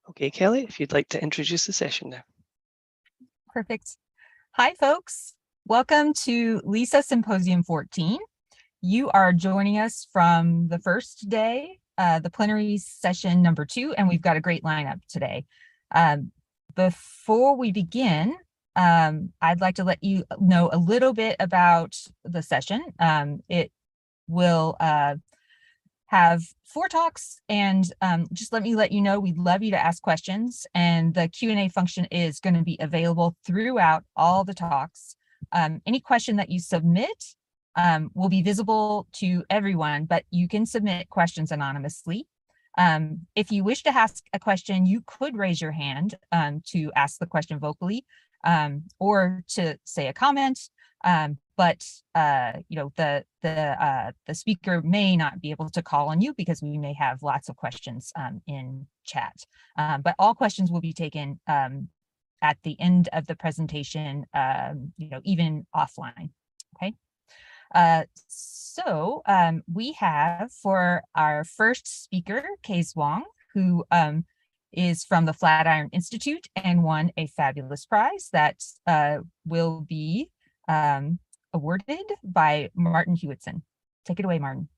Okay, Kelly, if you'd like to introduce the session now. Perfect. Hi, folks. Welcome to LISA Symposium 14. You are joining us from the first day, the plenary session number 2, and we've got a great lineup today. Before we begin, I'd like to let you know a little bit about the session. It will have 4 talks, and just let me you know, we'd love you to ask questions, and the Q&A function is going to be available throughout all the talks. Any question that you submit will be visible to everyone, but you can submit questions anonymously. If you wish to ask a question, you could raise your hand to ask the question vocally, or to say a comment. But you know, the speaker may not be able to call on you because we may have lots of questions in chat. But all questions will be taken at the end of the presentation, you know, even offline. Okay. So we have for our first speaker, Kaze Wong, who is from the Flatiron Institute and won a fabulous prize that will be awarded by Martin Hewitson. Take it away, Martin.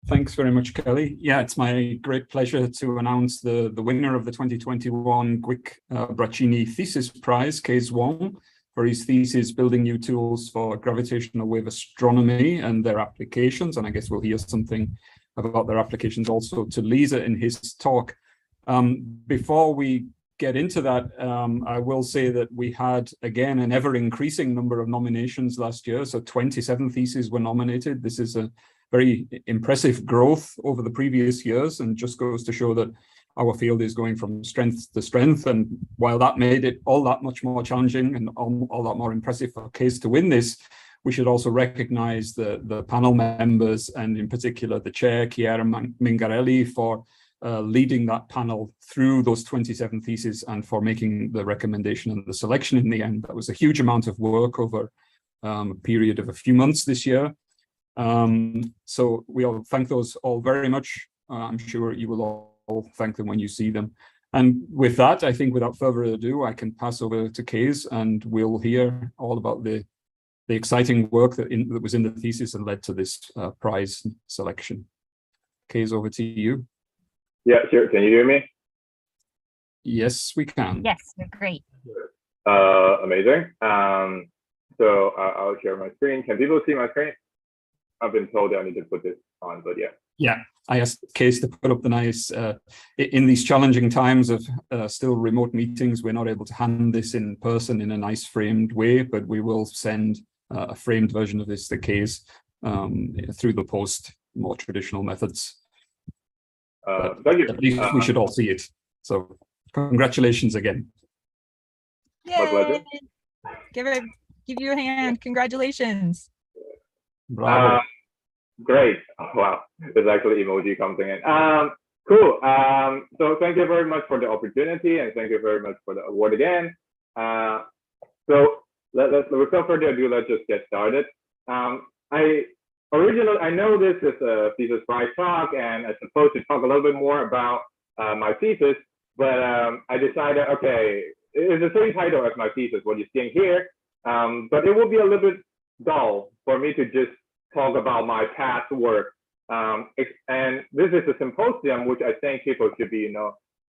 Thanks very much, Kelly. Yeah, it's my great pleasure to announce the winner of the 2021 GWIC Braccini Thesis Prize, Kaze Wong, for his thesis, Building New Tools for Gravitational-Wave Astronomy and Their Applications. And I guess we'll hear something about their applications also to LISA in his talk. Before we get into that, I will say that we had, again, an ever-increasing number of nominations last year. So 27 theses were nominated. This is a very impressive growth over the previous years, and just goes to show that our field is going from strength to strength. And while that made it all that much more challenging and all that more impressive for Kaze to win this, we should also recognize the panel members, and in particular the chair, Chiara Mingarelli, for leading that panel through those 27 theses and for making the recommendation and the selection in the end. That was a huge amount of work over a period of a few months this year. So we all thank those all very much. I'm sure you will all thank them when you see them. And with that, I think without further ado, I can pass over to Kaze, and we'll hear all about the exciting work that was in the thesis and led to this prize selection. Kaze, over to you. Yeah, sure. Can you hear me? Yes, we can. Yes, great. Amazing. So I'll share my screen. Can people see my screen? I've been told I need to put this on, but yeah. Yeah, I asked Kaze to put up the nice, in these challenging times of still remote meetings, we're not able to hand this in person in a nice framed way, but we will send a framed version of this to Kaze through the post, more traditional methods. Thank you. At least we should all see it. So congratulations again. Yay! My pleasure. Give you a hand. Congratulations. Bravo. Great. Oh, wow. There's actually emoji coming in. Cool. So thank you very much for the opportunity, and thank you very much for the award again. So without further ado, let's just get started. I know this is a thesis prize talk, and I'm supposed to talk a little bit more about my thesis, but I decided, okay, it's the same title as my thesis, what you're seeing here, but it will be a little bit dull for me to just talk about my past work. And this is a symposium, which I think people should be,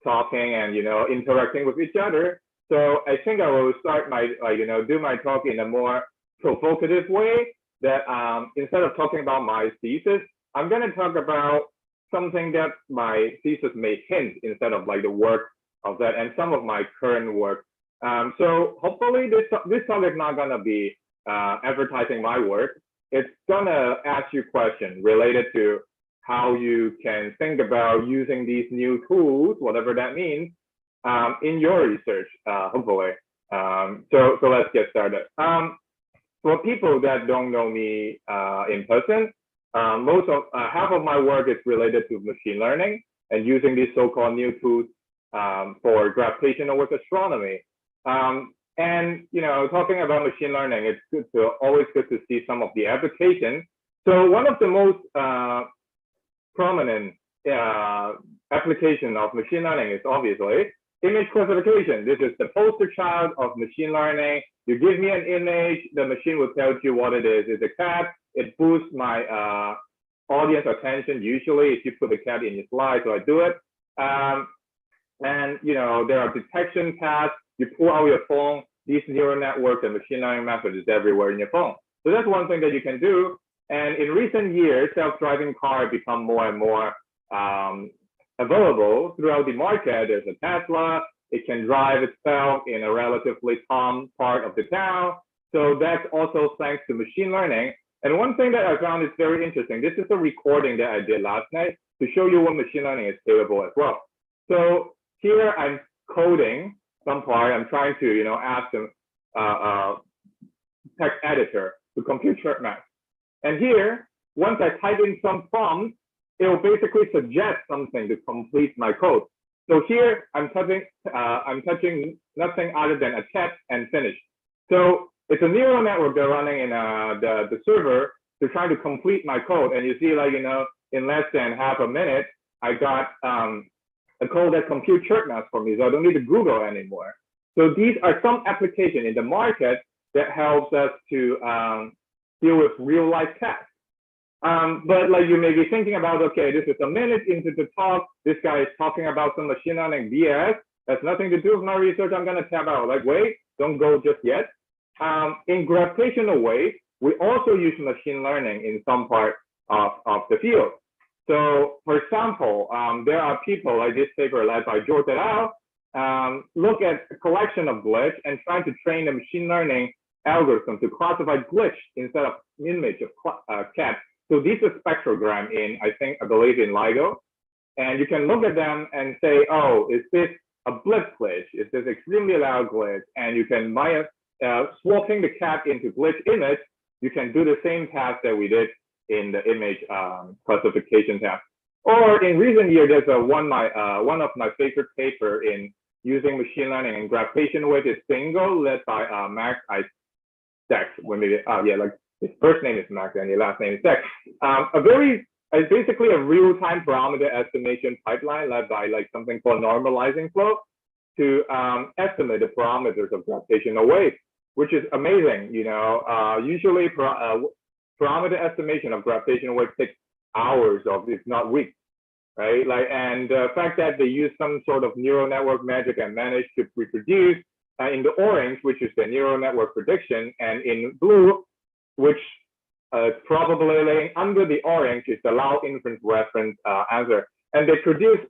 talking and, interacting with each other. So I think I will start my, do my talk in a more provocative way, that instead of talking about my thesis, I'm going to talk about something that my thesis may hint instead of like the work of that and some of my current work. So hopefully this talk is not going to be advertising my work. It's going to ask you questions related to how you can think about using these new tools, whatever that means, in your research, hopefully. So let's get started. For people that don't know me in person, half of my work is related to machine learning and using these so-called new tools for gravitational wave astronomy. And talking about machine learning, it's always good to see some of the applications. So one of the most prominent application of machine learning is obviously image classification. This is the poster child of machine learning. You give me an image, the machine will tell you what it is. It's a cat. It boosts my audience attention. Usually, if you put the cat in your slide, so I do it. And there are detection tasks. You pull out your phone. These neural networks and machine learning methods is everywhere in your phone. So that's one thing that you can do. And in recent years, self-driving cars become more and more available throughout the market. There's a Tesla. It can drive itself in a relatively calm part of the town. So that's also thanks to machine learning. And one thing that I found is very interesting. This is a recording that I did last night to show you what machine learning is capable as well. So here I'm coding some part. I'm trying to ask them text editor to compute short math. And here, once I type in some prompts, it will basically suggest something to complete my code. So here I'm touching nothing other than a text and finish. So it's a neural network they're running in the server to try to complete my code. And you see, in less than half a minute, I got a code that computes short math for me, so I don't need to Google anymore. So these are some applications in the market that helps us to deal with real life tasks. But you may be thinking about, okay, this is a minute into the talk. This guy is talking about some machine learning BS. That's nothing to do with my research. I'm going to tap out. Wait, don't go just yet. In gravitational wave, we also use machine learning in some part of the field. So, for example, there are people like this paper led by George et al. Look at a collection of glitch and trying to train a machine learning algorithm to classify glitch instead of image of cat. So these are spectrogram in, I believe in LIGO. And you can look at them and say, oh, is this a blip glitch? Is this extremely loud glitch? And you can, by swapping the cat into glitch image, you can do the same task that we did in the image classification task. Or in recent years, there's one of my favorite paper in using machine learning and gravitational wave is Single, led by Max Dex. His first name is Max and his last name is Dex. It's basically a real-time parameter estimation pipeline led by something called normalizing flow to estimate the parameters of gravitational wave, which is amazing. Usually parameter estimation of gravitational wave takes hours of, if not weeks, right? And the fact that they use some sort of neural network magic and managed to reproduce in the orange, which is the neural network prediction, and in blue, which probably laying under the orange is the Lau inference reference answer. And they produce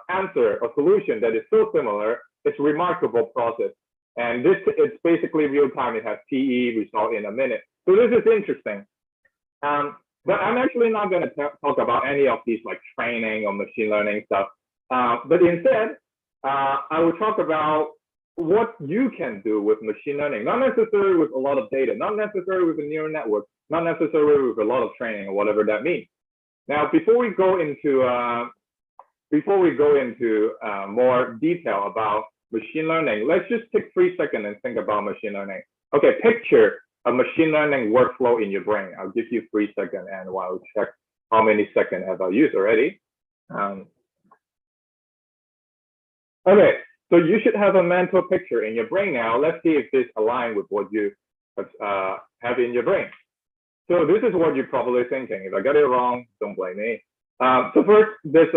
answer or solution that is so similar. It's a remarkable process. And this is basically real time. It has PE result in a minute. So this is interesting. But I'm actually not going to talk about any of these training or machine learning stuff. But instead, I will talk about what you can do with machine learning, not necessarily with a lot of data, not necessarily with a neural network, not necessarily with a lot of training or whatever that means. Now, before we go into more detail about machine learning, let's just take 3 seconds and think about machine learning. Okay, picture a machine learning workflow in your brain. I'll give you 3 seconds and I'll check how many seconds have I used already. Okay, so you should have a mental picture in your brain now. Let's see if this aligns with what you have in your brain. So this is what you're probably thinking. If I got it wrong, don't blame me. So first, there's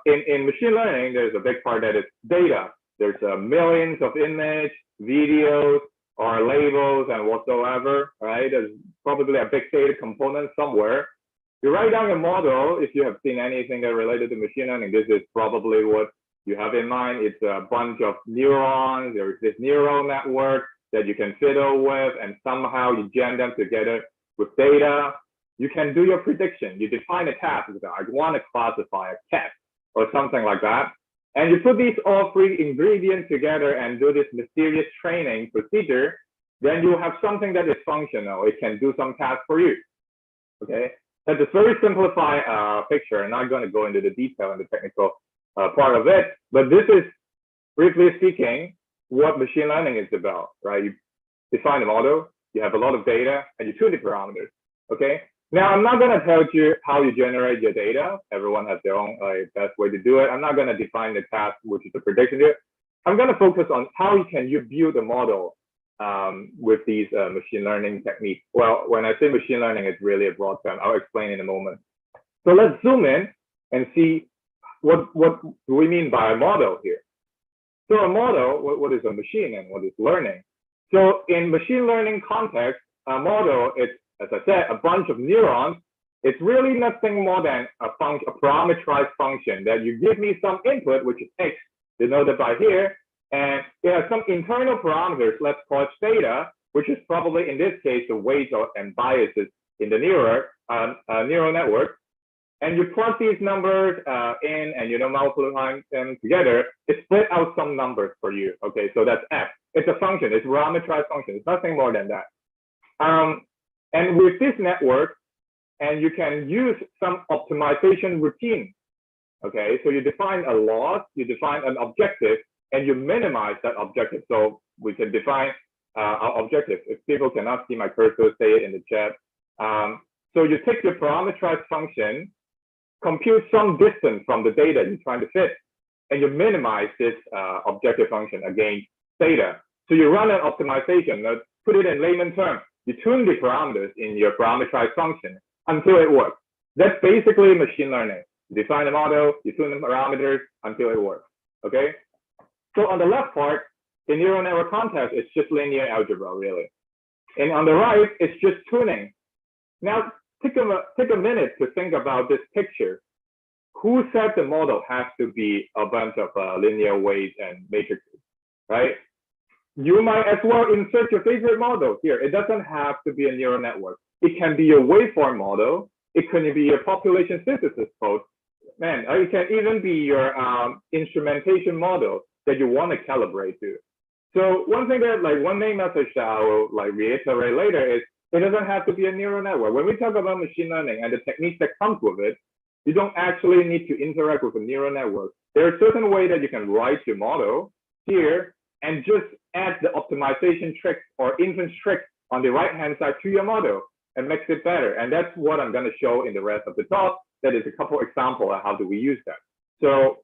in machine learning, there's a big part that is data. There's millions of images, videos, or labels and whatsoever, right? There's probably a big data component somewhere. You write down a model. If you have seen anything that related to machine learning, this is probably what you have in mind. It's a bunch of neurons. There's this neural network that you can fiddle with, and somehow you jam them together with data. You can do your prediction. You define a task. I want to classify a cat or something like that. And you put these all 3 ingredients together and do this mysterious training procedure, then you have something that is functional. It can do some tasks for you, okay? That's a very simplified picture. I'm not going to go into the detail and the technical part of it. But this is, briefly speaking, what machine learning is about, right? You define a model, you have a lot of data, and you tune the parameters, okay? Now, I'm not going to tell you how you generate your data. Everyone has their own best way to do it. I'm not going to define the task, which is the prediction here. I'm going to focus on how can you build a model with these machine learning techniques. Well, when I say machine learning, it's really a broad term. I'll explain in a moment. So let's zoom in and see what do we mean by a model here. So a model, what is a machine and what is learning? So in machine learning context, a model is, as I said, a bunch of neurons. It's really nothing more than a parameterized function that you give me some input, which is x, denoted by here, and it has some internal parameters, let's call it theta, which is probably in this case the weights and biases in the neural network. And you plug these numbers in and you multiply them together, it split out some numbers for you. Okay, so that's f. It's a function, it's a parameterized function, it's nothing more than that. And with this network, and you can use some optimization routine. Okay, so you define a loss, you define an objective, and you minimize that objective. So we can define our objective. If people cannot see my cursor, say it in the chat. So you take your parameterized function, compute some distance from the data you're trying to fit, and you minimize this objective function against theta. So you run an optimization. Now, put it in layman terms. You tune the parameters in your parameterized function until it works. That's basically machine learning. You define a model, you tune the parameters until it works, okay? So on the left part, in neural network context, it's just linear algebra, really. And on the right, it's just tuning. Now, take a minute to think about this picture. Who said the model has to be a bunch of linear weights and matrices, right? You might as well insert your favorite model here. It doesn't have to be a neural network. It can be a waveform model. It can be a population synthesis code. Man, it can even be your instrumentation model that you want to calibrate to. So one thing that, one main message that I will reiterate later is it doesn't have to be a neural network. When we talk about machine learning and the techniques that comes with it, you don't actually need to interact with a neural network. There are certain ways that you can write your model here and just add the optimization tricks or inference tricks on the right-hand side to your model and makes it better. And that's what I'm going to show in the rest of the talk. That is a couple examples of how do we use that. So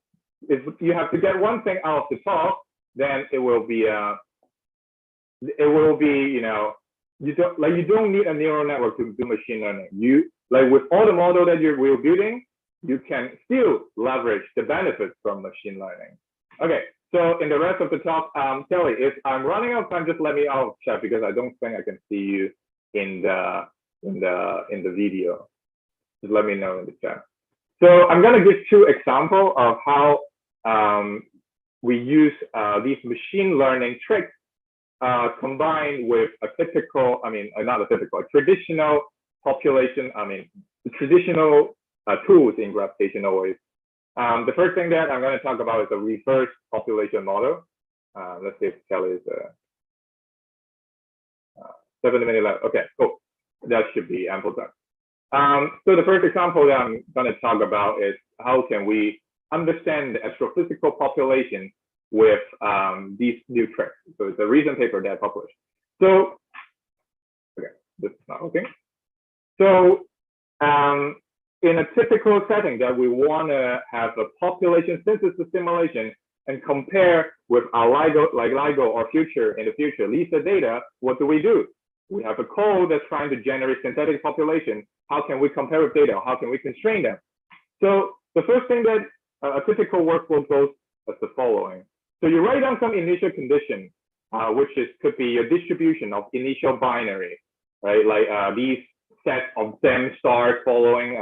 if you have to get one thing out of the talk, then it will be, you don't need a neural network to do machine learning. With all the model that we're building, you can still leverage the benefits from machine learning. Okay, so in the rest of the talk, Kelly, if I'm running out of time, just let me out of chat because I don't think I can see you in the video. Just let me know in the chat. So I'm going to give two examples of how we use these machine learning tricks combined with a typical, traditional population, traditional tools in gravitational waves. The first thing that I'm going to talk about is a reverse population model. Let's see if Kelly is 7 minutes left. Okay, cool. That should be ample time. So the first example that I'm going to talk about is how can we understand the astrophysical population with these new tricks. So it's a recent paper that I published. So, okay, this is not working. So in a typical setting that we want to have a population synthesis simulation and compare with our LIGO or in the future LISA data, what do? We have a code that's trying to generate synthetic population. How can we compare with data? How can we constrain them? So the first thing that a typical workflow goes as the following. So you write down some initial condition, which could be a distribution of initial binary, right? These set of them stars following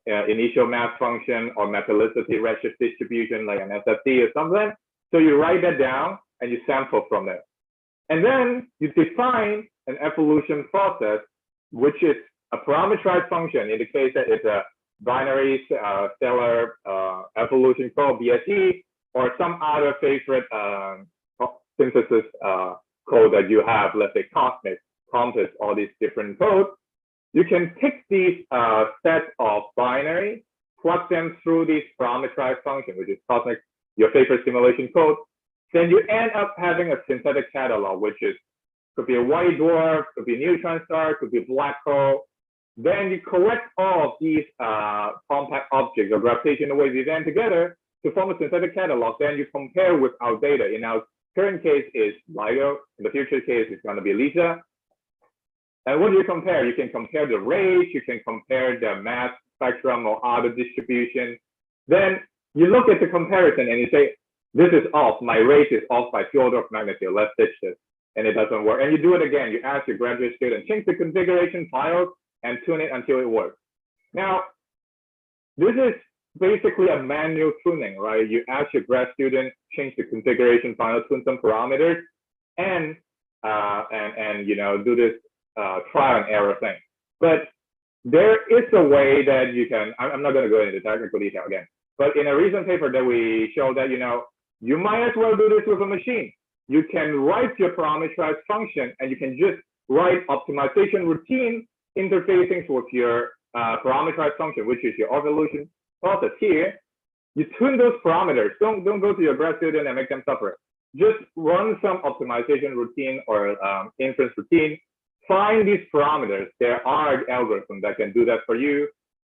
initial mass function or metallicity redshift distribution like an MSFC or something. So you write that down and you sample from it. And then you define an evolution process, which is a parameterized function. In the case that it's a binary stellar evolution code, BSE, or some other favorite synthesis code that you have, let's say Cosmic, Compass, all these different codes. You can pick these sets of binary, plug them through this parameterized function, which is cosmic, your favorite simulation code, then you end up having a synthetic catalog, which is could be a white dwarf, could be a neutron star, could be a black hole. Then you collect all of these compact objects or gravitational wave event together to form a synthetic catalog. Then you compare with our data. In our current case is LIGO. In the future case, it's going to be LISA. And what do you compare? You can compare the rate, you can compare the mass spectrum or other distribution. Then you look at the comparison and you say, this is off, my rate is off by few order of magnitude, let's ditch this. And it doesn't work. And you do it again. You ask your graduate student, change the configuration files and tune it until it works. Now, this is basically a manual tuning, right? You ask your grad student, change the configuration file, tune some parameters, and you know, do this trial and error thing. But there is a way that you can, I'm not going to go into technical detail again, but in a recent paper that we show that, you know, you might as well do this with a machine. You can write your parameterized function and you can just write optimization routine interfacing with your parameterized function, which is your evolution process here. You tune those parameters. Don't go to your grad student and make them suffer. Just run some optimization routine or inference routine. Find these parameters. There are algorithms that can do that for you.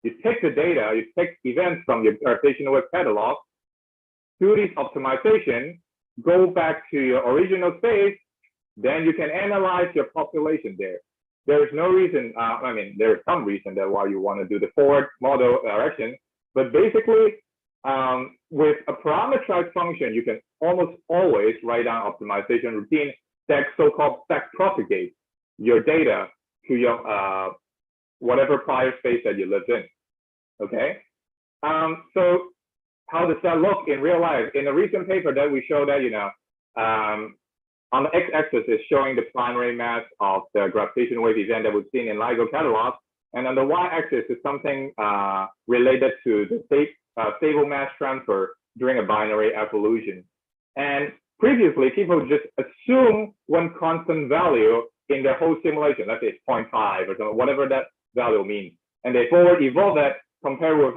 You take the data, you take events from your gravitational wave catalog, do this optimization, go back to your original space, then you can analyze your population there. There is no reason, I mean, there is some reason that why you want to do the forward model direction, but basically, with a parameterized function, you can almost always write down optimization routine that so-called back propagate your data to your whatever prior space that you lived in. Okay, so how does that look in real life? In a recent paper that we show that, you know, on the x-axis is showing the primary mass of the gravitational wave event that we've seen in LIGO catalog, and on the y-axis is something related to the stable mass transfer during a binary evolution. And previously, people just assume one constant value in their whole simulation. Let's say it's 0.5 or something, whatever that value means, and they forward evolve that, compare with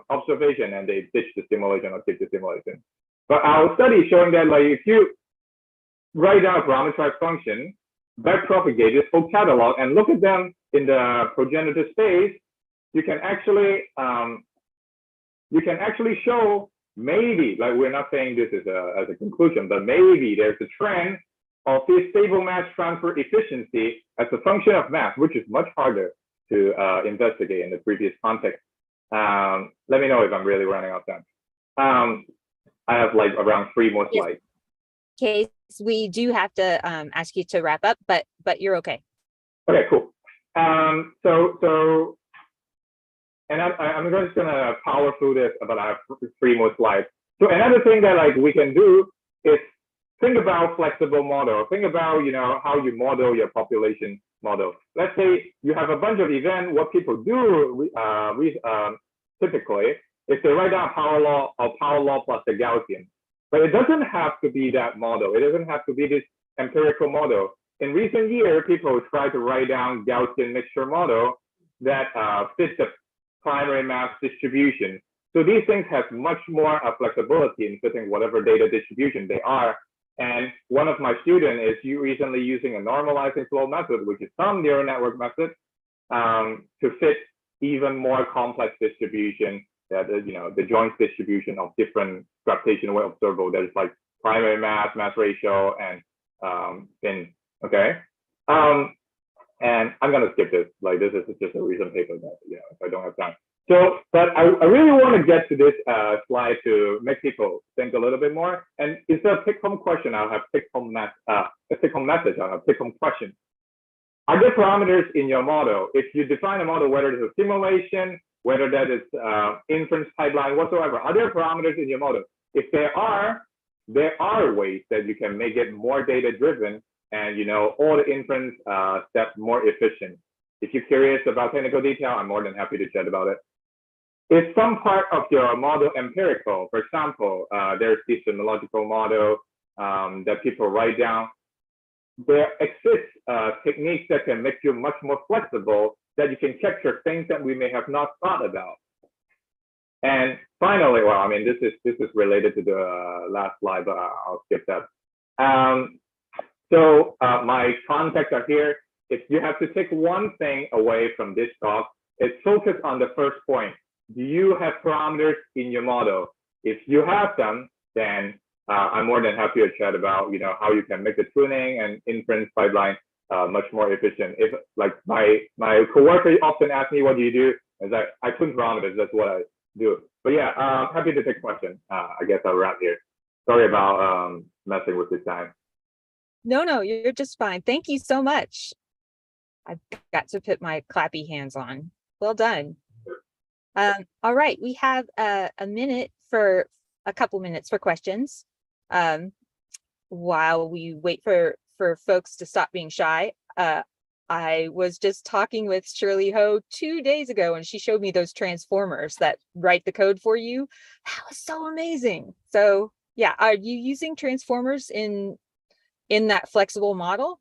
observation, and they ditch the simulation or keep the simulation. But our study is showing that, like, if you write down a parameterized function, backpropagate this whole catalog, and look at them in the progenitor space, you can actually show maybe, like, we're not saying this is as a conclusion, but maybe there's a trend of this stable mass transfer efficiency as a function of mass, which is much harder to investigate in the previous context. Let me know if I'm really running out of time. I have like around 3 more slides. Kaze, we do have to ask you to wrap up, but you're okay. Okay, cool. And I'm just gonna power through this, but I have 3 more slides. So another thing that, like, we can do is think about flexible model. Think about, you know, how you model your population model. Let's say you have a bunch of events. What people do typically is they write down power law or power law plus the Gaussian. But it doesn't have to be that model. It doesn't have to be this empirical model. In recent years, people try to write down Gaussian mixture model that fits the primary mass distribution. So these things have much more flexibility in fitting whatever data distribution they are. And one of my students is recently using a normalizing flow method, which is some neural network method, to fit even more complex distribution, that is, you know, the joint distribution of different gravitational wave observable. There's like primary mass, mass ratio, and spin. Okay. And I'm gonna skip this. Like, this is just a recent paper that, you know, if I don't have time. So, but I really want to get to this slide to make people think a little bit more. And instead of take-home question, I'll have take-home message. I'll have take-home question. Are there parameters in your model? If you define a model, whether it's a simulation, whether that is inference pipeline, whatsoever, are there parameters in your model? If there are ways that you can make it more data-driven and, you know, all the inference steps more efficient. If you're curious about technical detail, I'm more than happy to chat about it. Is some part of your model empirical? For example, there's this symbological model that people write down. There exists techniques that can make you much more flexible, that you can capture things that we may have not thought about. And finally, well, I mean, this is related to the last slide, but I'll skip that. So my contacts are here. If you have to take one thing away from this talk, it's focus on the first point. Do you have parameters in your model? If you have them, then I'm more than happy to chat about, how you can make the tuning and inference pipeline much more efficient. If like my coworker often asks me, what do you do? It's like, I tune parameters, that's what I do. But yeah, happy to take questions. I guess I'll wrap here. Sorry about messing with this time. No, you're just fine. Thank you so much. I've got to put my clappy hands on. Well done. All right, we have a couple minutes for questions. While we wait for folks to stop being shy, I was just talking with Shirley Ho 2 days ago, and she showed me those transformers that write the code for you. That was so amazing. So yeah, are you using transformers in that flexible model?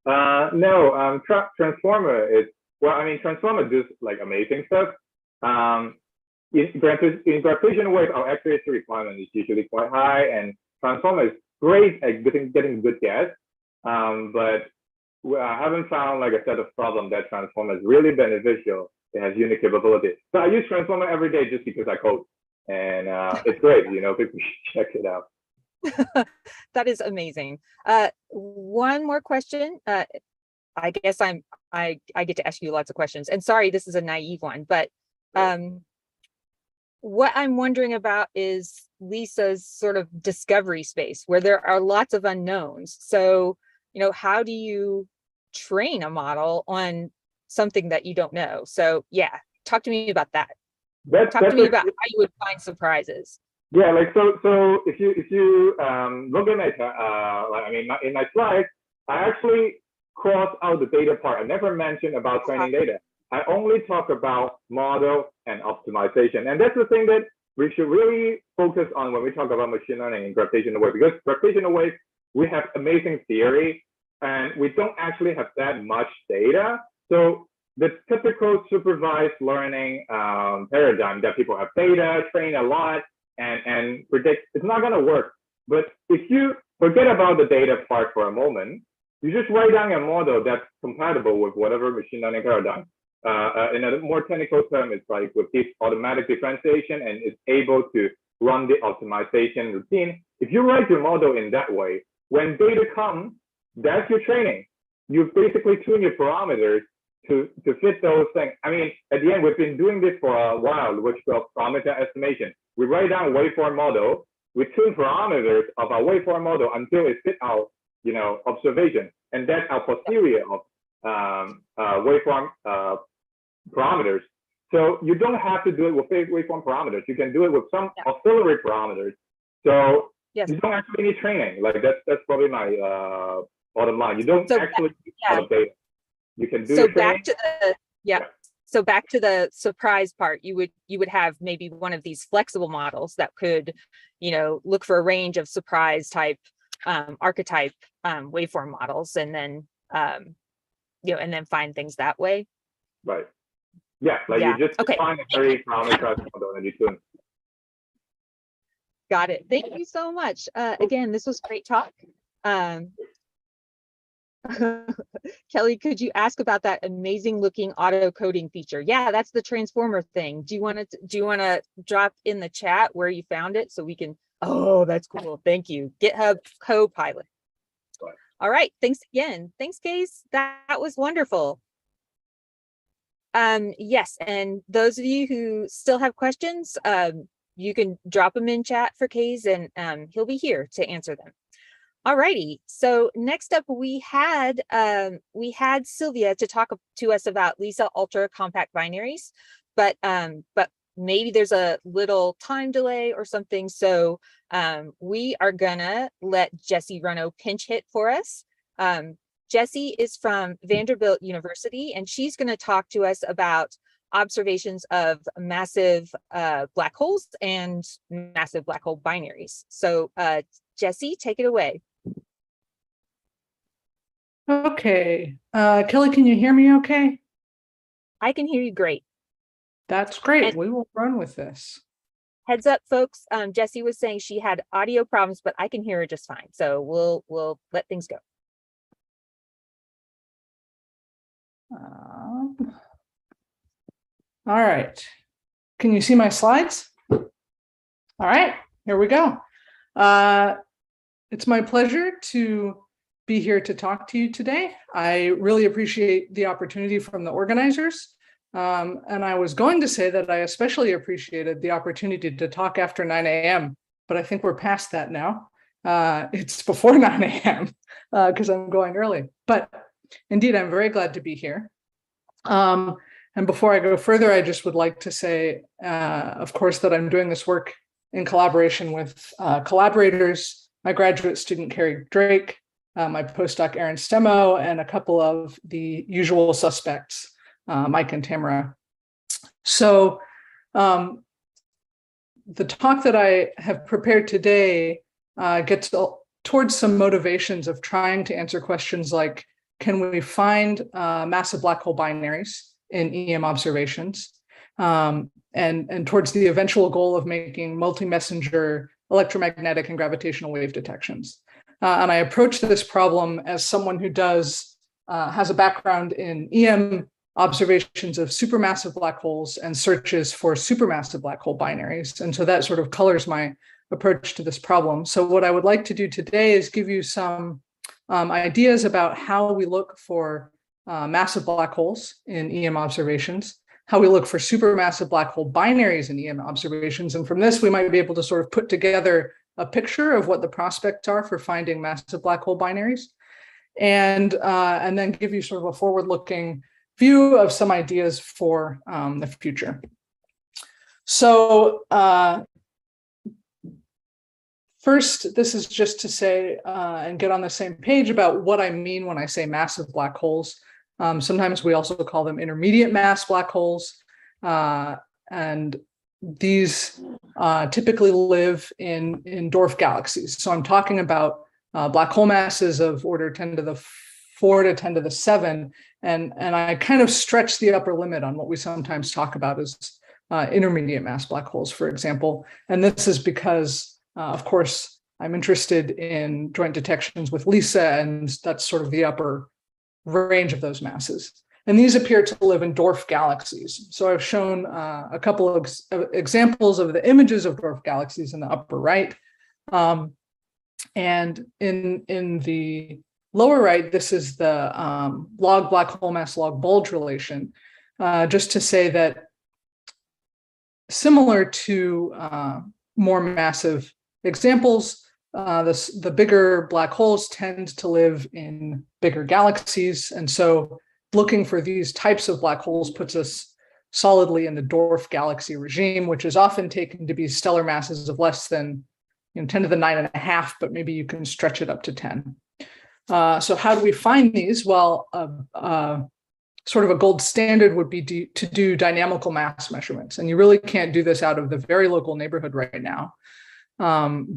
No, Transformer is, well, I mean, Transformer does like amazing stuff. In Gravitational-Wave, our accuracy requirement is usually quite high, and Transformer is great at getting good guess. But I haven't found like a set of problems that Transformer is really beneficial. It has unique capabilities. So I use Transformer every day just because I code, and it's great. People should check it out. That is amazing. One more question. I guess I get to ask you lots of questions, and sorry, this is a naive one, but what I'm wondering about is LISA's sort of discovery space where there are lots of unknowns. So, how do you train a model on something that you don't know? So yeah, talk to me about that. Talk to me about how you would find surprises. Yeah, like so if you look at my in my slides, I actually cross out the data part. I never mentioned about training data. I only talk about model and optimization, and that's the thing that we should really focus on when we talk about machine learning and Gravitational-Wave, because Gravitational-Wave, we have amazing theory, and we don't actually have that much data. So the typical supervised learning paradigm that people have data, train a lot, and predict, it's not going to work. But if you forget about the data part for a moment, you just write down a model that's compatible with whatever machine learning paradigm. In a more technical term, it's like with this automatic differentiation, and it's able to run the optimization routine. If you write your model in that way, when data comes, that's your training. You basically tune your parameters to fit those things. I mean, at the end, we've been doing this for a while, which is called parameter estimation. We write down waveform model, we tune parameters of our waveform model until it fits our observation, and that's our posterior of waveform parameters. So you don't have to do it with waveform parameters. You can do it with some auxiliary parameters. So you don't actually need training. Like that's probably my bottom line. You don't actually need a lot of data. You can do back to the So back to the surprise part, you would have maybe one of these flexible models that could, look for a range of surprise type archetype waveform models, and then and then find things that way. Right. Yeah, you just find a very parameterized model and you tune. Got it. Thank you so much. Again, this was a great talk. Kelly, could you ask about that amazing looking auto coding feature? Yeah, that's the transformer thing. Do you want to drop in the chat where you found it so we can? Oh, that's cool. Thank you. GitHub Copilot. Right. All right. Thanks again. Thanks, Kaze. That was wonderful. Yes, and those of you who still have questions, you can drop them in chat for Kaze, and he'll be here to answer them. Alrighty, so next up we had Silvia to talk to us about LISA ultra compact binaries, but maybe there's a little time delay or something, so we are gonna let Jessie Runnoe pinch hit for us. Jessie is from Vanderbilt University, and she's going to talk to us about observations of massive black holes and massive black hole binaries. So Jessie, take it away. Okay. Kelly, can you hear me okay? I can hear you great. That's great. And- We will run with this. Heads up, folks. Jessie was saying she had audio problems, but I can hear her just fine. So we'll let things go. All right. Can you see my slides? All right, here we go. It's my pleasure to be here to talk to you today. I really appreciate the opportunity from the organizers. And I was going to say that I especially appreciated the opportunity to talk after 9 a.m., but I think we're past that now. It's before 9 a.m. Because I'm going early. But indeed, I'm very glad to be here. And before I go further, I just would like to say, of course, that I'm doing this work in collaboration with collaborators, my graduate student, Carrie Drake, my postdoc, Aaron Stemo, and a couple of the usual suspects, Mike and Tamara. So the talk that I have prepared today gets towards some motivations of trying to answer questions like, can we find massive black hole binaries in EM observations, and towards the eventual goal of making multi-messenger electromagnetic and gravitational wave detections. And I approach this problem as someone who has a background in EM observations of supermassive black holes and searches for supermassive black hole binaries. And so that sort of colors my approach to this problem. So what I would like to do today is give you some ideas about how we look for massive black holes in EM observations, how we look for supermassive black hole binaries in EM observations. And from this, we might be able to sort of put together a picture of what the prospects are for finding massive black hole binaries, and then give you sort of a forward-looking view of some ideas for the future. So first, this is just to say and get on the same page about what I mean when I say massive black holes. Sometimes we also call them intermediate mass black holes. And these typically live in dwarf galaxies. So I'm talking about black hole masses of order 10 to the 4 to 10 to the 7. And I kind of stretch the upper limit on what we sometimes talk about as intermediate mass black holes, for example. And this is because, of course, I'm interested in joint detections with LISA, and that's sort of the upper range of those masses. And these appear to live in dwarf galaxies. So I've shown a couple of examples of the images of dwarf galaxies in the upper right. And in the lower right, this is the log black hole mass log bulge relation, just to say that similar to more massive examples, the bigger black holes tend to live in bigger galaxies. And so looking for these types of black holes puts us solidly in the dwarf galaxy regime, which is often taken to be stellar masses of less than 10 to the 9.5, but maybe you can stretch it up to 10. So how do we find these? Well, sort of a gold standard would be to do dynamical mass measurements. And you really can't do this out of the very local neighborhood right now,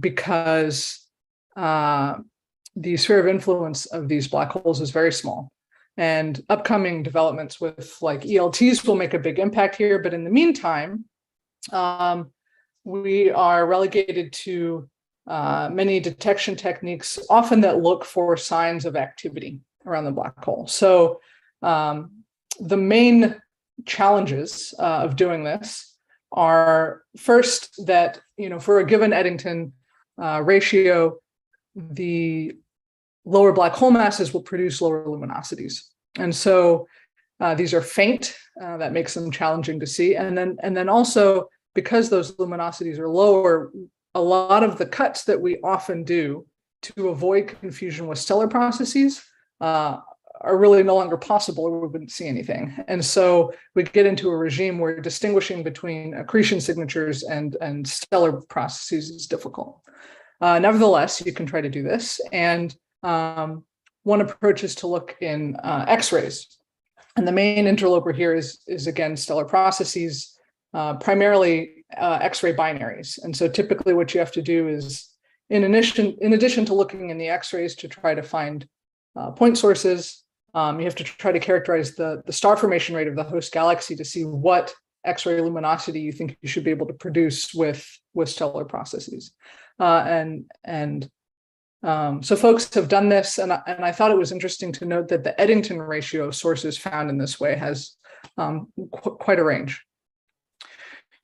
because the sphere of influence of these black holes is very small. And upcoming developments with like ELTs will make a big impact here. But in the meantime, we are relegated to many detection techniques, often that look for signs of activity around the black hole. So the main challenges of doing this are first that, for a given Eddington ratio, the lower black hole masses will produce lower luminosities. And so these are faint, that makes them challenging to see. And then also, because those luminosities are lower, a lot of the cuts that we often do to avoid confusion with stellar processes are really no longer possible, or we wouldn't see anything. And so we get into a regime where distinguishing between accretion signatures and stellar processes is difficult. Nevertheless, you can try to do this. And one approach is to look in X-rays. And the main interloper here is again, stellar processes, primarily X-ray binaries. And so typically what you have to do is, in addition to looking in the X-rays to try to find point sources, you have to try to characterize the star formation rate of the host galaxy to see what X-ray luminosity you think you should be able to produce with stellar processes. So folks have done this, and I thought it was interesting to note that the Eddington ratio of sources found in this way has quite a range.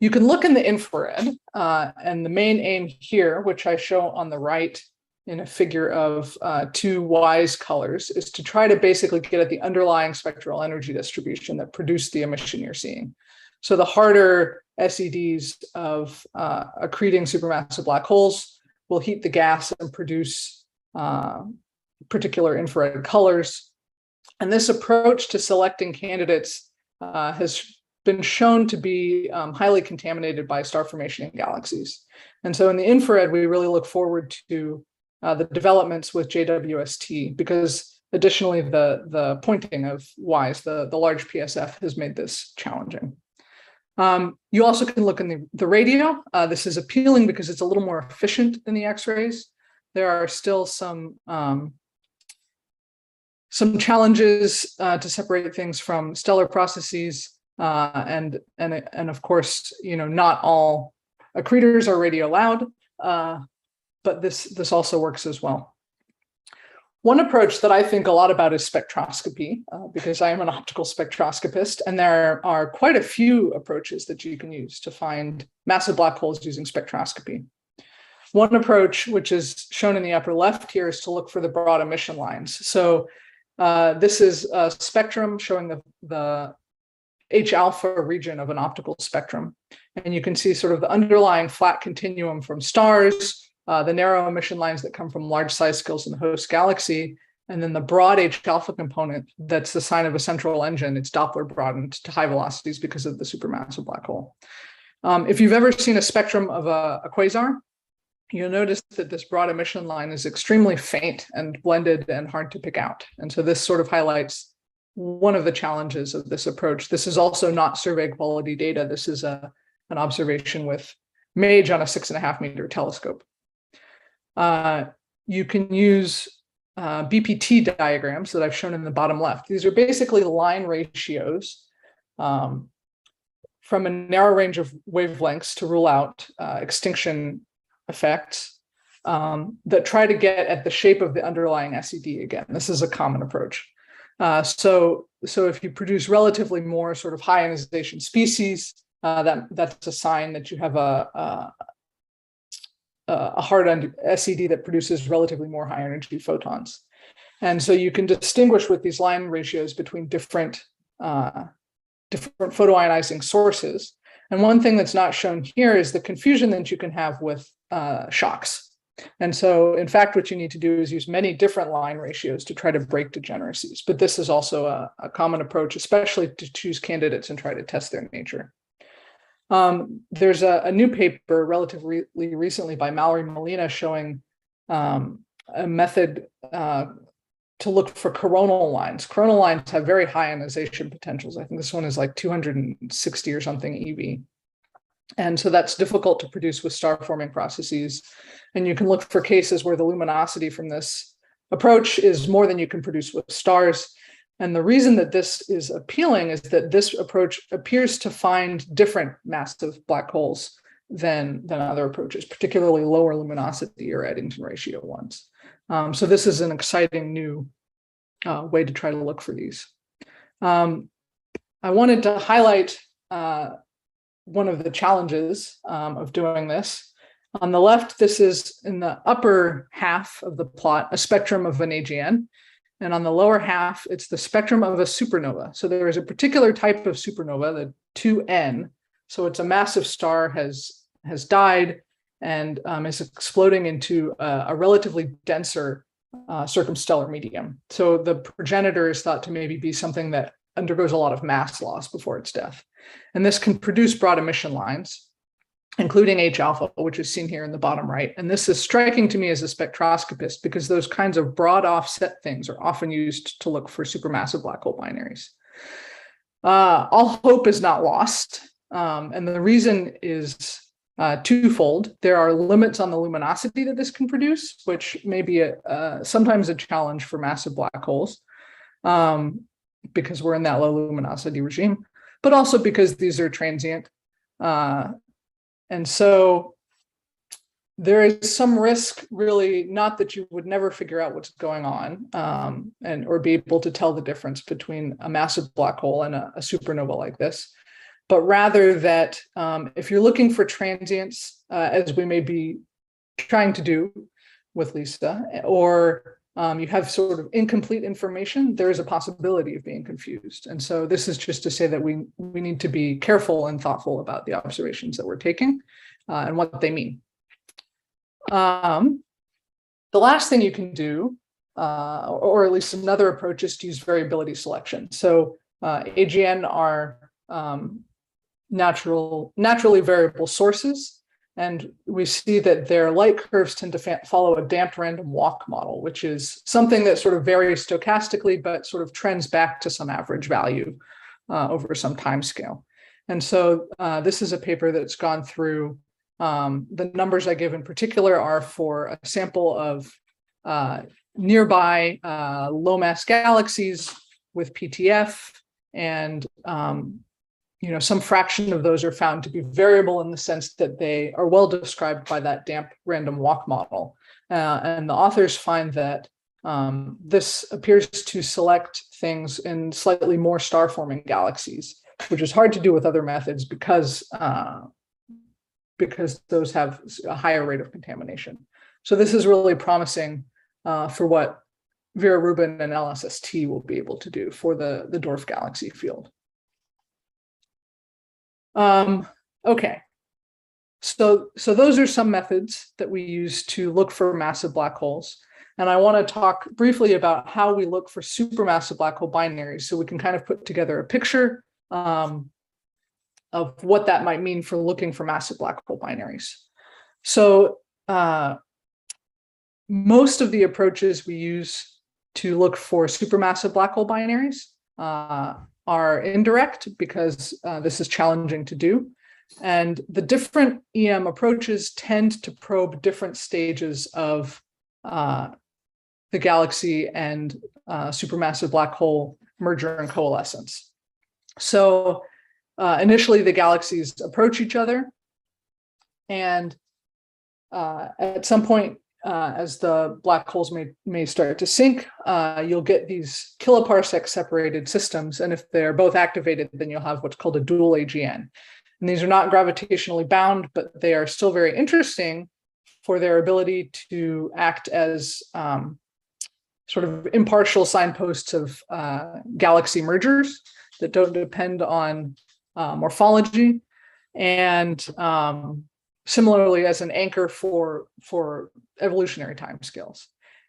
You can look in the infrared, and the main aim here, which I show on the right in a figure of two WISE colors, is to try to basically get at the underlying spectral energy distribution that produced the emission you're seeing. So the harder SEDs of accreting supermassive black holes will heat the gas and produce particular infrared colors. And this approach to selecting candidates has been shown to be highly contaminated by star formation in galaxies. And so in the infrared, we really look forward to the developments with JWST, because additionally, the pointing of WISE, the large PSF, has made this challenging. You also can look in the radio. This is appealing because it's a little more efficient than the X-rays. There are still some challenges to separate things from stellar processes, and of course, not all accretors are radio loud, but this also works as well. One approach that I think a lot about is spectroscopy, because I am an optical spectroscopist, and there are quite a few approaches that you can use to find massive black holes using spectroscopy. One approach, which is shown in the upper left here, is to look for the broad emission lines. So this is a spectrum showing the H alpha region of an optical spectrum. And you can see sort of the underlying flat continuum from stars, the narrow emission lines that come from large size scales in the host galaxy, and then the broad H alpha component that's the sign of a central engine. It's Doppler broadened to high velocities because of the supermassive black hole. If you've ever seen a spectrum of a quasar, you'll notice that this broad emission line is extremely faint and blended and hard to pick out. And so this sort of highlights one of the challenges of this approach. This is also not survey quality data. This is an observation with MAGE on a 6.5 meter telescope. You can use BPT diagrams that I've shown in the bottom left. These are basically line ratios from a narrow range of wavelengths to rule out extinction effects that try to get at the shape of the underlying SED again. This is a common approach. So if you produce relatively more sort of high ionization species, that's a sign that you have a hard SED that produces relatively more high energy photons. And so you can distinguish with these line ratios between different photoionizing sources. And one thing that's not shown here is the confusion that you can have with shocks. And so, in fact, what you need to do is use many different line ratios to try to break degeneracies. But this is also a common approach, especially to choose candidates and try to test their nature. There's a new paper relatively recently by Mallory Molina showing a method to look for coronal lines. Coronal lines have very high ionization potentials. I think this one is like 260 or something EV. And so that's difficult to produce with star forming processes. And you can look for cases where the luminosity from this approach is more than you can produce with stars. And the reason that this is appealing is that this approach appears to find different massive black holes than other approaches, particularly lower luminosity or Eddington ratio ones. So this is an exciting new way to try to look for these. I wanted to highlight one of the challenges of doing this. On the left, this is in the upper half of the plot, a spectrum of an AGN. And on the lower half, it's the spectrum of a supernova. So there is a particular type of supernova, the 2N. So it's a massive star has died and is exploding into a relatively denser circumstellar medium. So the progenitor is thought to maybe be something that undergoes a lot of mass loss before its death. And this can produce broad emission lines, including H alpha, which is seen here in the bottom right. And this is striking to me as a spectroscopist because those kinds of broad offset things are often used to look for supermassive black hole binaries. All hope is not lost. And the reason is twofold. There are limits on the luminosity that this can produce, which may be sometimes a challenge for massive black holes because we're in that low luminosity regime. but also because these are transient. And so there is some risk, really, not that you would never figure out what's going on or be able to tell the difference between a massive black hole and a supernova like this, but rather that if you're looking for transients, as we may be trying to do with LISA, or you have sort of incomplete information, there is a possibility of being confused. And so this is just to say that we need to be careful and thoughtful about the observations that we're taking and what they mean. The last thing you can do, or at least another approach, is to use variability selection. So AGN are naturally variable sources. And we see that their light curves tend to follow a damped random walk model, which is something that sort of varies stochastically, but sort of trends back to some average value over some time scale. And so this is a paper that's gone through, the numbers I give in particular are for a sample of nearby low mass galaxies with PTF, and some fraction of those are found to be variable in the sense that they are well described by that damped random walk model. And the authors find that this appears to select things in slightly more star-forming galaxies, which is hard to do with other methods because those have a higher rate of contamination. So this is really promising for what Vera Rubin and LSST will be able to do for the dwarf galaxy field. Okay, so those are some methods that we use to look for massive black holes. And I want to talk briefly about how we look for supermassive black hole binaries, so we can kind of put together a picture of what that might mean for looking for massive black hole binaries. So most of the approaches we use to look for supermassive black hole binaries are indirect, because this is challenging to do. And the different EM approaches tend to probe different stages of the galaxy and supermassive black hole merger and coalescence. So initially the galaxies approach each other, and at some point, as the black holes may start to sync, you'll get these kiloparsec separated systems. And if they're both activated, then you'll have what's called a dual AGN. And these are not gravitationally bound, but they are still very interesting for their ability to act as sort of impartial signposts of galaxy mergers that don't depend on morphology, and similarly as an anchor for evolutionary timescales.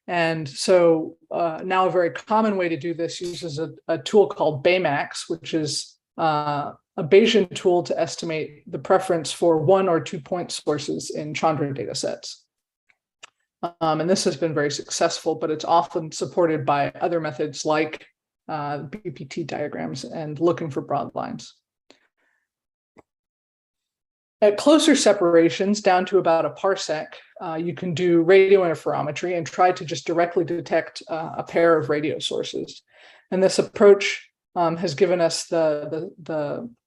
And so now a very common way to do this uses a tool called Baymax, which is a Bayesian tool to estimate the preference for 1 or 2 point sources in Chandra data sets. And this has been very successful, but it's often supported by other methods like BPT diagrams and looking for broad lines. At closer separations, down to about a parsec, you can do radio interferometry and try to just directly detect a pair of radio sources. And this approach has given us the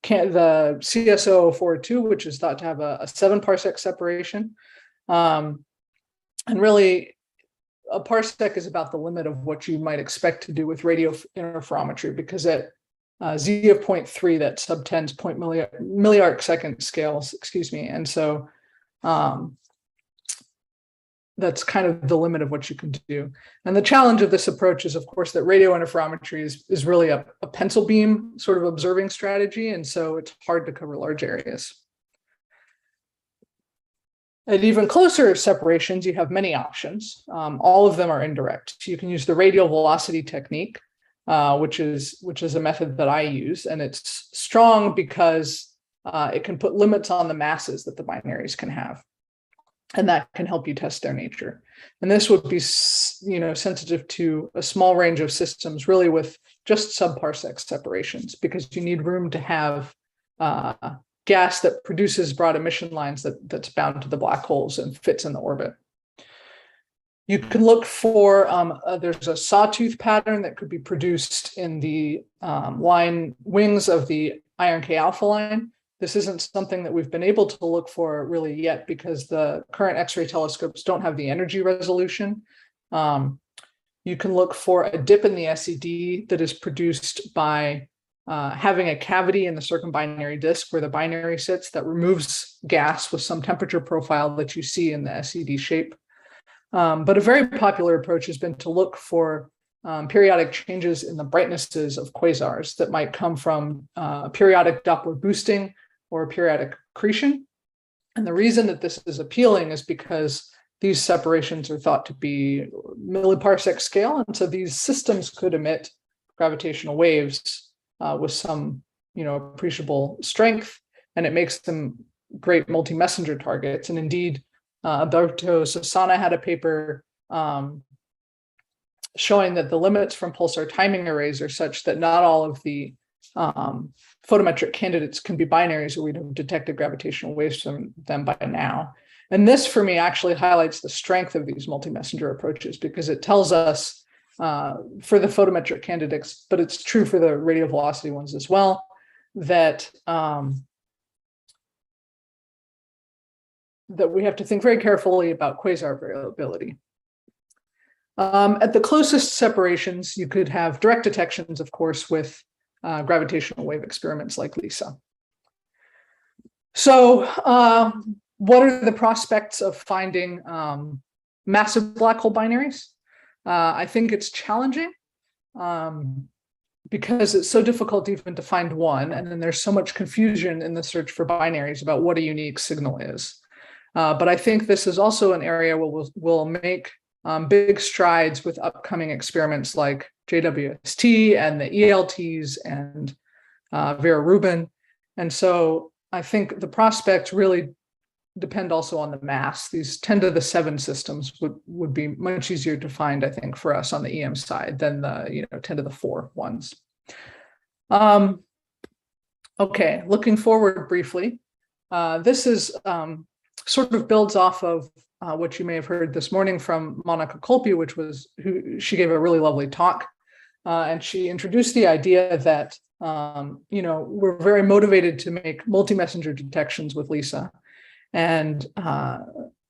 CSO-042, which is thought to have a 7 parsec separation. And really, a parsec is about the limit of what you might expect to do with radio interferometry, because at Z of 0.3, that subtends milliarc second scales, excuse me. And so that's kind of the limit of what you can do. And the challenge of this approach is, of course, that radio interferometry is really a pencil beam sort of observing strategy. And so it's hard to cover large areas. At even closer separations, you have many options. All of them are indirect. So you can use the radial velocity technique, which is a method that I use, and it's strong because it can put limits on the masses that the binaries can have, and that can help you test their nature. And this would be, sensitive to a small range of systems, really with just subparsec separations, because you need room to have gas that produces broad emission lines that's bound to the black holes and fits in the orbit. You can look for, there's a sawtooth pattern that could be produced in the line wings of the iron K alpha line. This isn't something that we've been able to look for really yet because the current X-ray telescopes don't have the energy resolution. You can look for a dip in the SED that is produced by having a cavity in the circumbinary disk where the binary sits that removes gas with some temperature profile that you see in the SED shape. But a very popular approach has been to look for periodic changes in the brightnesses of quasars that might come from periodic Doppler boosting or periodic accretion. And the reason that this is appealing is because these separations are thought to be milliparsec scale. And so these systems could emit gravitational waves with some, appreciable strength, and it makes them great multi-messenger targets. And indeed, Alberto Sassana had a paper showing that the limits from pulsar timing arrays are such that not all of the photometric candidates can be binaries, or we'd have detected gravitational waves from them by now. And this, for me, actually highlights the strength of these multi-messenger approaches, because it tells us for the photometric candidates, but it's true for the radial velocity ones as well, that that we have to think very carefully about quasar variability. At the closest separations, you could have direct detections, of course, with gravitational wave experiments like LISA. So what are the prospects of finding massive black hole binaries? I think it's challenging because it's so difficult even to find one, and then there's so much confusion in the search for binaries about what a unique signal is. But I think this is also an area where we'll make big strides with upcoming experiments like JWST and the ELTs and Vera Rubin. And so I think the prospects really depend also on the mass. These 10 to the 7 systems would be much easier to find, I think, for us on the EM side than the 10 to the 4 ones. Okay, looking forward briefly. This is sort of builds off of what you may have heard this morning from Monica Kolpe, which was she gave a really lovely talk, and she introduced the idea that we're very motivated to make multi-messenger detections with LISA, and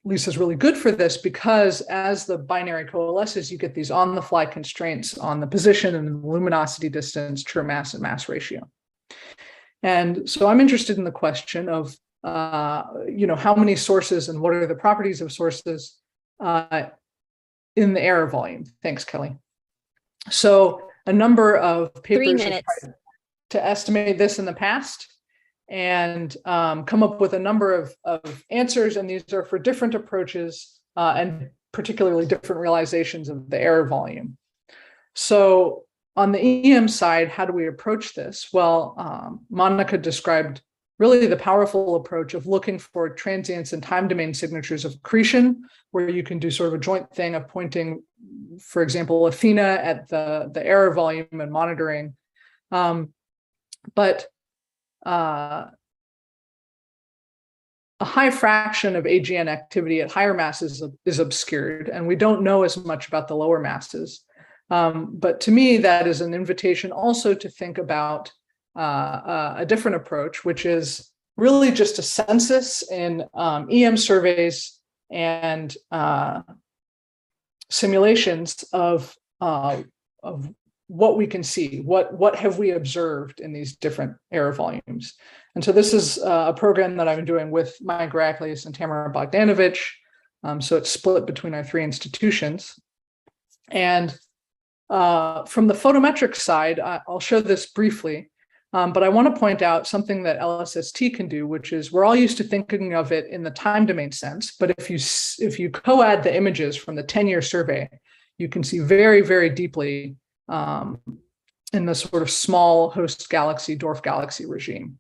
LISA is really good for this because as the binary coalesces, you get these on-the-fly constraints on the position and the luminosity distance, true mass, and mass ratio. And so I'm interested in the question of how many sources and what are the properties of sources in the error volume. Thanks, Kelly. So a number of papers have tried to estimate this in the past and come up with a number of answers, and these are for different approaches and particularly different realizations of the error volume. So on the EM side, how do we approach this? Well, Monica described really the powerful approach of looking for transients and time domain signatures of accretion, where you can do sort of a joint thing of pointing, for example, Athena at the error volume and monitoring. But a high fraction of AGN activity at higher masses is obscured, and we don't know as much about the lower masses. But to me, that is an invitation also to think about a different approach, which is really just a census in EM surveys and simulations of what we can see, what have we observed in these different error volumes. And so this is a program that I've been doing with Mike Heraklius and Tamara Bogdanovich. So it's split between our 3 institutions. And from the photometric side, I'll show this briefly. But I want to point out something that LSST can do, which is we're all used to thinking of it in the time domain sense. But if you co-add the images from the 10-year survey, you can see very, very deeply in the sort of small host galaxy, dwarf galaxy regime.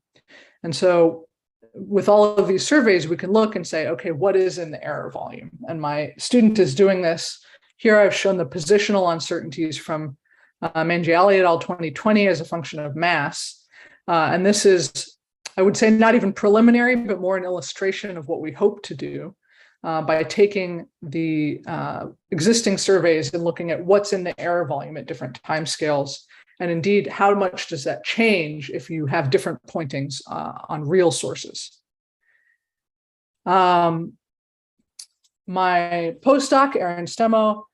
And so with all of these surveys, we can look and say, okay, what is in the error volume? And my student is doing this. Here I've shown the positional uncertainties from Mangiali et al. 2020 as a function of mass. And this is, I would say, not even preliminary, but more an illustration of what we hope to do by taking the existing surveys and looking at what's in the error volume at different timescales And indeed, how much does that change if you have different pointings on real sources? My postdoc, Aaron Stemo,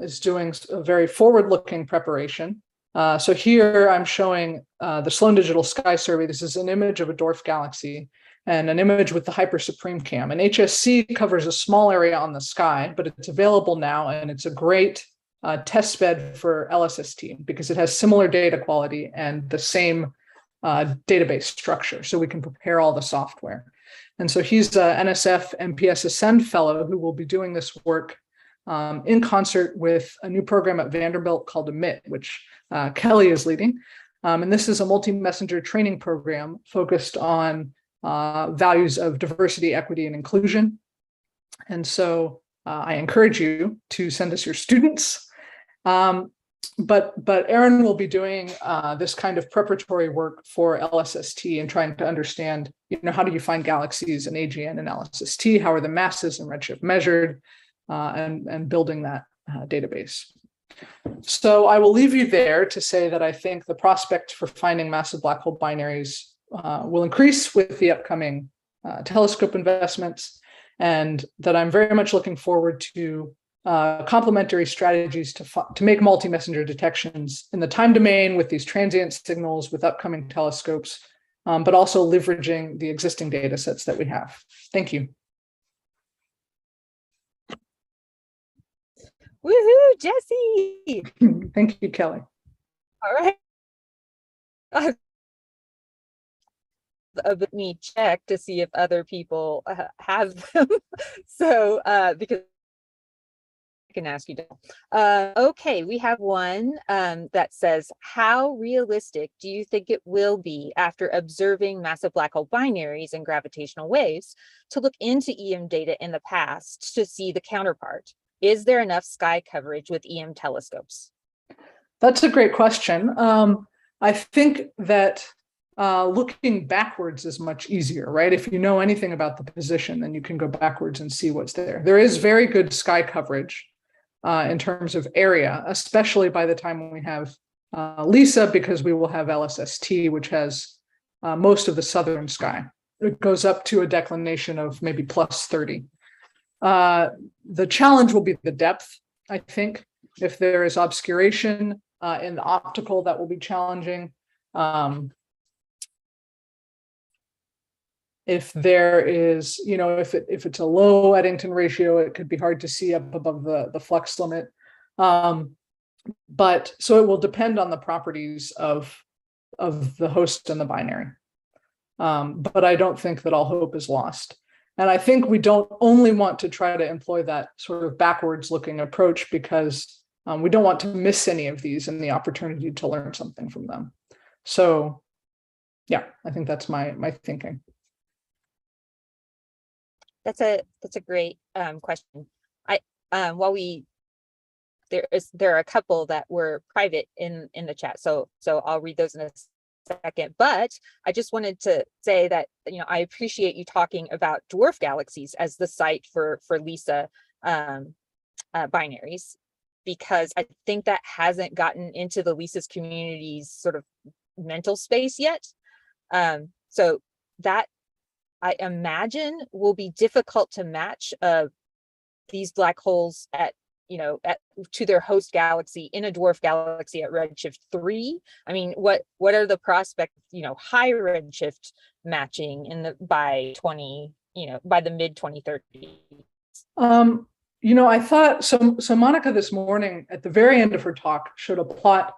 is doing a very forward-looking preparation. So here I'm showing the Sloan Digital Sky Survey. This is an image of a dwarf galaxy and an image with the Hyper Supreme Cam. And HSC covers a small area on the sky, but it's available now, and it's a great test bed for LSST because it has similar data quality and the same database structure. So we can prepare all the software. And so he's a NSF MPS Ascend fellow who will be doing this work in concert with a new program at Vanderbilt called EMIT, which Kelly is leading. And this is a multi-messenger training program focused on values of diversity, equity, and inclusion. And so I encourage you to send us your students. But Aaron will be doing this kind of preparatory work for LSST and trying to understand, how do you find galaxies in AGN and LSST? How are the masses and redshift measured? And building that database. So I will leave you there to say that I think the prospect for finding massive black hole binaries will increase with the upcoming telescope investments, and that I'm very much looking forward to complementary strategies to make multi-messenger detections in the time domain with these transient signals with upcoming telescopes, but also leveraging the existing data sets that we have. Thank you. Woohoo, Jessie! Thank you, Kelly. All right. Let me check to see if other people have them. So, because I can ask you to. Okay, we have one that says, how realistic do you think it will be after observing massive black hole binaries and gravitational waves to look into EM data in the past to see the counterpart? Is there enough sky coverage with EM telescopes? That's a great question. I think that looking backwards is much easier, right? If you know anything about the position, then you can go backwards and see what's there. There is very good sky coverage in terms of area, especially by the time we have LISA, because we will have LSST, which has most of the southern sky. It goes up to a declination of maybe plus 30. The challenge will be the depth, I think. If there is obscuration in the optical, that will be challenging. If there is, if it's a low Eddington ratio, it could be hard to see up above the flux limit. But so it will depend on the properties of the host and the binary. But I don't think that all hope is lost. And I think we don't only want to try to employ that sort of backwards looking approach because we don't want to miss any of these and the opportunity to learn something from them. So yeah, I think that's my thinking. That's a great question. There are a couple that were private in the chat, so I'll read those in a second. But I just wanted to say that I appreciate you talking about dwarf galaxies as the site for LISA binaries, because I think that hasn't gotten into the LISA's community's sort of mental space yet. So that, I imagine, will be difficult to match these black holes to their host galaxy in a dwarf galaxy at redshift 3. I mean, what are the prospects, high redshift matching by the mid 2030s? I thought so Monica this morning at the very end of her talk showed a plot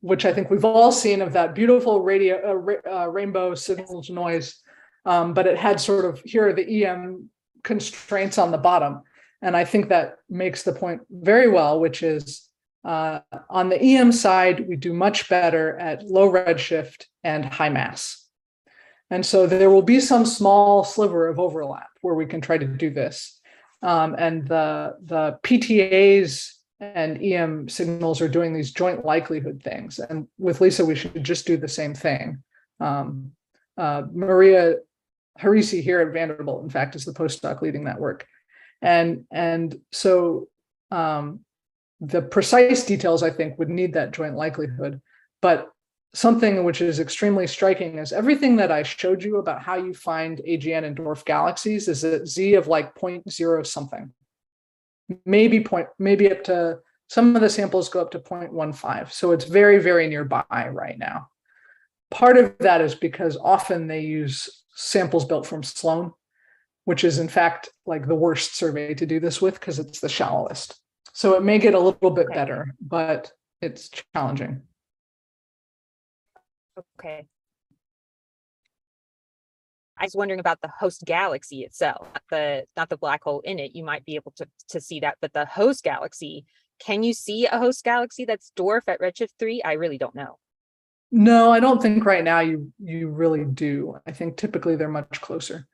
which I think we've all seen, of that beautiful rainbow signals noise, but it had sort of, here are the EM constraints on the bottom. And I think that makes the point very well, which is on the EM side, we do much better at low redshift and high mass. And so there will be some small sliver of overlap where we can try to do this. And the PTAs and EM signals are doing these joint likelihood things. And with LISA, we should just do the same thing. Maria Harisi here at Vanderbilt, in fact, is the postdoc leading that work. And so The precise details, I think, would need that joint likelihood. But something which is extremely striking is everything that I showed you about how you find AGN in dwarf galaxies is a Z of like 0.0 something. Maybe up to, some of the samples go up to 0.15. So it's very, very nearby right now. Part of that is because often they use samples built from Sloan, which is in fact like the worst survey to do this with because it's the shallowest. So it may get a little bit better, but it's challenging. Okay. I was wondering about the host galaxy itself, not the black hole in it. You might be able to see that, but the host galaxy, can you see a host galaxy that's dwarf at redshift 3? I really don't know. No, I don't think right now you really do. I think typically they're much closer.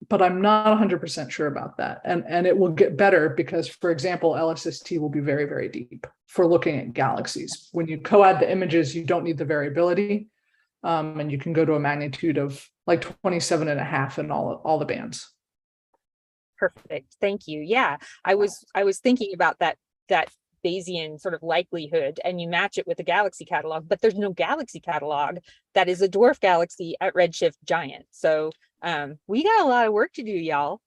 But I'm not 100% sure about that. And it will get better because, for example, LSST will be very, very deep for looking at galaxies. When you co-add the images, you don't need the variability. And you can go to a magnitude of like 27.5 in all the bands. Perfect. Thank you. Yeah, I was thinking about that Bayesian sort of likelihood, and you match it with the galaxy catalog, but there's no galaxy catalog that is a dwarf galaxy at redshift giant. So we got a lot of work to do, y'all.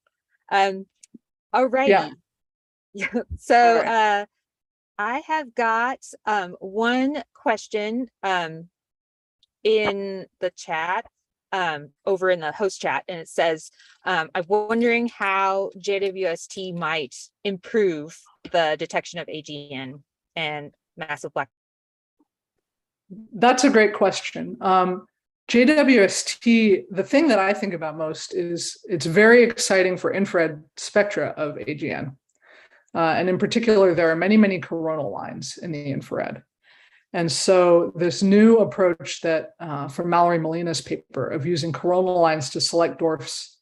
Alrighty. Yeah. So right. I have got one question in the chat, over in the host chat, and it says, I'm wondering how JWST might improve the detection of AGN and massive black. That's a great question. JWST, the thing that I think about most is it's very exciting for infrared spectra of AGN. And in particular, there are many, many coronal lines in the infrared. And so this new approach that from Mallory Molina's paper of using coronal lines to select dwarfs,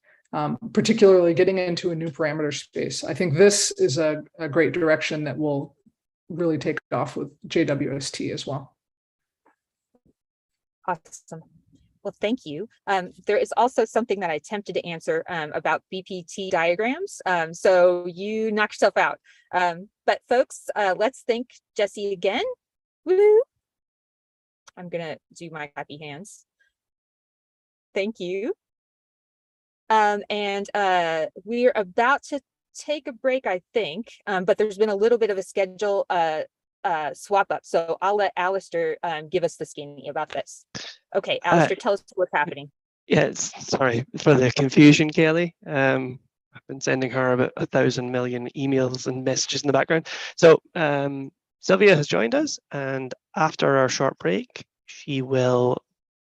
particularly getting into a new parameter space, I think this is a great direction that will really take off with JWST as well. Awesome. Well, thank you. There is also something that I attempted to answer about BPT diagrams. So you knocked yourself out. But folks, let's thank Jessie again. Woo! I'm gonna do my happy hands. Thank you. And we're about to take a break, I think, but there's been a little bit of a schedule swap up. So I'll let Alistair give us the skinny about this. Okay, Alistair, tell us what's happening. Yes, sorry for the confusion, Kelly. I've been sending her about 1,000 million emails and messages in the background. So Silvia has joined us, and after our short break, she will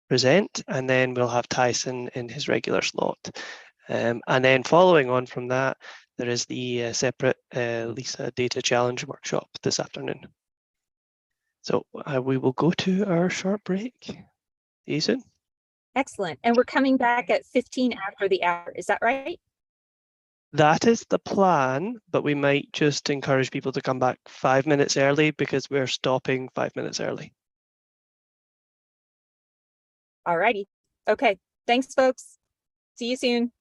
present, and then we'll have Tyson in his regular slot. And then following on from that, there is the separate LISA Data Challenge workshop this afternoon. So we will go to our short break. See you soon. Excellent. And we're coming back at 15 after the hour. Is that right? That is the plan, but we might just encourage people to come back 5 minutes early because we're stopping 5 minutes early. All righty. Okay. Thanks, folks. See you soon.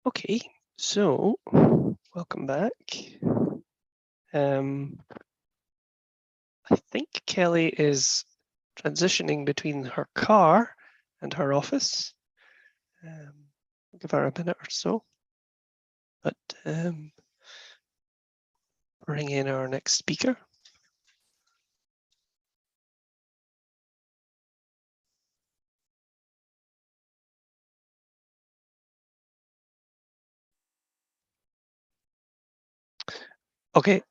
Okay, so welcome back. I think Kelly is transitioning between her car and her office. Give her a minute or so. But bring in our next speaker. Okay.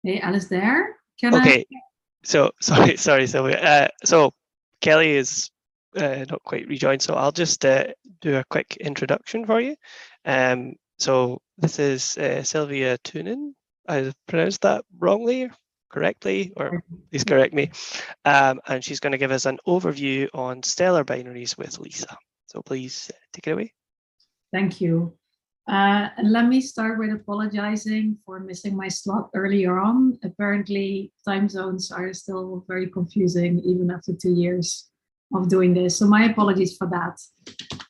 Hey, Alice there? Okay. So sorry, Silvia. So Kelly is not quite rejoined, so I'll just do a quick introduction for you. So this is Silvia Toonen. I pronounced that wrongly, correctly, or please correct me. And she's going to give us an overview on stellar binaries with LISA. So please take it away. Thank you. And let me start with apologizing for missing my slot earlier on. Apparently, time zones are still very confusing, even after 2 years of doing this. So my apologies for that.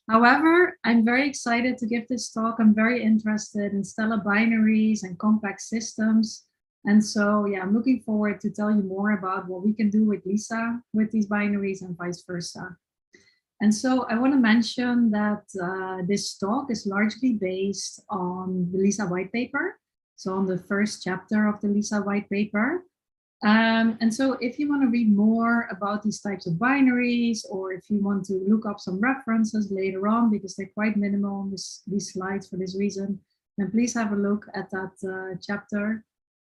However, I'm very excited to give this talk. I'm very interested in stellar binaries and compact systems. And so, yeah, I'm looking forward to tell you more about what we can do with LISA with these binaries and vice versa. And so I want to mention that this talk is largely based on the LISA white paper. So on the first chapter of the LISA white paper. And so if you want to read more about these types of binaries, or if you want to look up some references later on, because they're quite minimal on these slides for this reason, then please have a look at that chapter.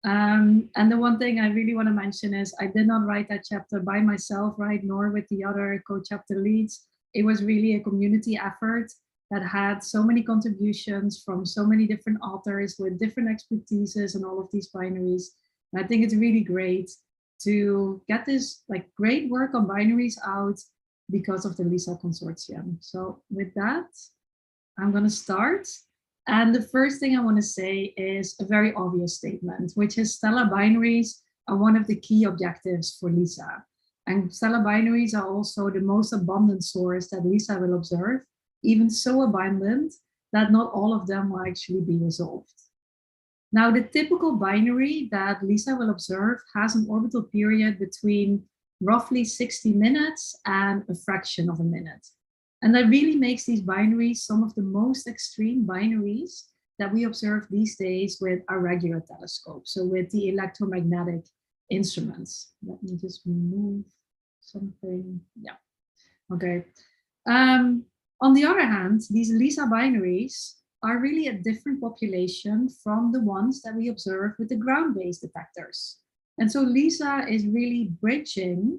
And the one thing I really want to mention is I did not write that chapter by myself, right, nor with the other co-chapter leads. It was really a community effort that had so many contributions from so many different authors with different expertises and all of these binaries. And I think it's really great to get this like great work on binaries out because of the LISA consortium. So with that, I'm going to start. And the first thing I want to say is a very obvious statement, which is stellar binaries are one of the key objectives for LISA. And stellar binaries are also the most abundant source that LISA will observe, even so abundant that not all of them will actually be resolved. Now, the typical binary that LISA will observe has an orbital period between roughly 60 minutes and a fraction of a minute. And that really makes these binaries some of the most extreme binaries that we observe these days with our regular telescopes, so with the electromagnetic instruments. Let me just remove something. Yeah, okay. On the other hand, these LISA binaries are really a different population from the ones that we observe with the ground-based detectors. And so LISA is really bridging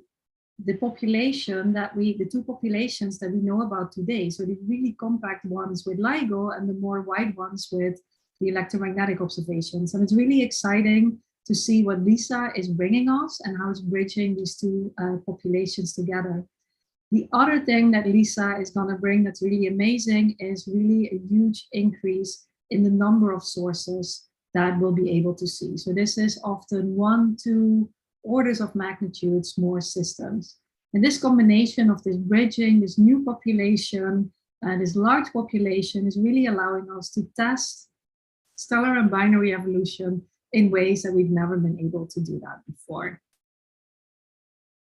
the population that the two populations that we know about today. So the really compact ones with LIGO and the more wide ones with the electromagnetic observations. And it's really exciting to see what LISA is bringing us and how it's bridging these two populations together. The other thing that LISA is going to bring that's really amazing is really a huge increase in the number of sources that we'll be able to see. So this is often 1, 2 orders of magnitudes more systems. And this combination of this bridging, this new population, this large population is really allowing us to test stellar and binary evolution in ways that we've never been able to do that before.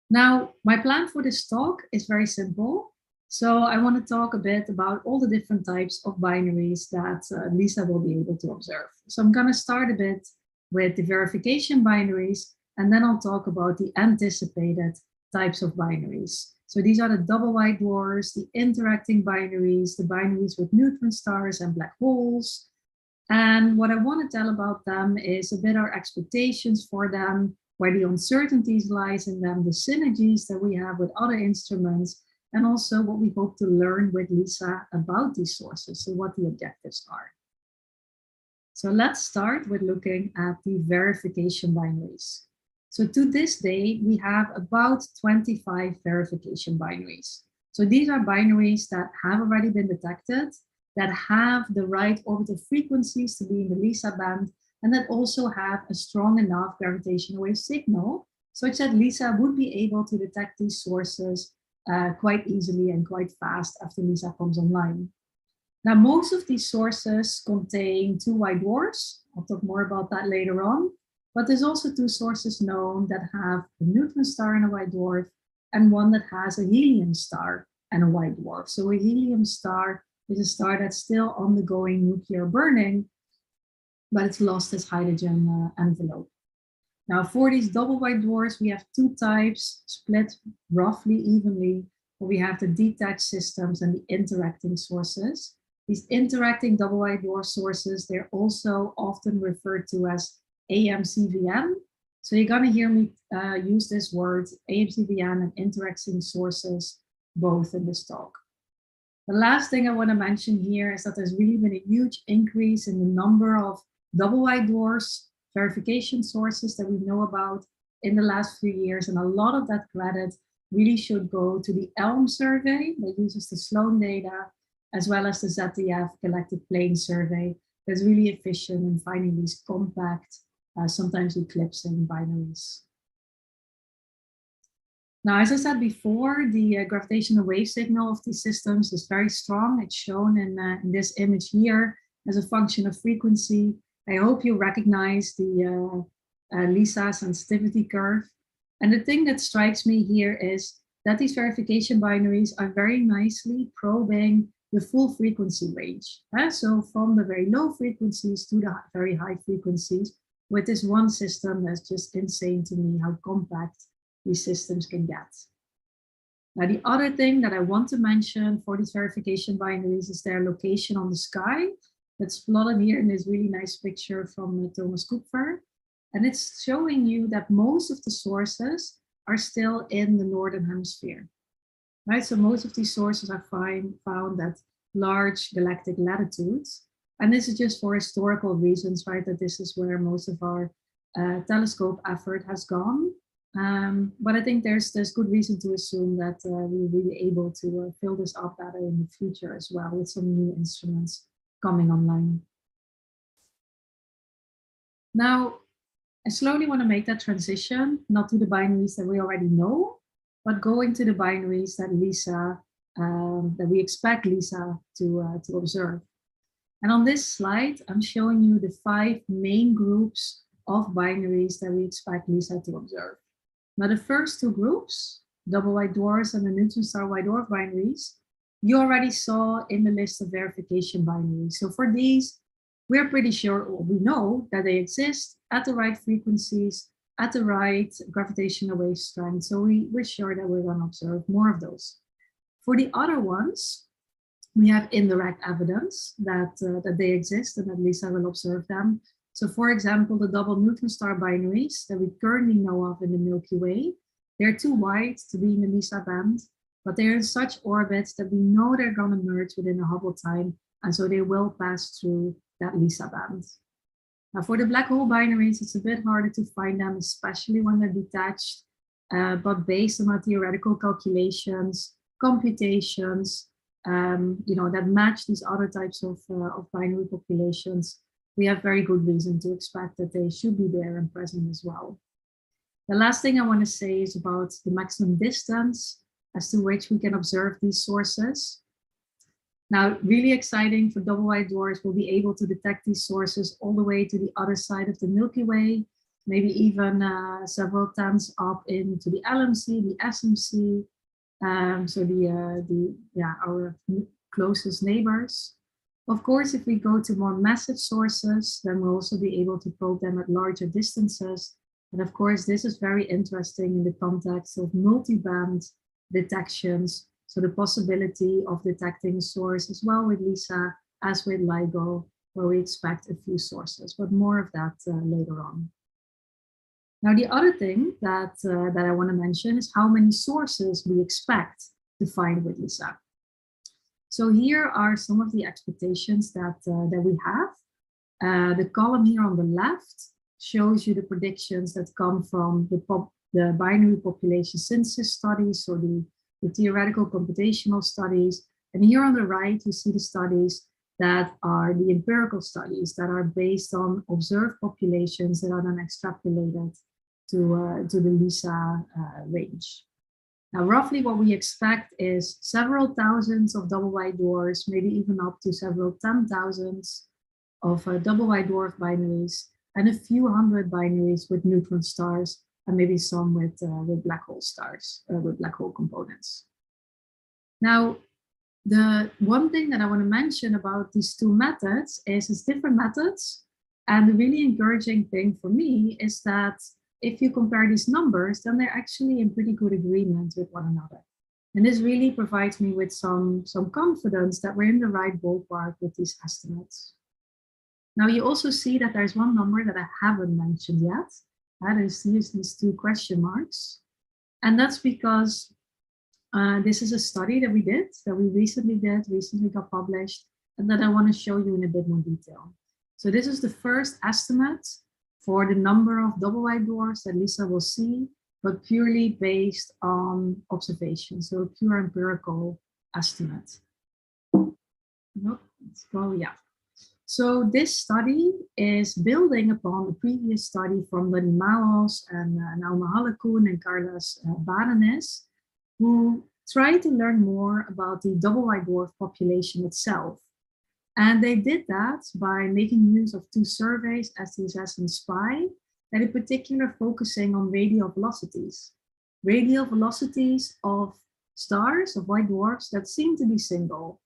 Now, my plan for this talk is very simple. So I want to talk a bit about all the different types of binaries that LISA will be able to observe. So I'm going to start a bit with the verification binaries, and then I'll talk about the anticipated types of binaries. So these are the double white dwarfs, the interacting binaries, the binaries with neutron stars and black holes. And what I want to tell about them is a bit our expectations for them, where the uncertainties lies in them, the synergies that we have with other instruments, and also what we hope to learn with LISA about these sources, so what the objectives are. So let's start with looking at the verification binaries. So to this day, we have about 25 verification binaries. So these are binaries that have already been detected, that have the right orbital frequencies to be in the LISA band, and that also have a strong enough gravitational wave signal, such that LISA would be able to detect these sources quite easily and quite fast after LISA comes online. Now, most of these sources contain 2 white dwarfs. I'll talk more about that later on. But there's also 2 sources known that have a neutron star and a white dwarf, and one that has a helium star and a white dwarf. So a helium star is a star that's still undergoing nuclear burning, but it's lost its hydrogen envelope. Now, for these double white dwarfs, we have 2 types split roughly evenly, where we have the detached systems and the interacting sources. These interacting double white dwarf sources, they're also often referred to as AMCVM. So you're going to hear me use this word, AMCVM and interacting sources, both in this talk. The last thing I want to mention here is that there's really been a huge increase in the number of double white dwarfs verification sources that we know about in the last few years. And a lot of that credit really should go to the ELM survey that uses the Sloan data, as well as the ZTF Galactic Plane survey that's really efficient in finding these compact, sometimes eclipsing binaries. Now, as I said before, the gravitational wave signal of these systems is very strong. It's shown in this image here as a function of frequency. I hope you recognize the LISA sensitivity curve. And the thing that strikes me here is that these verification binaries are very nicely probing the full frequency range. So from the very low frequencies to the very high frequencies, with this one system that's just insane to me how compact these systems can get. Now, the other thing that I want to mention for these verification binaries is their location on the sky. That's plotted here in this really nice picture from Thomas Kupfer. And it's showing you that most of the sources are still in the Northern Hemisphere. Right, so most of these sources are found at large galactic latitudes. And this is just for historical reasons, right, that this is where most of our telescope effort has gone. But I think there's good reason to assume that we'll be able to fill this up better in the future as well with some new instruments coming online. Now, I slowly want to make that transition, not to the binaries that we already know, but going to the binaries that LISA, that we expect LISA to observe. And on this slide, I'm showing you the 5 main groups of binaries that we expect LISA to observe. Now, the first 2 groups, double white dwarfs and the neutron star white dwarf binaries, you already saw in the list of verification binaries. So for these, we're pretty sure, or we know that they exist at the right frequencies, at the right gravitational wave strength. So we're sure that we're going to observe more of those. For the other ones, we have indirect evidence that they exist and that LISA will observe them. So for example, the double neutron star binaries that we currently know of in the Milky Way, they're too wide to be in the LISA band, but they're in such orbits that we know they're going to merge within the Hubble time, and so they will pass through that LISA band. Now, for the black hole binaries, it's a bit harder to find them, especially when they're detached, but based on our theoretical calculations, computations, that match these other types of binary populations, we have very good reason to expect that they should be there and present as well. The last thing I want to say is about the maximum distance as to which we can observe these sources. Now, really exciting for double white dwarfs, we'll be able to detect these sources all the way to the other side of the Milky Way, maybe even several tens up into the LMC, the SMC, so our closest neighbors. Of course, if we go to more massive sources, then we'll also be able to probe them at larger distances. And of course, this is very interesting in the context of multi-band detections. So the possibility of detecting a source as well with LISA as with LIGO, where we expect a few sources, but more of that later on. Now, the other thing that, that I want to mention is how many sources we expect to find with LISA. So here are some of the expectations that, that we have. The column here on the left shows you the predictions that come from the binary population synthesis studies, so the theoretical computational studies. And here on the right, you see the studies that are the empirical studies that are based on observed populations that are then extrapolated to the LISA range. Now, roughly what we expect is several thousands of double white dwarfs, maybe even up to several 10,000 of double white dwarf binaries, and a few hundred binaries with neutron stars, and maybe some with black hole stars, with black hole components. Now, the one thing that I want to mention about these two methods is it's different methods. And the really encouraging thing for me is that if you compare these numbers, then they're actually in pretty good agreement with one another. And this really provides me with some confidence that we're in the right ballpark with these estimates. Now, you also see that there's one number that I haven't mentioned yet. There's these two question marks. And that's because this is a study that we recently got published, and that I want to show you in a bit more detail. So this is the first estimate for the number of double white dwarfs that LISA will see, but purely based on observation, so a pure empirical estimate. Nope, let's go, yeah. So this study is building upon the previous study from Lenny Maos and Nauma Halakun and Carlos Badenes, who tried to learn more about the double white dwarf population itself. And they did that by making use of two surveys, STSS and SPY, and in particular focusing on radial velocities. Radial velocities of stars, of white dwarfs that seem to be single.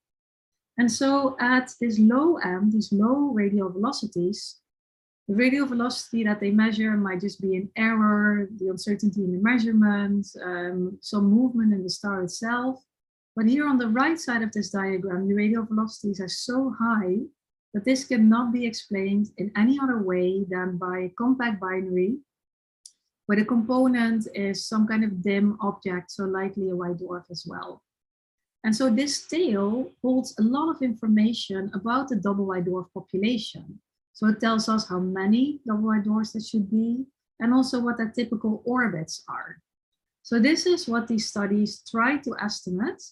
And so at this low end, these low radial velocities, the radial velocity that they measure might just be an error, the uncertainty in the measurement, some movement in the star itself. But here on the right side of this diagram, the radial velocities are so high that this cannot be explained in any other way than by a compact binary, where the component is some kind of dim object, so likely a white dwarf as well. And so this tail holds a lot of information about the double white dwarf population. So it tells us how many double white dwarfs there should be, and also what their typical orbits are. So this is what these studies try to estimate.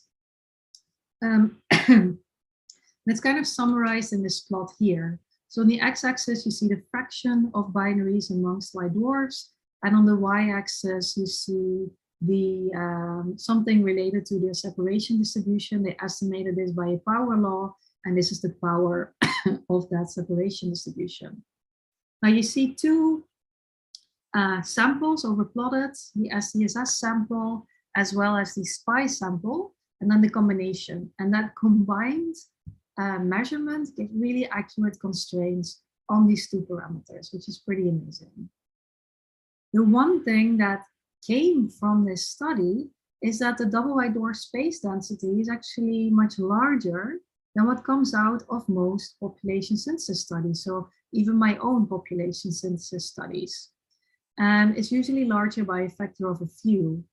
It's kind of summarized in this plot here. So on the x-axis, you see the fraction of binaries amongst white dwarfs, and on the y-axis, you see the something related to the separation distribution. They estimated this by a power law, and this is the power of that separation distribution. Now you see two samples overplotted, the STSS sample as well as the SPY sample, and then the combination. And that combined measurement gives really accurate constraints on these two parameters, which is pretty amazing. The one thing that came from this study is that the double white dwarf space density is actually much larger than what comes out of most population synthesis studies. So even my own population synthesis studies. And it's usually larger by a factor of a few.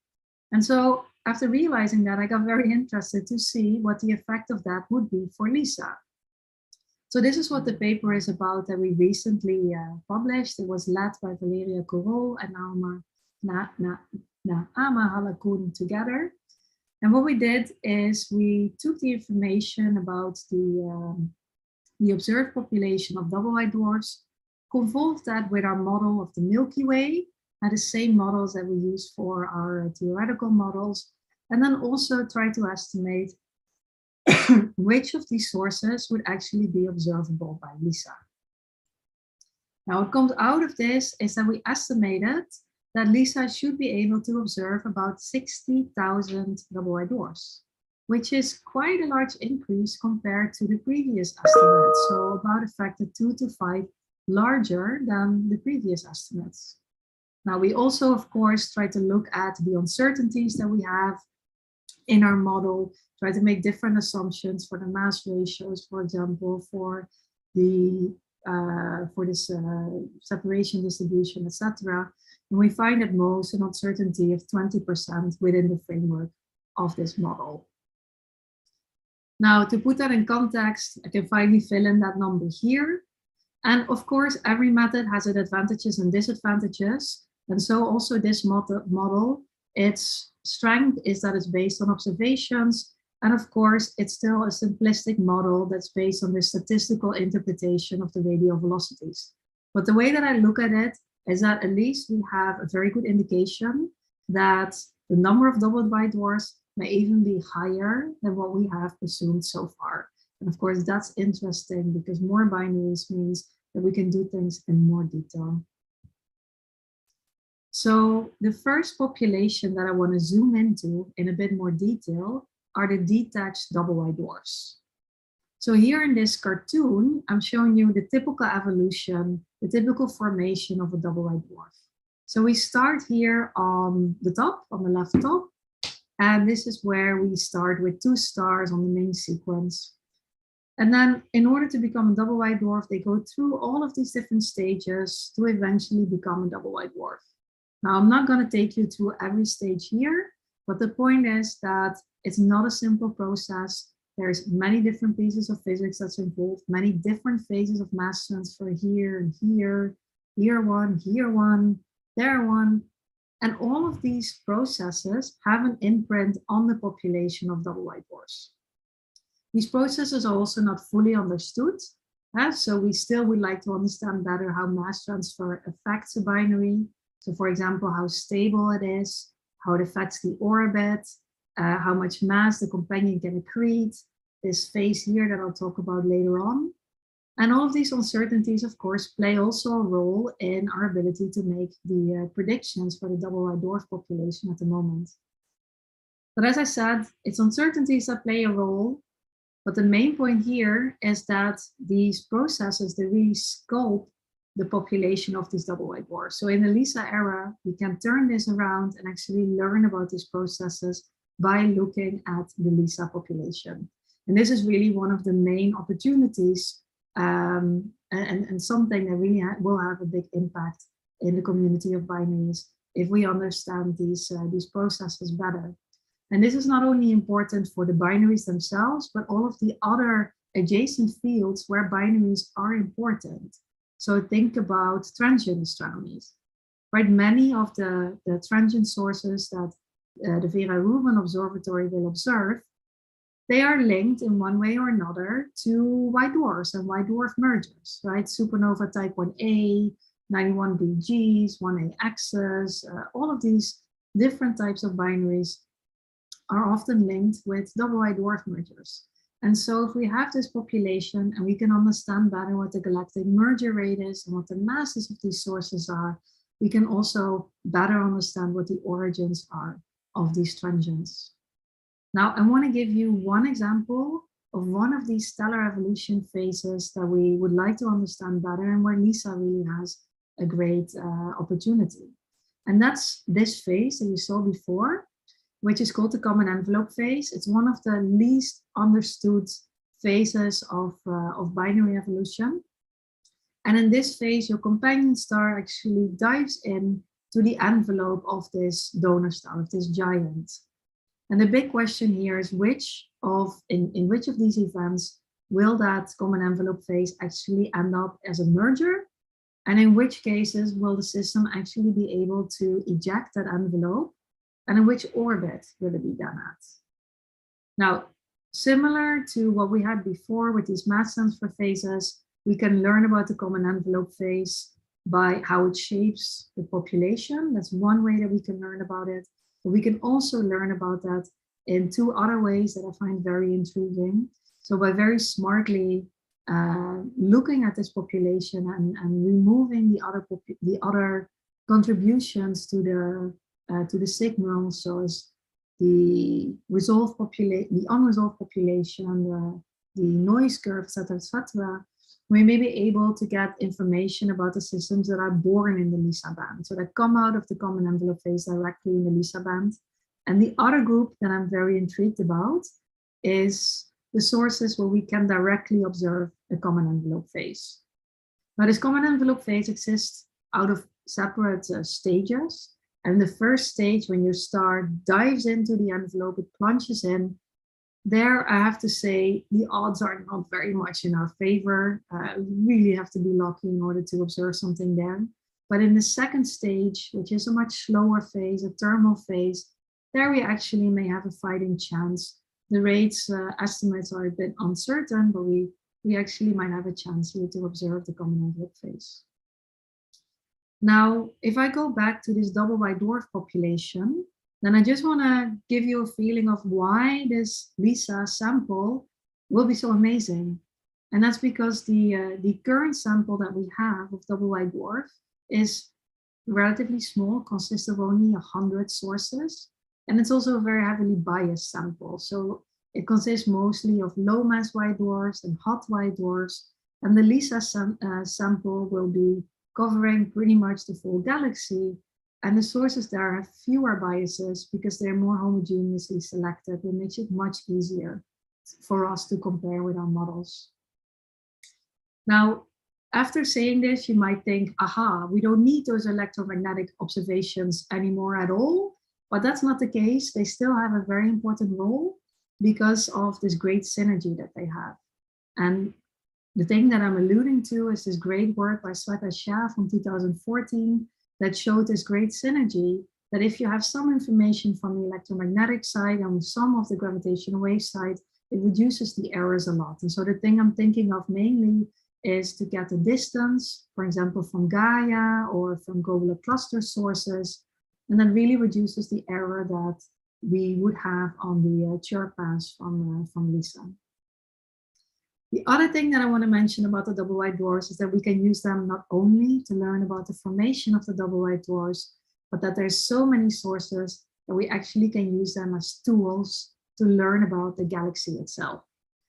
And so after realizing that, I got very interested to see what the effect of that would be for LISA. So this is what the paper is about that we recently published. It was led by Valeria Corol and Naama Halakun together. And what we did is we took the information about the observed population of double white dwarfs, convolved that with our model of the Milky Way, and the same models that we use for our theoretical models, and then also try to estimate which of these sources would actually be observable by LISA. Now, what comes out of this is that we estimated that LISA should be able to observe about 60,000 double white dwarfs, which is quite a large increase compared to the previous estimate. So about a factor 2 to 5 larger than the previous estimates. Now, we also, of course, try to look at the uncertainties that we have in our model, try to make different assumptions for the mass ratios, for example, for the for this separation distribution, etc. And we find at most an uncertainty of 20% within the framework of this model. Now, to put that in context, I can finally fill in that number here. And of course, every method has its advantages and disadvantages. And so also this model, its strength is that it's based on observations. And of course, it's still a simplistic model that's based on the statistical interpretation of the radial velocities. But the way that I look at it is that at least we have a very good indication that the number of double white dwarfs may even be higher than what we have assumed so far. And of course, that's interesting because more binaries means that we can do things in more detail. So the first population that I want to zoom into in a bit more detail are the detached double white dwarfs. So here in this cartoon, I'm showing you the typical evolution, the typical formation of a double white dwarf. So we start here on the top, on the left top, and this is where we start with 2 stars on the main sequence. And then in order to become a double white dwarf, they go through all of these different stages to eventually become a double white dwarf. Now, I'm not going to take you through every stage here, but the point is that it's not a simple process. There's many different pieces of physics that's involved, many different phases of mass transfer here and here, here one, there one. And all of these processes have an imprint on the population of double white dwarfs. These processes are also not fully understood. So we still would like to understand better how mass transfer affects a binary. So for example, how stable it is, how it affects the orbit, how much mass the companion can accrete, this phase here that I'll talk about later on. And all of these uncertainties, of course, play also a role in our ability to make the predictions for the double white dwarf population at the moment. But as I said, it's uncertainties that play a role. But the main point here is that these processes, they really sculpt the population of these double white dwarfs. So in the LISA era, we can turn this around and actually learn about these processes by looking at the LISA population. And this is really one of the main opportunities and something that really will have a big impact in the community of binaries if we understand these processes better. And this is not only important for the binaries themselves, but all of the other adjacent fields where binaries are important. So think about transient astronomies, right? Many of the transient sources that the Vera Rubin Observatory will observe, they are linked in one way or another to white dwarfs and white dwarf mergers, right? Supernova type 1a, 91 BGs, 1a X's, all of these different types of binaries are often linked with double white dwarf mergers. And so if we have this population and we can understand better what the galactic merger rate is and what the masses of these sources are, we can also better understand what the origins are of these transients. Now, I want to give you one example of one of these stellar evolution phases that we would like to understand better and where LISA really has a great opportunity. And that's this phase that you saw before, which is called the common envelope phase. It's one of the least understood phases of binary evolution. And in this phase, your companion star actually dives in to the envelope of this donor star, of this giant. And the big question here is in which of these events will that common envelope phase actually end up as a merger? And in which cases will the system actually be able to eject that envelope? And in which orbit will it be done at? Now, similar to what we had before with these mass transfer phases, we can learn about the common envelope phase by how it shapes the population. That's one way that we can learn about it. But we can also learn about that in 2 other ways that I find very intriguing. So by very smartly looking at this population and removing the other contributions to the signal, so as the unresolved population, the noise curve, etc., we may be able to get information about the systems that are born in the LISA band, so that come out of the common envelope phase directly in the LISA band. And the other group that I'm very intrigued about is the sources where we can directly observe a common envelope phase. Now, this common envelope phase exists out of separate stages. And the first stage, when your star dives into the envelope, it plunges in. There, I have to say, the odds are not very much in our favor. We really have to be lucky in order to observe something there. But in the second stage, which is a much slower phase, a thermal phase, there we actually may have a fighting chance. The rates estimates are a bit uncertain, but we actually might have a chance here to observe the common envelope phase. Now, if I go back to this double white dwarf population, then I just want to give you a feeling of why this LISA sample will be so amazing. And that's because the current sample that we have of double white dwarf is relatively small, consists of only 100 sources. And it's also a very heavily biased sample. So it consists mostly of low mass white dwarfs and hot white dwarfs. And the LISA sample will be covering pretty much the full galaxy. And the sources there have fewer biases because they're more homogeneously selected, which makes it much easier for us to compare with our models. Now, after saying this, you might think, aha, we don't need those electromagnetic observations anymore at all. But that's not the case. They still have a very important role because of this great synergy that they have. And the thing that I'm alluding to is this great work by Sweta Shah from 2014 that showed this great synergy that if you have some information from the electromagnetic side and some of the gravitational wave side, it reduces the errors a lot. And so the thing I'm thinking of mainly is to get the distance, for example, from Gaia or from globular cluster sources, and that really reduces the error that we would have on the chirp pass from LISA. The other thing that I want to mention about the double white dwarfs is that we can use them not only to learn about the formation of the double white dwarfs, but that there's so many sources that we actually can use them as tools to learn about the galaxy itself.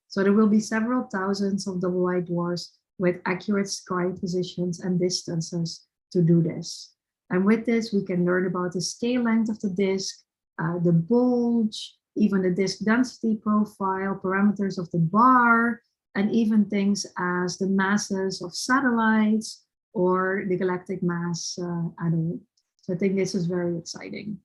So there will be several thousands of double white dwarfs with accurate sky positions and distances to do this. And with this, we can learn about the scale length of the disk, the bulge, even the disk density profile, parameters of the bar, and even things as the masses of satellites or the galactic mass at all. So I think this is very exciting.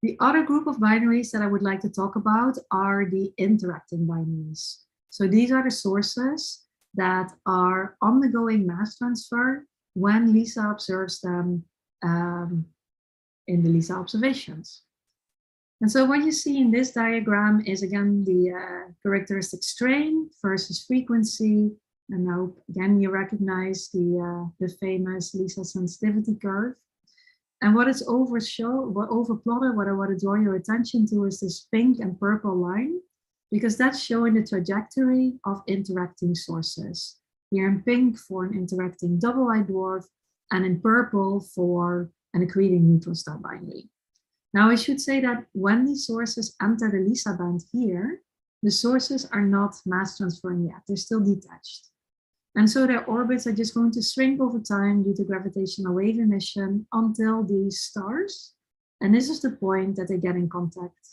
The other group of binaries that I would like to talk about are the interacting binaries. So these are the sources that are undergoing mass transfer when LISA observes them in the LISA observations. And so what you see in this diagram is again the characteristic strain versus frequency. And now again, you recognize the famous LISA sensitivity curve. And what it's overplotted, what I want to draw your attention to is this pink and purple line, because that's showing the trajectory of interacting sources. Here in pink for an interacting double white dwarf, and in purple for an accreting neutron star binary. Now, I should say that when these sources enter the LISA band here, the sources are not mass transferring yet. They're still detached. And so their orbits are just going to shrink over time due to gravitational wave emission until these stars. And this is the point that they get in contact.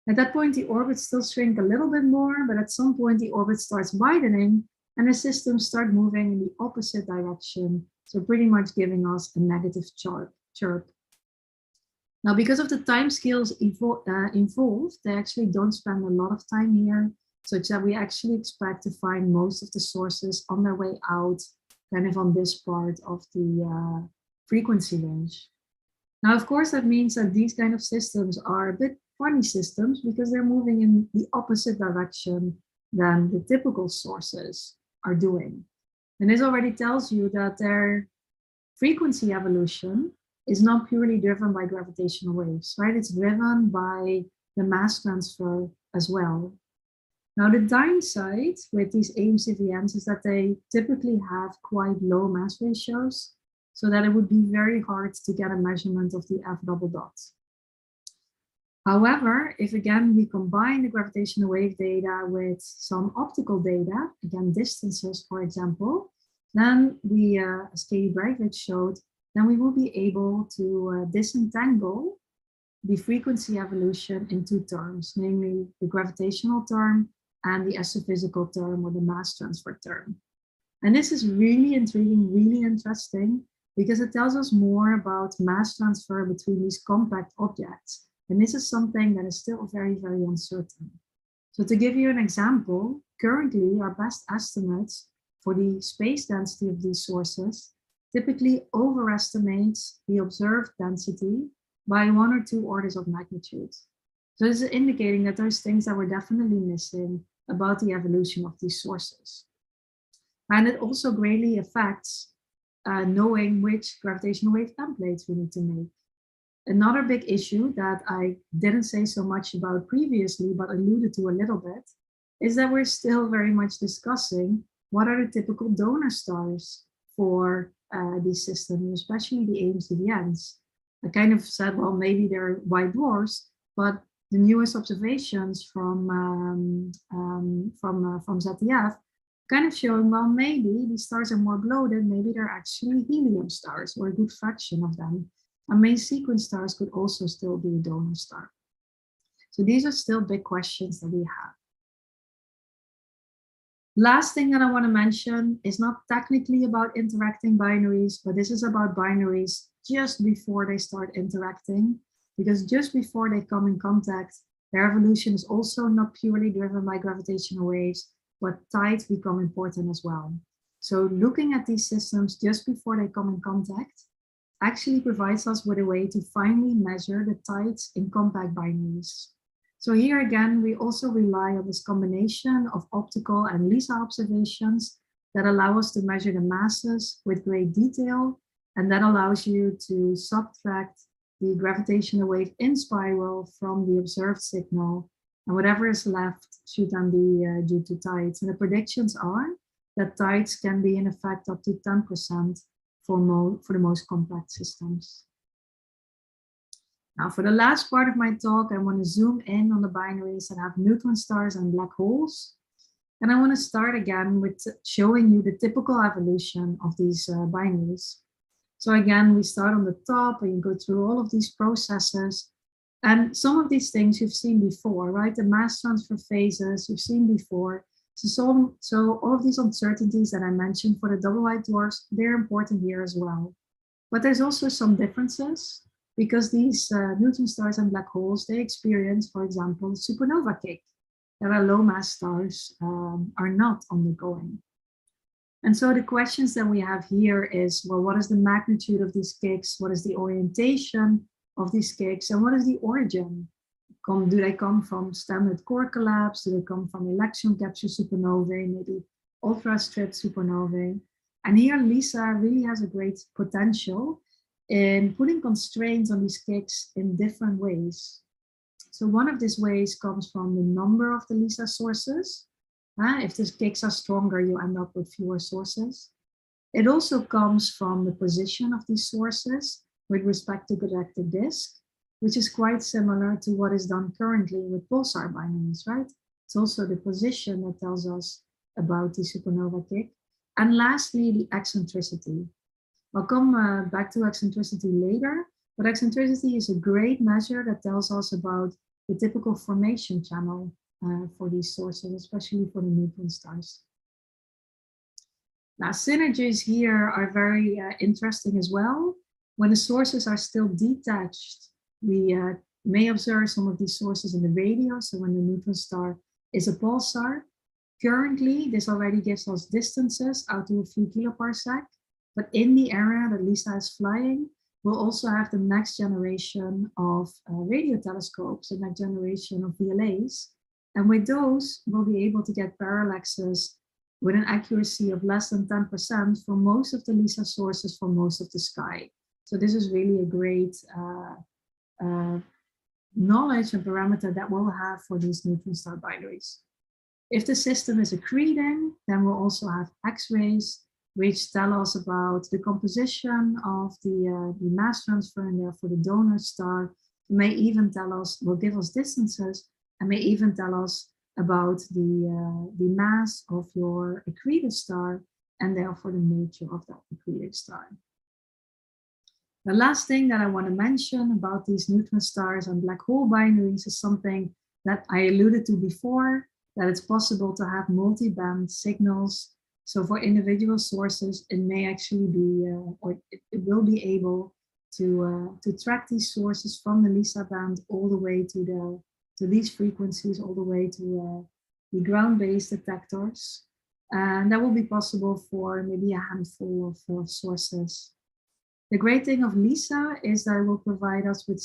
At that point, the orbits still shrink a little bit more, but at some point the orbit starts widening and the systems start moving in the opposite direction. So pretty much giving us a negative chirp. Now, because of the time scales involved, they actually don't spend a lot of time here, such that we actually expect to find most of the sources on their way out, kind of on this part of the frequency range. Now, of course, that means that these kind of systems are a bit funny systems because they're moving in the opposite direction than the typical sources are doing. And this already tells you that their frequency evolution is not purely driven by gravitational waves, right? It's driven by the mass transfer as well. Now, the downside with these AMCVMs is that they typically have quite low mass ratios, so that it would be very hard to get a measurement of the F double dot. However, if again we combine the gravitational wave data with some optical data, again distances for example, then we, as Katie Brackett showed, then we will be able to disentangle the frequency evolution in two terms, namely the gravitational term and the astrophysical term or the mass transfer term. And this is really intriguing, really interesting, because it tells us more about mass transfer between these compact objects. And this is something that is still very, very uncertain. So to give you an example, currently our best estimates for the space density of these sources typically overestimates the observed density by 1 or 2 orders of magnitude. So this is indicating that there's things that we're definitely missing about the evolution of these sources. And it also greatly affects knowing which gravitational wave templates we need to make. Another big issue that I didn't say so much about previously, but alluded to a little bit, is that we're still very much discussing what are the typical donor stars for these systems, especially the AMCDNs. I kind of said, well, maybe they're white dwarfs, but the newest observations from ZTF kind of showing, well, maybe these stars are more bloated, maybe they're actually helium stars, or a good fraction of them. And main sequence stars could also still be a donor star. So these are still big questions that we have. Last thing that I want to mention is not technically about interacting binaries, but this is about binaries just before they start interacting, because just before they come in contact, their evolution is also not purely driven by gravitational waves, but tides become important as well. So looking at these systems just before they come in contact actually provides us with a way to finally measure the tides in compact binaries. So here again, we also rely on this combination of optical and LISA observations that allow us to measure the masses with great detail, and that allows you to subtract the gravitational wave in spiral from the observed signal, and whatever is left should then be due to tides. And the predictions are that tides can be in effect up to 10% for the most compact systems. Now, for the last part of my talk, I want to zoom in on the binaries that have neutron stars and black holes. And I want to start again with showing you the typical evolution of these binaries. So again, we start on the top and you go through all of these processes. And some of these things you've seen before, right? The mass transfer phases you've seen before. So all of these uncertainties that I mentioned for the double white dwarfs, they're important here as well. But there's also some differences, because these neutron stars and black holes, they experience, for example, supernova kick, that our low mass stars are not undergoing. And so the questions that we have here is, well, what is the magnitude of these kicks? What is the orientation of these kicks? And what is the origin? Do they come from standard core collapse? Do they come from electron capture supernovae, maybe ultra-stripped supernovae? And here LISA really has a great potential in putting constraints on these kicks in different ways. So one of these ways comes from the number of the LISA sources. If these kicks are stronger, you end up with fewer sources. It also comes from the position of these sources with respect to galactic disk, which is quite similar to what is done currently with pulsar binaries, right? It's also the position that tells us about the supernova kick. And lastly, the eccentricity. I'll come back to eccentricity later, but eccentricity is a great measure that tells us about the typical formation channel for these sources, especially for the neutron stars. Now, synergies here are very interesting as well. When the sources are still detached, we may observe some of these sources in the radio. So when the neutron star is a pulsar, currently this already gives us distances out to a few kiloparsec. But in the area that LISA is flying, we'll also have the next generation of radio telescopes, the next generation of VLAs. And with those, we'll be able to get parallaxes with an accuracy of less than 10% for most of the LISA sources for most of the sky. So this is really a great knowledge and parameter that we'll have for these neutron star binaries. If the system is accreting, then we'll also have X-rays, which tell us about the composition of the mass transfer and therefore the donor star. It may even tell us, will give us distances, and may even tell us about the mass of your accretive star and therefore the nature of that accretive star. The last thing that I want to mention about these neutron stars and black hole binaries is something that I alluded to before, that it's possible to have multi-band signals So for individual sources, it may actually be, or it will be able to track these sources from the LISA band all the way to these frequencies, all the way to the ground-based detectors. And that will be possible for maybe a handful of sources. The great thing of LISA is that it will provide us with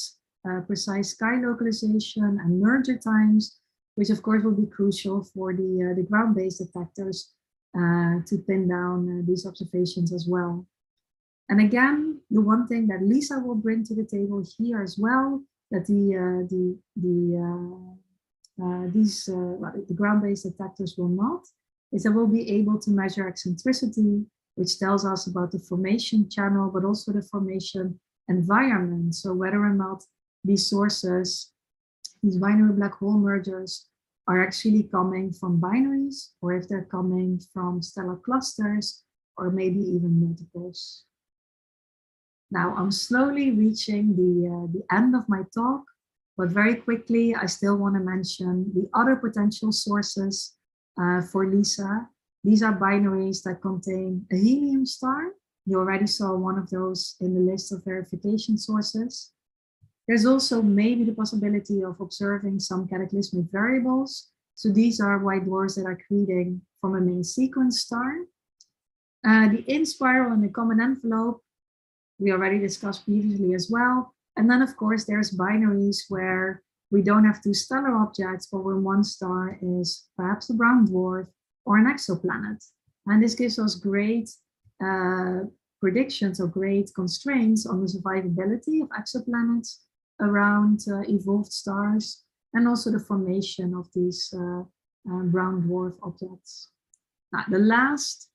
precise sky localization and merger times, which of course will be crucial for the ground-based detectors to pin down these observations as well. And again, the one thing that LISA will bring to the table here as well, that the ground-based detectors will not, is that we'll be able to measure eccentricity, which tells us about the formation channel, but also the formation environment. So whether or not these sources, these binary black hole mergers, are actually coming from binaries, or if they're coming from stellar clusters, or maybe even multiples. Now I'm slowly reaching the end of my talk, but very quickly, I still want to mention the other potential sources for LISA. These are binaries that contain a helium star. You already saw one of those in the list of verification sources. There's also maybe the possibility of observing some cataclysmic variables. So these are white dwarfs that are accreting from a main sequence star. The in-spiral and the common envelope, we already discussed previously as well. And then of course, there's binaries where we don't have two stellar objects, but where one star is perhaps a brown dwarf or an exoplanet. And this gives us great predictions or great constraints on the survivability of exoplanets around evolved stars, and also the formation of these brown dwarf objects. Now, the last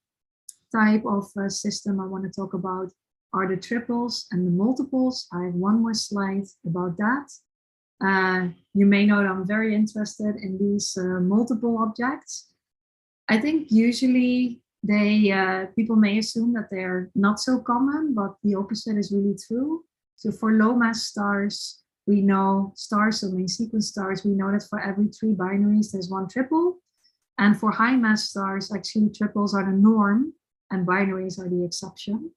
type of system I want to talk about are the triples and the multiples. I have one more slide about that. You may know that I'm very interested in these multiple objects. I think usually people may assume that they're not so common, but the opposite is really true. So for low mass stars, we know stars, so main sequence stars, we know that for every 3 binaries, there's 1 triple. And for high mass stars, actually triples are the norm and binaries are the exception.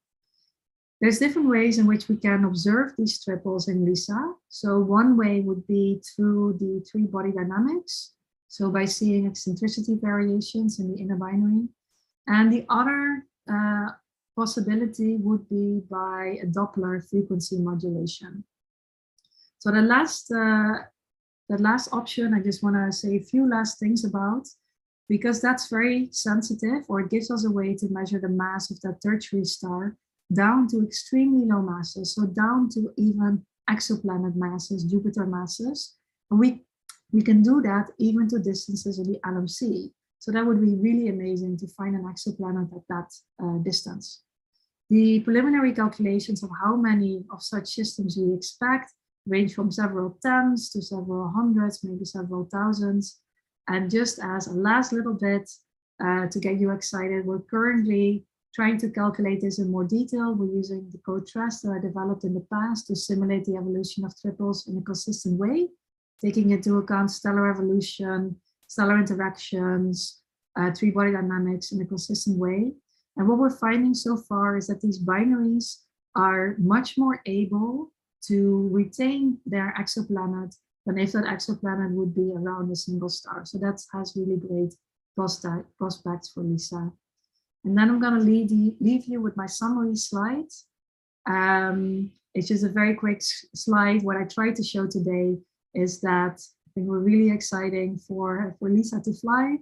There's different ways in which we can observe these triples in LISA. So one way would be through the 3-body dynamics. So by seeing eccentricity variations in the inner binary. And the other possibility would be by a Doppler frequency modulation. So the last option, I just want to say a few last things about, because that's very sensitive, or it gives us a way to measure the mass of that tertiary star down to extremely low masses, so down to even exoplanet masses, Jupiter masses. And we can do that even to distances of the LMC. So that would be really amazing to find an exoplanet at that distance. The preliminary calculations of how many of such systems we expect range from several tens to several hundreds, maybe several thousands. And just as a last little bit to get you excited, we're currently trying to calculate this in more detail. We're using the code TRESS that I developed in the past to simulate the evolution of triples in a consistent way, taking into account stellar evolution, stellar interactions, 3-body dynamics in a consistent way. And what we're finding so far is that these binaries are much more able to retain their exoplanet than if that exoplanet would be around a single star. So that has really great prospects for LISA. And then I'm going to leave you with my summary slides. It's just a very quick slide. What I tried to show today is that I think we're really exciting for LISA to fly.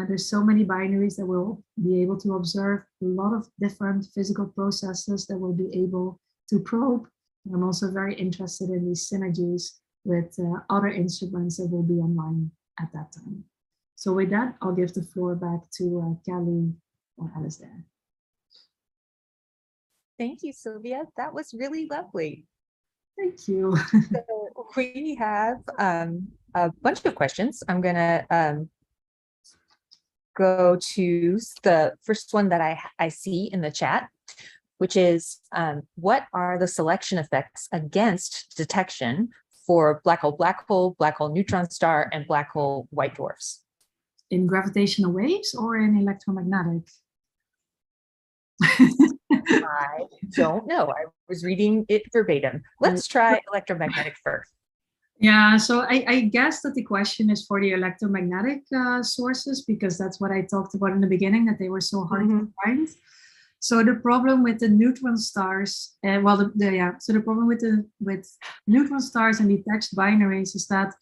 There's so many binaries that we'll be able to observe, a lot of different physical processes that we'll be able to probe. I'm also very interested in these synergies with other instruments that will be online at that time. So with that, I'll give the floor back to Kelly or Alistair. Thank you, Silvia. That was really lovely. Thank you. So we have a bunch of questions. I'm going to go to the first one that I see in the chat, which is what are the selection effects against detection for black hole, neutron star, and black hole white dwarfs? in gravitational waves or in electromagnetic? I don't know. I was reading it verbatim. Let's try electromagnetic first. Yeah, so I guess that the question is for the electromagnetic sources, because that's what I talked about in the beginning, that they were so hard to find. So the problem with the neutron stars, so the problem with neutron stars and detached binaries is that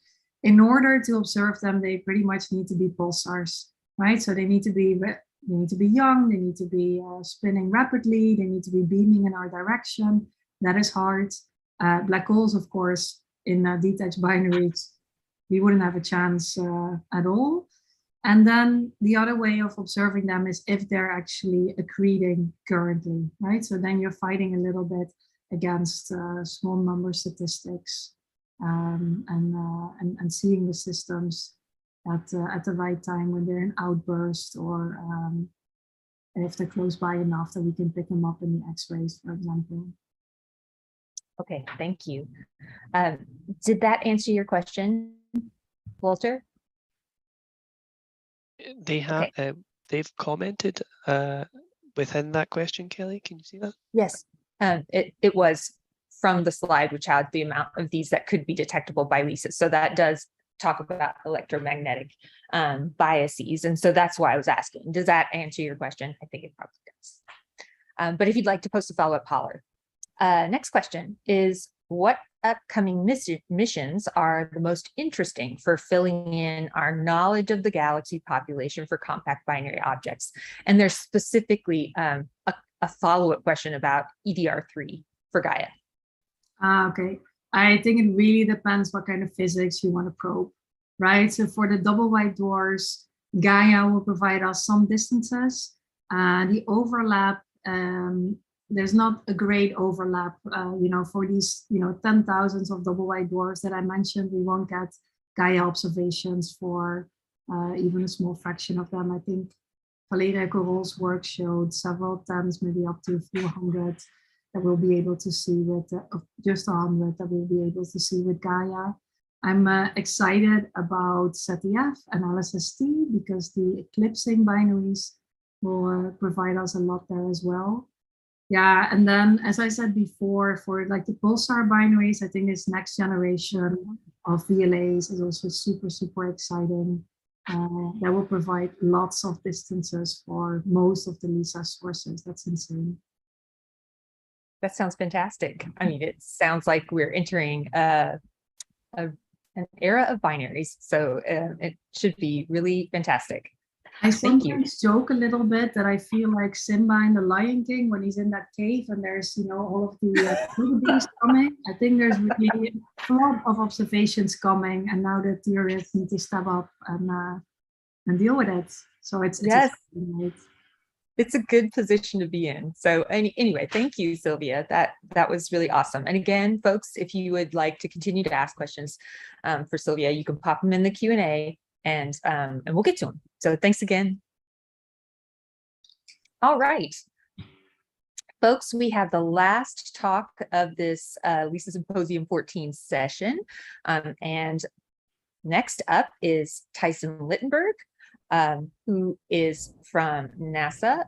in order to observe them, they pretty much need to be pulsars, right? So they need to be young, they need to be spinning rapidly, they need to be beaming in our direction. That is hard. Black holes, of course, in detached binaries, we wouldn't have a chance at all. And then the other way of observing them is if they're actually accreting currently, right? So then you're fighting a little bit against small number statistics and seeing the systems at the right time when they're in outburst, or if they're close by enough that we can pick them up in the X-rays, for example. Okay, thank you. Did that answer your question, Walter? They have they've commented within that question, Kelly. Can you see that? Yes, it was from the slide, which had the amount of these that could be detectable by LISA. So that does talk about electromagnetic biases, and so that's why I was asking. Does that answer your question? I think it probably does. But if you'd like to post a follow-up, holler. Next question is, what upcoming missions are the most interesting for filling in our knowledge of the galaxy population for compact binary objects? And there's specifically a follow-up question about EDR3 for Gaia. Okay. I think it really depends what kind of physics you want to probe, right? So for the double white dwarfs, Gaia will provide us some distances. The overlap, there's not a great overlap, for these, 10,000s of double white dwarfs that I mentioned. We won't get Gaia observations for even a small fraction of them. I think Valeria Corol's work showed several tens, maybe up to a few hundred, that we'll be able to see with just 100 that we'll be able to see with Gaia. I'm excited about ZTF and LSST because the eclipsing binaries will provide us a lot there as well. Yeah, and then as I said before, for like the pulsar binaries, I think this next generation of VLAs is also super, super exciting. That will provide lots of distances for most of the LISA sources. That's insane. That sounds fantastic. I mean, it sounds like we're entering an era of binaries, so it should be really fantastic. I sometimes joke a little bit that I feel like Simba in The Lion King when he's in that cave and there's, all of the bees coming. I think there's really a lot of observations coming, and now the theorists need to step up and deal with it. So it's yes. It's a good position to be in. So anyway, thank you, Silvia. That was really awesome. And again, folks, if you would like to continue to ask questions for Silvia, you can pop them in the Q&A and we'll get to them. So thanks again. All right. Folks, we have the last talk of this LISA Symposium 14 session. And next up is Tyson Littenberg, who is from NASA,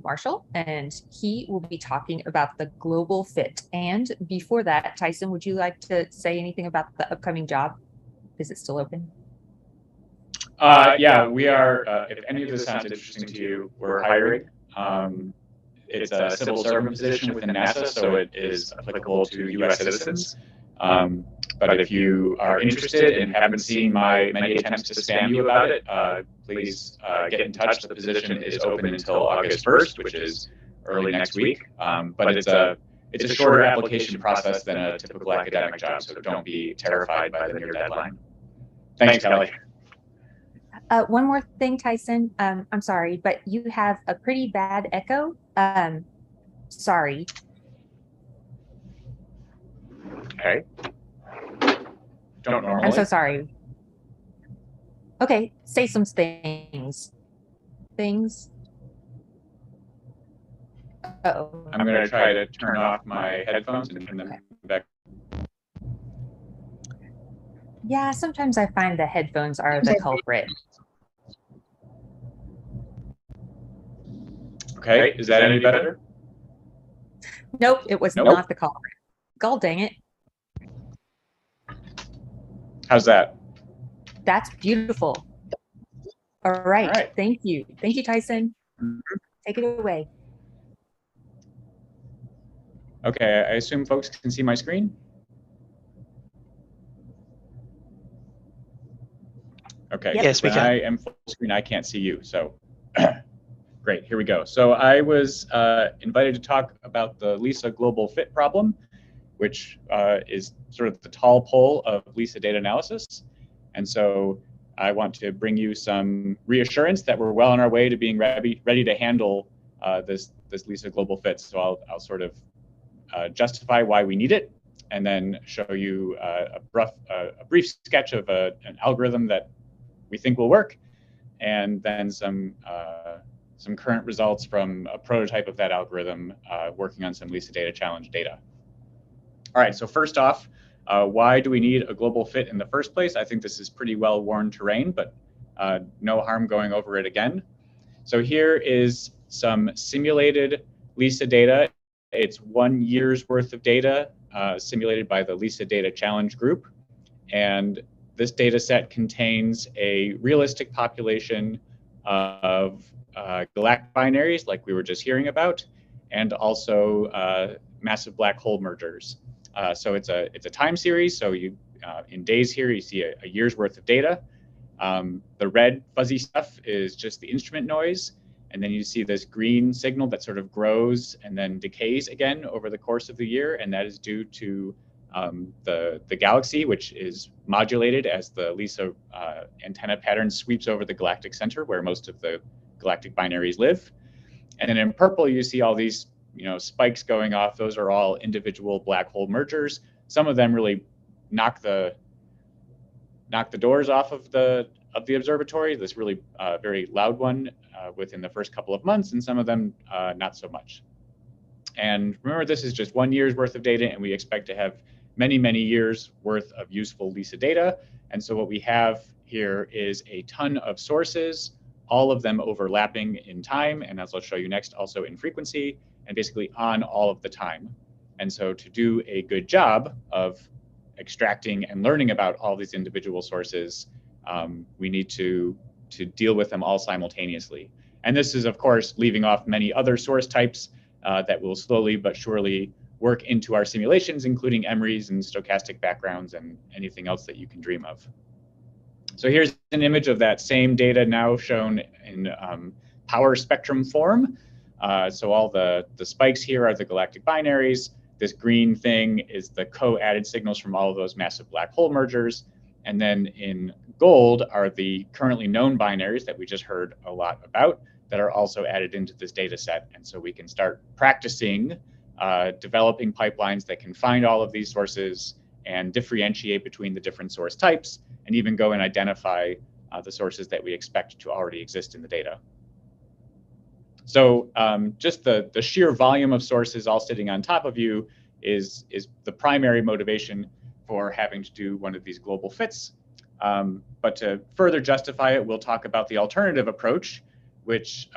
Marshall, and he will be talking about the global fit. And before that, Tyson, would you like to say anything about the upcoming job? Is it still open? Yeah, we are. If any of this sounds interesting to you, we're hiring. It's a civil servant position within NASA, so it is applicable to U.S. citizens. But if you are interested and haven't seen my many attempts to spam you about it, please get in touch. The position is open until August 1st, which is early next week. But it's a shorter application process than a typical academic job, so don't be terrified by the near deadline. Thanks, Kelly. One more thing, Tyson. I'm sorry, but you have a pretty bad echo. Sorry. Okay. Don't normally. I'm so sorry. Okay, say some things. Uh-oh. I'm going to try to turn off my headphones and turn them back. Yeah, sometimes I find the headphones are the culprit. Okay, is that any better? Nope, it was Nope. not the call. God dang it. How's that? That's beautiful. All right. All right. Thank you. Thank you, Tyson. Take it away. Okay, I assume folks can see my screen? Okay, Yep. Yes, we when can. I am full screen, I can't see you, so great, here we go. So I was invited to talk about the LISA global fit problem, which is sort of the tall pole of LISA data analysis. And so I want to bring you some reassurance that we're well on our way to being ready to handle this LISA global fit. So I'll sort of justify why we need it, and then show you a brief sketch of an algorithm that we think will work, and then some current results from a prototype of that algorithm working on some LISA data challenge data. All right, so first off, why do we need a global fit in the first place? I think this is pretty well-worn terrain, but no harm going over it again. So here is some simulated LISA data. It's 1 year's worth of data simulated by the LISA Data Challenge group. And this data set contains a realistic population of galactic binaries, like we were just hearing about, and also massive black hole mergers. So it's a time series. So you in days here, you see a year's worth of data. The red fuzzy stuff is just the instrument noise. And then you see this green signal that sort of grows and then decays again over the course of the year. And that is due to the galaxy, which is modulated as the LISA antenna pattern sweeps over the galactic center, where most of the galactic binaries live. And then in purple, you see all these spikes going off. Those are all individual black hole mergers. Some of them really knock the doors off of the observatory. This really very loud one within the first couple of months, and some of them not so much. And remember, this is just 1 year's worth of data, and we expect to have many, many years worth of useful LISA data. And so what we have here is a ton of sources, all of them overlapping in time, and as I'll show you next, also in frequency, and basically on all of the time. And so to do a good job of extracting and learning about all these individual sources, we need to deal with them all simultaneously. And this is, of course, leaving off many other source types that will slowly but surely work into our simulations, including MREs and stochastic backgrounds and anything else that you can dream of. So here's an image of that same data now shown in power spectrum form. So all the spikes here are the galactic binaries. This green thing is the co-added signals from all of those massive black hole mergers. And then in gold are the currently known binaries that we just heard a lot about that are also added into this data set. And so we can start practicing developing pipelines that can find all of these sources and differentiate between the different source types, and even go and identify the sources that we expect to already exist in the data. So just the sheer volume of sources all sitting on top of you is the primary motivation for having to do one of these global fits. But to further justify it, we'll talk about the alternative approach, which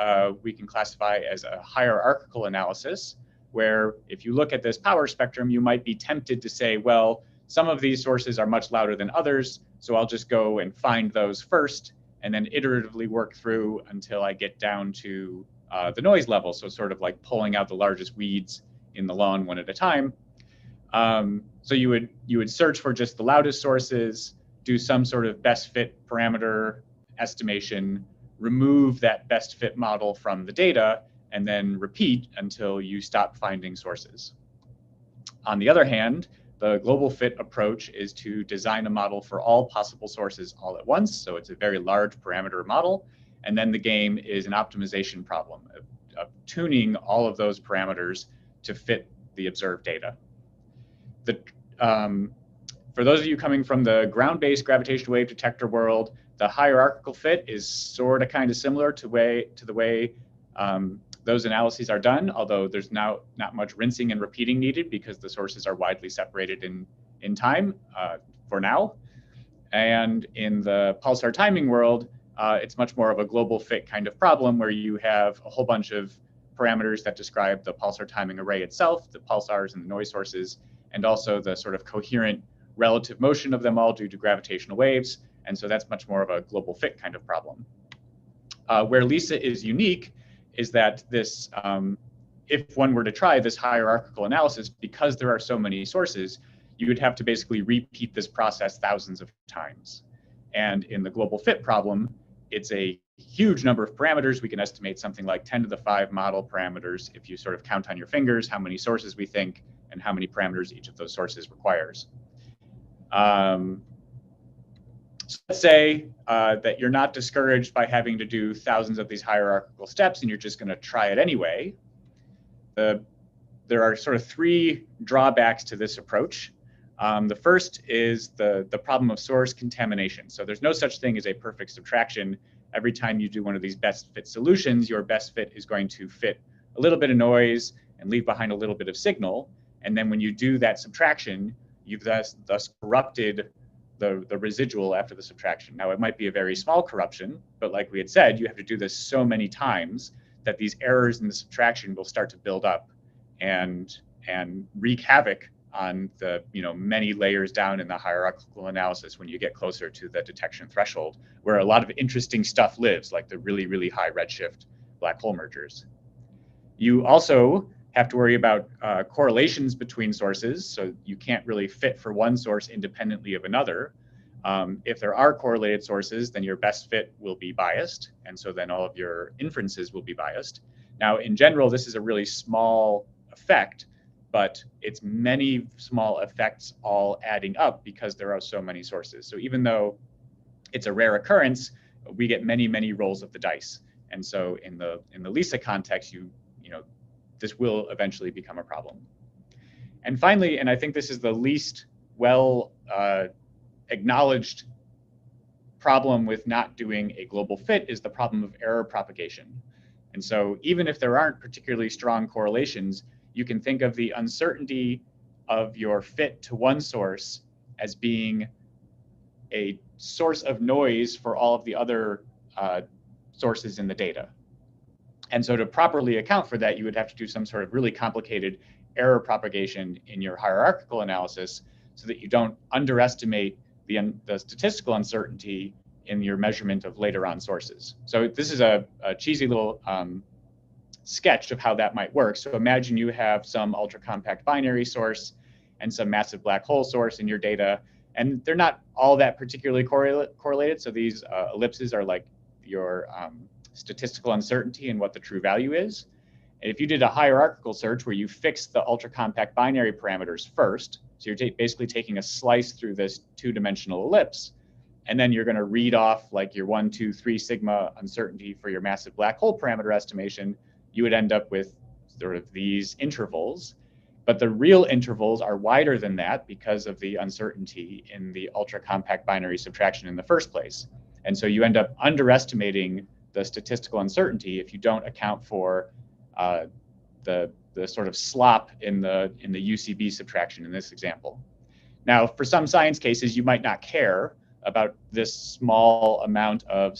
we can classify as a hierarchical analysis, where if you look at this power spectrum, you might be tempted to say, well, some of these sources are much louder than others, so I'll just go and find those first, and then iteratively work through until I get down to the noise level, so sort of like pulling out the largest weeds in the lawn one at a time. So you would search for just the loudest sources, do some sort of best fit parameter estimation, remove that best fit model from the data, and then repeat until you stop finding sources. On the other hand, the global fit approach is to design a model for all possible sources all at once. So it's a very large parameter model. And then the game is an optimization problem of tuning all of those parameters to fit the observed data. For those of you coming from the ground-based gravitational wave detector world, the hierarchical fit is sort of kind of similar to the way those analyses are done, although there's now not much rinsing and repeating needed because the sources are widely separated in time for now. And in the pulsar timing world, it's much more of a global fit kind of problem where you have a whole bunch of parameters that describe the pulsar timing array itself, the pulsars and the noise sources, and also the sort of coherent relative motion of them all due to gravitational waves. And so that's much more of a global fit kind of problem. Where LISA is unique is that this, if one were to try this hierarchical analysis, because there are so many sources, you would have to basically repeat this process thousands of times. And in the global fit problem, it's a huge number of parameters. We can estimate something like 10 to the 5 model parameters if you sort of count on your fingers how many sources we think and how many parameters each of those sources requires. So let's say that you're not discouraged by having to do thousands of these hierarchical steps and you're just going to try it anyway. There are sort of 3 drawbacks to this approach. The first is the problem of source contamination. So there's no such thing as a perfect subtraction. Every time you do one of these best fit solutions, your best fit is going to fit a little bit of noise and leave behind a little bit of signal. And then when you do that subtraction, you've thus corrupted the residual after the subtraction. Now, it might be a very small corruption, but like we had said, you have to do this so many times that these errors in the subtraction will start to build up and wreak havoc on the many layers down in the hierarchical analysis when you get closer to the detection threshold, where a lot of interesting stuff lives, like the really, really high redshift black hole mergers. You also have to worry about correlations between sources, so you can't really fit for one source independently of another. If there are correlated sources, then your best fit will be biased, and so then all of your inferences will be biased. Now, in general, this is a really small effect, but it's many small effects all adding up because there are so many sources. So even though it's a rare occurrence, we get many, many rolls of the dice. And so in the LISA context, this will eventually become a problem. And finally, and I think this is the least well acknowledged problem with not doing a global fit, is the problem of error propagation. And so even if there aren't particularly strong correlations, you can think of the uncertainty of your fit to one source as being a source of noise for all of the other sources in the data. And so to properly account for that, you would have to do some sort of really complicated error propagation in your hierarchical analysis so that you don't underestimate the statistical uncertainty in your measurement of later on sources. So this is a cheesy little sketch of how that might work. So imagine you have some ultra-compact binary source and some massive black hole source in your data, and they're not all that particularly correlated. So these ellipses are like your statistical uncertainty and what the true value is. And if you did a hierarchical search where you fixed the ultra-compact binary parameters first, so you're basically taking a slice through this 2-dimensional ellipse, and then you're going to read off like your 1, 2, 3 sigma uncertainty for your massive black hole parameter estimation, you would end up with sort of these intervals. But the real intervals are wider than that because of the uncertainty in the ultra-compact binary subtraction in the first place. And so you end up underestimating the statistical uncertainty if you don't account for the sort of slop in the UCB subtraction in this example. Now, for some science cases, you might not care about this small amount of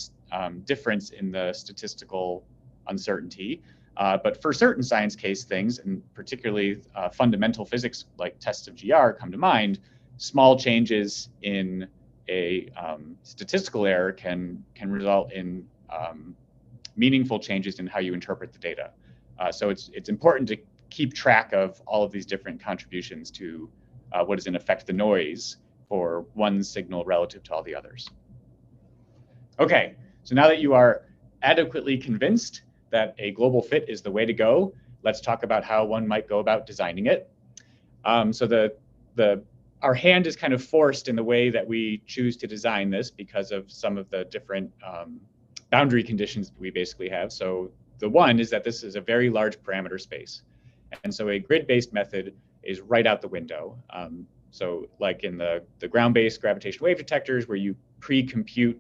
difference in the statistical uncertainty. But for certain science case things, and particularly fundamental physics like tests of GR come to mind, small changes in a statistical error can result in meaningful changes in how you interpret the data. So it's important to keep track of all of these different contributions to what is in effect the noise for one signal relative to all the others. Okay, so now that you are adequately convinced that a global fit is the way to go, let's talk about how one might go about designing it. So our hand is kind of forced in the way that we choose to design this because of some of the different boundary conditions that we basically have. So the one is that this is a very large parameter space. And so a grid-based method is right out the window. So like in the ground-based gravitational wave detectors where you pre-compute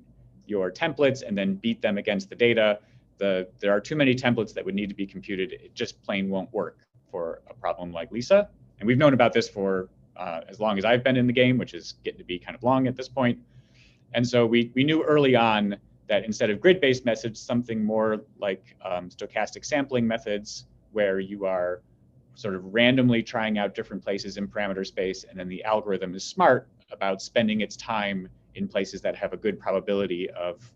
your templates and then beat them against the data, there are too many templates that would need to be computed. It just plain won't work for a problem like LISA. And we've known about this for as long as I've been in the game, which is getting to be kind of long at this point. And so we knew early on that instead of grid-based methods, something more like stochastic sampling methods, where you are sort of randomly trying out different places in parameter space, and then the algorithm is smart about spending its time in places that have a good probability of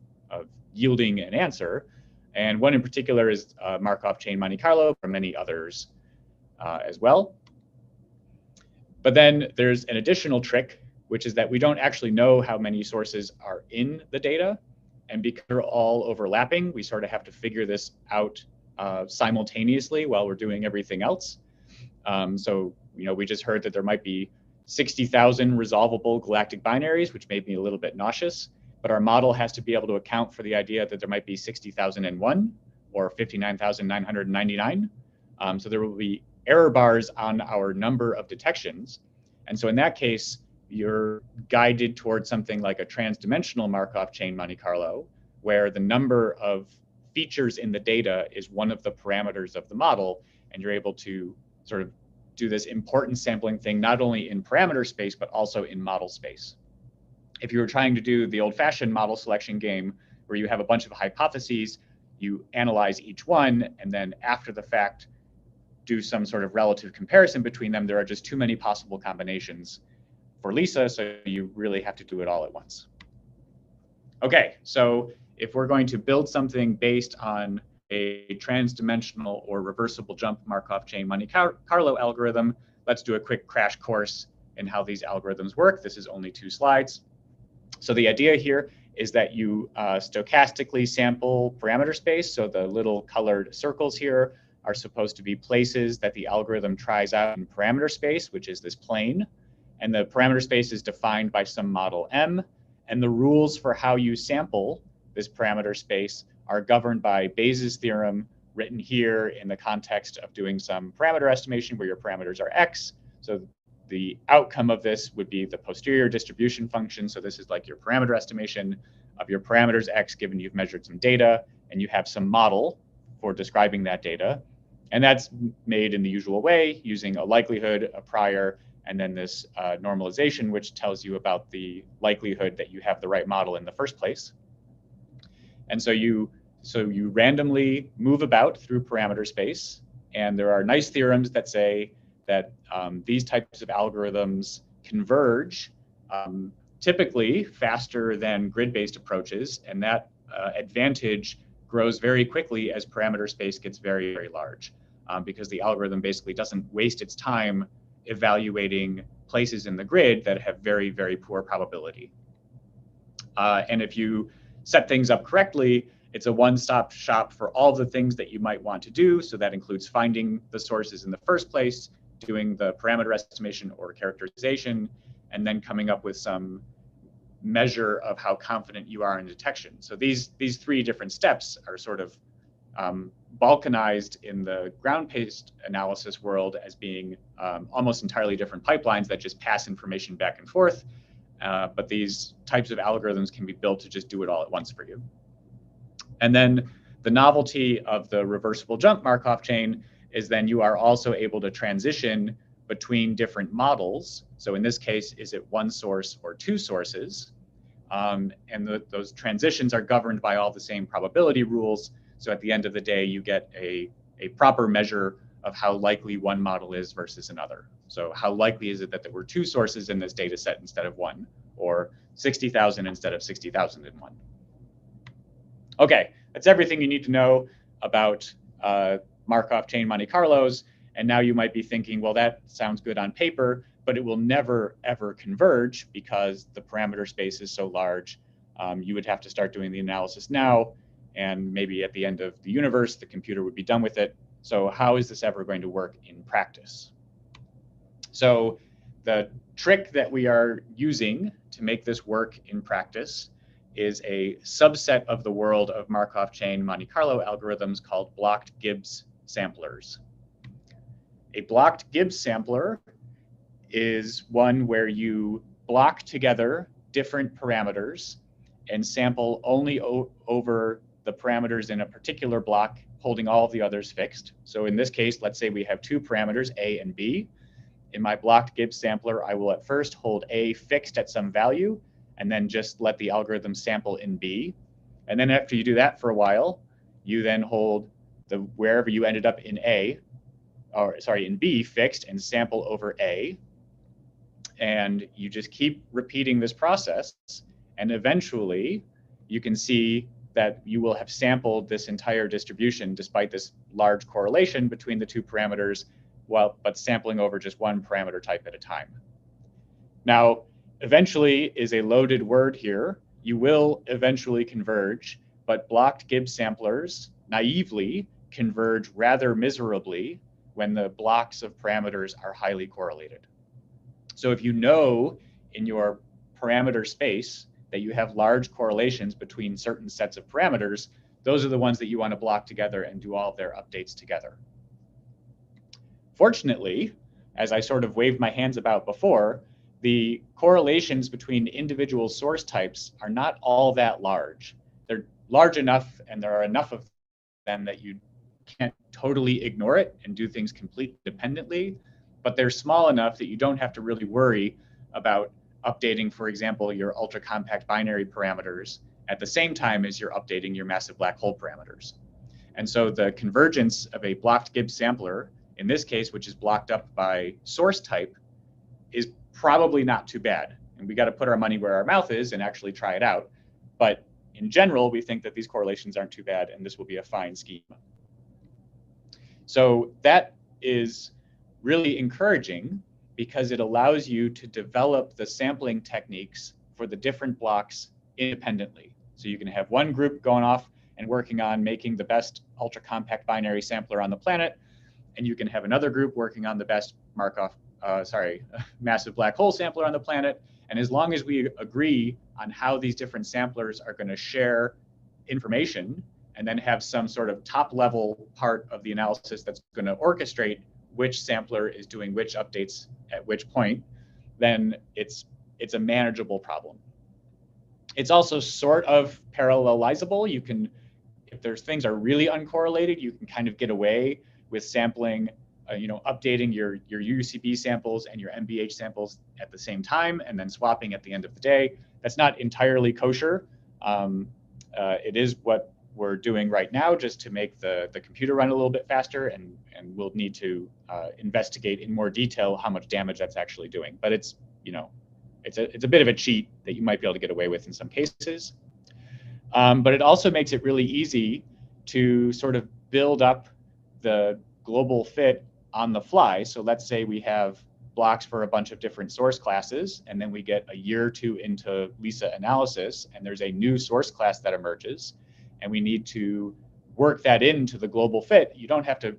yielding an answer. And one in particular is Markov chain Monte Carlo, or many others as well. But then there's an additional trick, which is that we don't actually know how many sources are in the data. And because they're all overlapping, we sort of have to figure this out simultaneously while we're doing everything else. So, we just heard that there might be 60,000 resolvable galactic binaries, which made me a little bit nauseous. But our model has to be able to account for the idea that there might be 60,001 or 59,999. So there will be error bars on our number of detections. And so in that case, you're guided towards something like a transdimensional Markov chain Monte Carlo, where the number of features in the data is one of the parameters of the model, and you're able to sort of do this important sampling thing, not only in parameter space, but also in model space. If you were trying to do the old-fashioned model selection game, where you have a bunch of hypotheses, you analyze each one, and then after the fact, do some sort of relative comparison between them, there are just too many possible combinations for LISA, so you really have to do it all at once. Okay, so if we're going to build something based on a transdimensional or reversible jump Markov chain Monte Carlo algorithm, let's do a quick crash course in how these algorithms work. This is only 2 slides. So the idea here is that you stochastically sample parameter space. So the little colored circles here are supposed to be places that the algorithm tries out in parameter space, which is this plane. And the parameter space is defined by some model M. And the rules for how you sample this parameter space are governed by Bayes' theorem, written here in the context of doing some parameter estimation where your parameters are X. So the outcome of this would be the posterior distribution function. So this is like your parameter estimation of your parameters X, given you've measured some data and you have some model for describing that data. And that's made in the usual way, using a likelihood, a prior, and then this normalization, which tells you about the likelihood that you have the right model in the first place. And so you randomly move about through parameter space. And there are nice theorems that say that these types of algorithms converge typically faster than grid-based approaches. And that advantage grows very quickly as parameter space gets very, very large, because the algorithm basically doesn't waste its time evaluating places in the grid that have very, very poor probability. And if you set things up correctly, it's a one-stop shop for all the things that you might want to do. So that includes finding the sources in the first place, doing the parameter estimation or characterization, and then coming up with some measure of how confident you are in detection. So these 3 different steps are sort of balkanized in the ground-based analysis world as being almost entirely different pipelines that just pass information back and forth. But these types of algorithms can be built to just do it all at once for you. And then the novelty of the reversible jump Markov chain is then you are also able to transition between different models. So in this case, is it 1 source or 2 sources? And those transitions are governed by all the same probability rules. So at the end of the day, you get a proper measure of how likely one model is versus another. So how likely is it that there were 2 sources in this data set instead of 1, or 60,000 instead of 60,001? Okay, that's everything you need to know about Markov chain Monte Carlos. And now you might be thinking, well, that sounds good on paper, but it will never, ever converge because the parameter space is so large. You would have to start doing the analysis now, and maybe at the end of the universe, the computer would be done with it. So how is this ever going to work in practice? So the trick that we are using to make this work in practice is a subset of the world of Markov chain Monte Carlo algorithms called blocked Gibbs samplers. A blocked Gibbs sampler is one where you block together different parameters and sample only over the parameters in a particular block, holding all of the others fixed. So in this case, let's say we have 2 parameters, A and B. In my blocked Gibbs sampler, I will at first hold A fixed at some value, and then just let the algorithm sample in B. And then after you do that for a while, you then hold the wherever you ended up in in B fixed and sample over A. And you just keep repeating this process. And eventually you can see that you will have sampled this entire distribution despite this large correlation between the two parameters, but sampling over just one parameter type at a time. Now, eventually is a loaded word here. You will eventually converge, but blocked Gibbs samplers naively converge rather miserably when the blocks of parameters are highly correlated. So if you know in your parameter space that you have large correlations between certain sets of parameters, those are the ones that you want to block together and do all of their updates together. Fortunately, as I sort of waved my hands about before, the correlations between individual source types are not all that large. They're large enough and there are enough of them that you can't totally ignore it and do things completely independently, but they're small enough that you don't have to really worry about updating, for example, your ultra-compact binary parameters at the same time as you're updating your massive black hole parameters. And so the convergence of a blocked Gibbs sampler, in this case, which is blocked up by source type, is probably not too bad. And we got to put our money where our mouth is and actually try it out. But in general, we think that these correlations aren't too bad, and this will be a fine scheme. So that is really encouraging because it allows you to develop the sampling techniques for the different blocks independently. So you can have one group going off and working on making the best ultra-compact binary sampler on the planet, and you can have another group working on the best massive black hole sampler on the planet. And as long as we agree on how these different samplers are going to share information and then have some sort of top level part of the analysis that's going to orchestrate which sampler is doing which updates at which point, then it's a manageable problem. It's also sort of parallelizable. You can, if there's things are really uncorrelated, you can kind of get away with sampling, updating your UCB samples and your MBH samples at the same time and then swapping at the end of the day. That's not entirely kosher. It is what we're doing right now just to make the computer run a little bit faster, and we'll need to investigate in more detail how much damage that's actually doing. But it's a bit of a cheat that you might be able to get away with in some cases. But it also makes it really easy to sort of build up the global fit on the fly. So let's say we have blocks for a bunch of different source classes, and then we get a year or two into LISA analysis, and there's a new source class that emerges, and we need to work that into the global fit. You don't have to,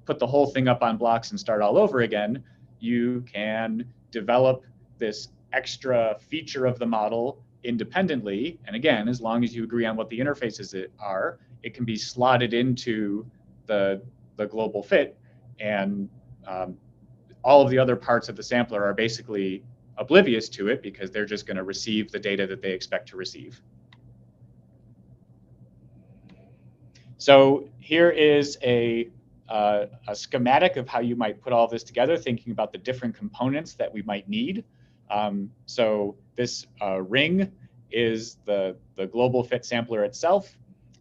put the whole thing up on blocks and start all over again. You can develop this extra feature of the model independently. And again, as long as you agree on what the interfaces are, it can be slotted into the global fit. And all of the other parts of the sampler are basically oblivious to it because they're just going to receive the data that they expect to receive. So here is a schematic of how you might put all this together, thinking about the different components that we might need. So this ring is the global fit sampler itself,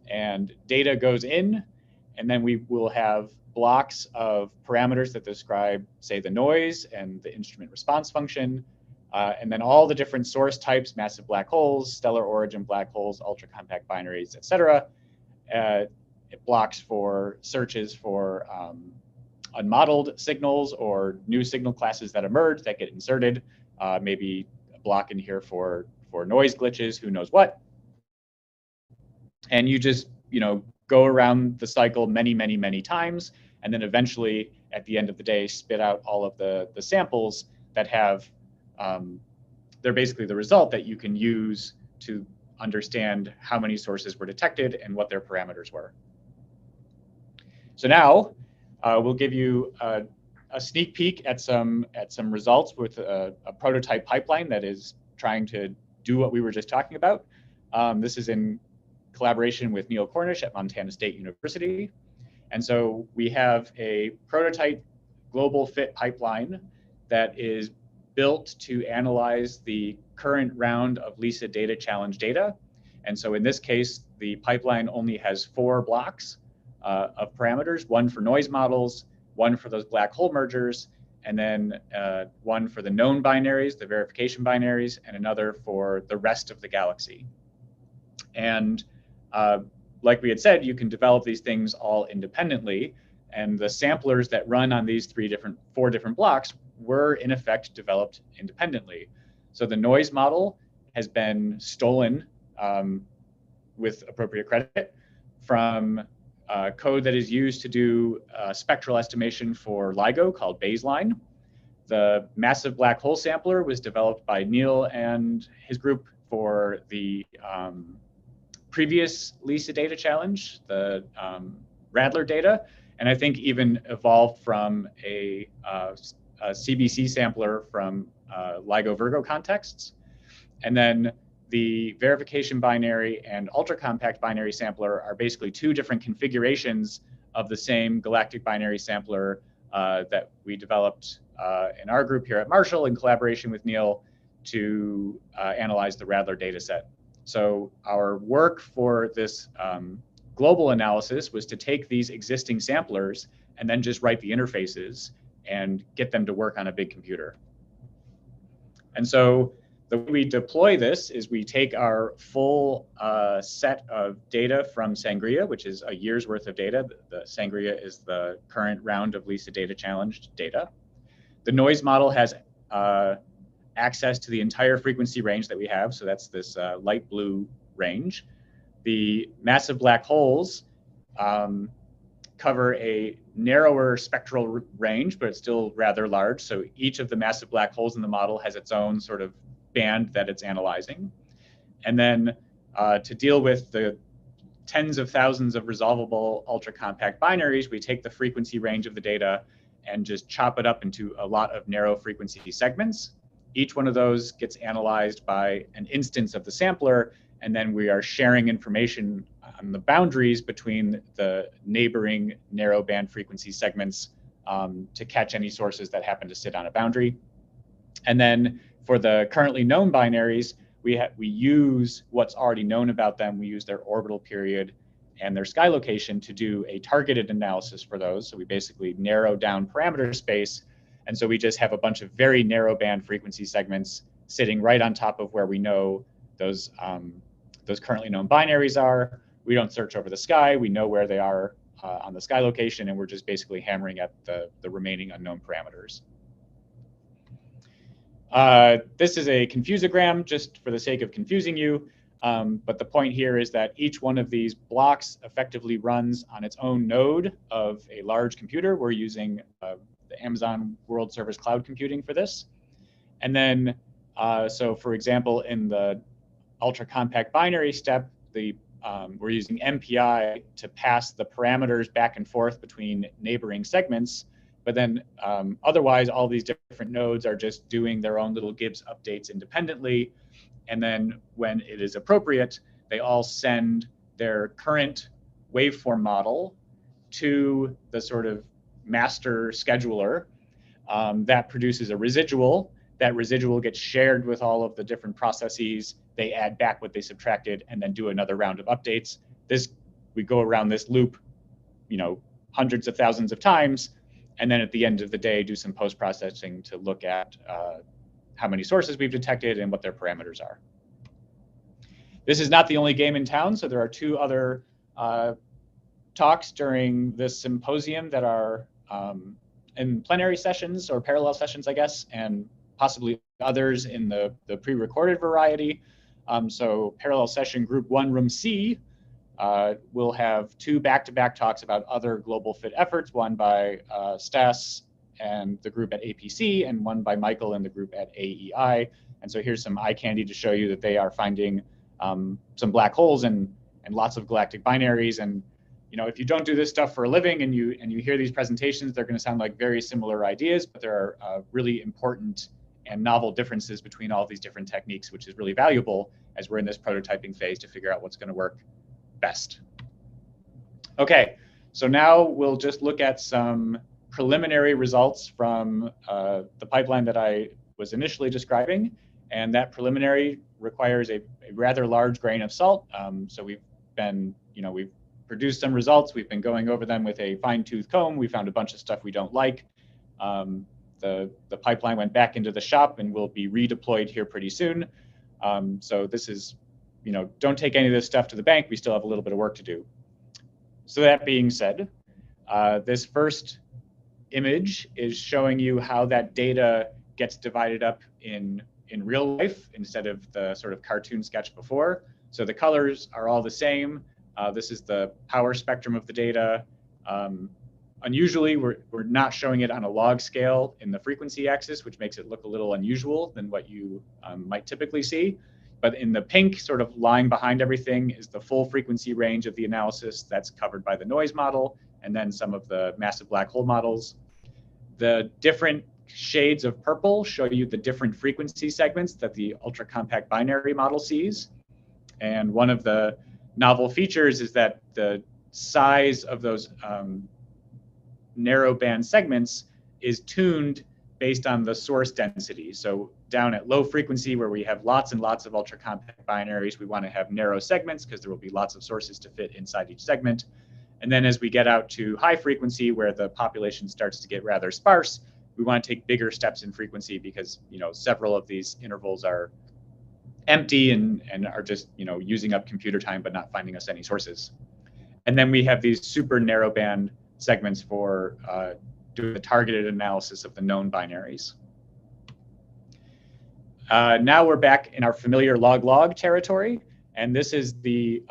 and data goes in, and then we will have blocks of parameters that describe, say, the noise and the instrument response function, and then all the different source types, massive black holes, stellar origin black holes, ultra-compact binaries, et cetera. It blocks for searches for unmodeled signals or new signal classes that emerge that get inserted, maybe a block in here for noise glitches, who knows what. And you just go around the cycle many, many, many times, and then eventually at the end of the day spit out all of the samples that have, they're basically the result that you can use to understand how many sources were detected and what their parameters were. So now we'll give you a sneak peek at some results with a prototype pipeline that is trying to do what we were just talking about. This is in collaboration with Neil Cornish at Montana State University. And so we have a prototype global fit pipeline that is built to analyze the current round of LISA data challenge data. And so in this case, the pipeline only has 4 blocks of parameters, one for noise models, one for those black hole mergers, and then one for the known binaries, the verification binaries, and another for the rest of the galaxy. And like we had said, you can develop these things all independently, and the samplers that run on these 4 different blocks were in effect developed independently. So the noise model has been stolen with appropriate credit from code that is used to do spectral estimation for LIGO called baseline. The massive black hole sampler was developed by Neil and his group for the previous LISA data challenge, the Radler data, and I think even evolved from a CBC sampler from LIGO Virgo contexts. And then the verification binary and ultra-compact binary sampler are basically 2 different configurations of the same galactic binary sampler that we developed in our group here at Marshall in collaboration with Neil to analyze the Radler data set. So our work for this global analysis was to take these existing samplers and then just write the interfaces and get them to work on a big computer. And so the way we deploy this is we take our full set of data from Sangria, which is a year's worth of data. The Sangria is the current round of LISA data challenged data. The noise model has access to the entire frequency range that we have. So that's this light blue range. The massive black holes cover a narrower spectral range, but it's still rather large. So each of the massive black holes in the model has its own sort of band that it's analyzing. And then to deal with the tens of thousands of resolvable ultra-compact binaries, we take the frequency range of the data and just chop it up into a lot of narrow frequency segments. Each one of those gets analyzed by an instance of the sampler, and then we are sharing information on the boundaries between the neighboring narrow band frequency segments to catch any sources that happen to sit on a boundary. And then for the currently known binaries, we use what's already known about them. We use their orbital period and their sky location to do a targeted analysis for those. So we basically narrow down parameter space. And so we just have a bunch of very narrow band frequency segments sitting right on top of where we know those currently known binaries are. We don't search over the sky. We know where they are on the sky location, and we're just basically hammering at the remaining unknown parameters. This is a confusogram just for the sake of confusing you. But the point here is that each one of these blocks effectively runs on its own node of a large computer. We're using the Amazon World Service Cloud Computing for this. And then, so for example, in the ultra-compact binary step, we're using MPI to pass the parameters back and forth between neighboring segments. But then otherwise, all these different nodes are just doing their own little Gibbs updates independently. And then when it is appropriate, they all send their current waveform model to the sort of master scheduler that produces a residual. That residual gets shared with all of the different processes. They add back what they subtracted and then do another round of updates. We go around this loop, hundreds of thousands of times. And then at the end of the day, do some post-processing to look at how many sources we've detected and what their parameters are. This is not the only game in town. So there are 2 other talks during this symposium that are in plenary sessions or parallel sessions, I guess, and possibly others in the pre-recorded variety. So parallel session group 1, room C, we'll have 2 back-to-back talks about other global fit efforts, one by Stas and the group at APC, and one by Michael and the group at AEI. And so here's some eye candy to show you that they are finding some black holes and lots of galactic binaries. And if you don't do this stuff for a living and you hear these presentations, they're going to sound like very similar ideas, but there are really important and novel differences between all these different techniques, which is really valuable as we're in this prototyping phase to figure out what's going to work best. Okay, so now we'll just look at some preliminary results from the pipeline that I was initially describing, and that preliminary requires a rather large grain of salt. So we've been, we've produced some results. We've been going over them with a fine-tooth comb. We found a bunch of stuff we don't like. The pipeline went back into the shop and will be redeployed here pretty soon. So this is, don't take any of this stuff to the bank. We still have a little bit of work to do. So that being said, this first image is showing you how that data gets divided up in real life instead of the sort of cartoon sketch before. So the colors are all the same. This is the power spectrum of the data. Unusually, we're not showing it on a log scale in the frequency axis, which makes it look a little unusual than what you might typically see. But in the pink sort of line behind everything is the full frequency range of the analysis that's covered by the noise model, and then some of the massive black hole models. The different shades of purple show you the different frequency segments that the ultra compact binary model sees. And one of the novel features is that the size of those narrow band segments is tuned based on the source density. So down at low frequency, where we have lots and lots of ultra compact binaries, we want to have narrow segments because there will be lots of sources to fit inside each segment. And then as we get out to high frequency, where the population starts to get rather sparse, we want to take bigger steps in frequency because several of these intervals are empty and are just using up computer time but not finding us any sources. And then we have these super narrow band segments for doing the targeted analysis of the known binaries. Now we're back in our familiar log-log territory, and this is the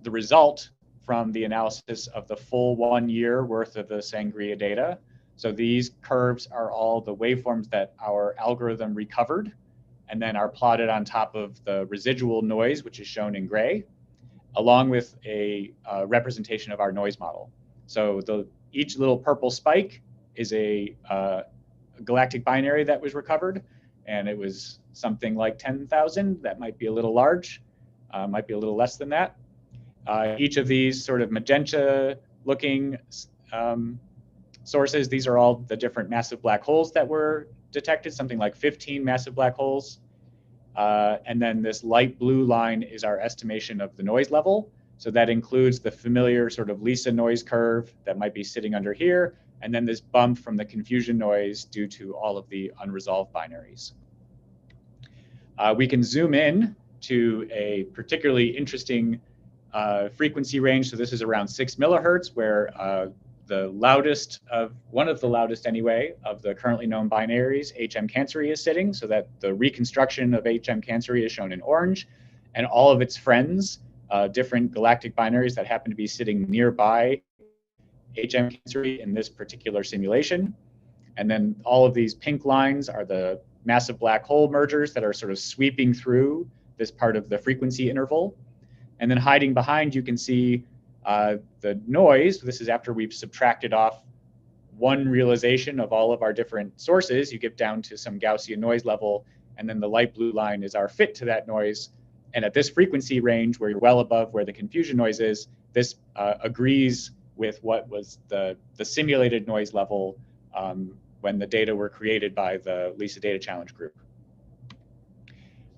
result from the analysis of the full 1 year worth of the Sangria data. So these curves are all the waveforms that our algorithm recovered and then are plotted on top of the residual noise, which is shown in gray, along with a representation of our noise model. So each little purple spike is a galactic binary that was recovered, and it was something like 10,000. That might be a little large, might be a little less than that. Each of these sort of magenta-looking sources, these are all the different massive black holes that were detected, something like 15 massive black holes. And then this light blue line is our estimation of the noise level. So that includes the familiar sort of LISA noise curve that might be sitting under here, and then this bump from the confusion noise due to all of the unresolved binaries. We can zoom in to a particularly interesting frequency range. So this is around 6 millihertz, where the loudest of, one of the loudest anyway, of the currently known binaries, HM Canceri, is sitting, so that the reconstruction of HM Canceri is shown in orange, and all of its friends, different galactic binaries that happen to be sitting nearby HM Canceri in this particular simulation. And then all of these pink lines are the massive black hole mergers that are sort of sweeping through this part of the frequency interval. And then hiding behind, you can see the noise. This is after we've subtracted off one realization of all of our different sources. You get down to some Gaussian noise level, and then the light blue line is our fit to that noise. And at this frequency range, where you're well above where the confusion noise is, this agrees with what was the simulated noise level when the data were created by the LISA Data Challenge group.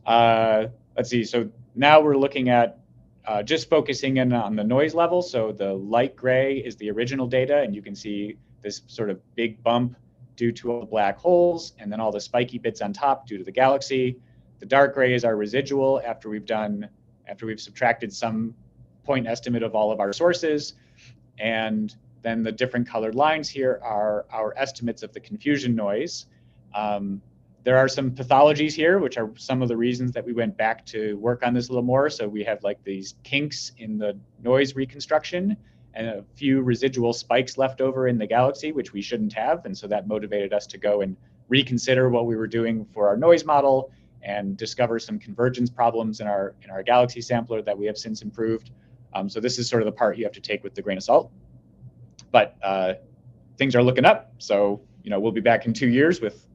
Let's see, so now we're looking at just focusing in on the noise level. So the light gray is the original data, and you can see this sort of big bump due to all the black holes, and then all the spiky bits on top due to the galaxy. The dark gray is our residual after we've subtracted some point estimate of all of our sources. And then the different colored lines here are our estimates of the confusion noise. There are some pathologies here, which are some of the reasons that we went back to work on this a little more. So we have like these kinks in the noise reconstruction and a few residual spikes left over in the galaxy, which we shouldn't have. And so that motivated us to go and reconsider what we were doing for our noise model and discover some convergence problems in our galaxy sampler that we have since improved. So this is sort of the part you have to take with the grain of salt. But things are looking up. So we'll be back in 2 years with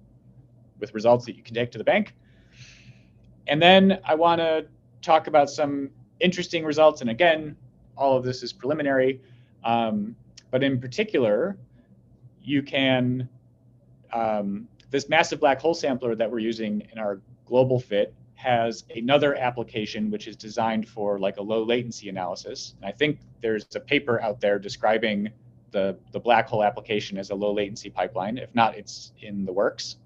results that you can take to the bank. And then I want to talk about some interesting results. And again, all of this is preliminary. But in particular, you can, this massive black hole sampler that we're using in our global fit has another application which is designed for like a low latency analysis. And I think there's a paper out there describing the black hole application as a low latency pipeline. If not, it's in the works.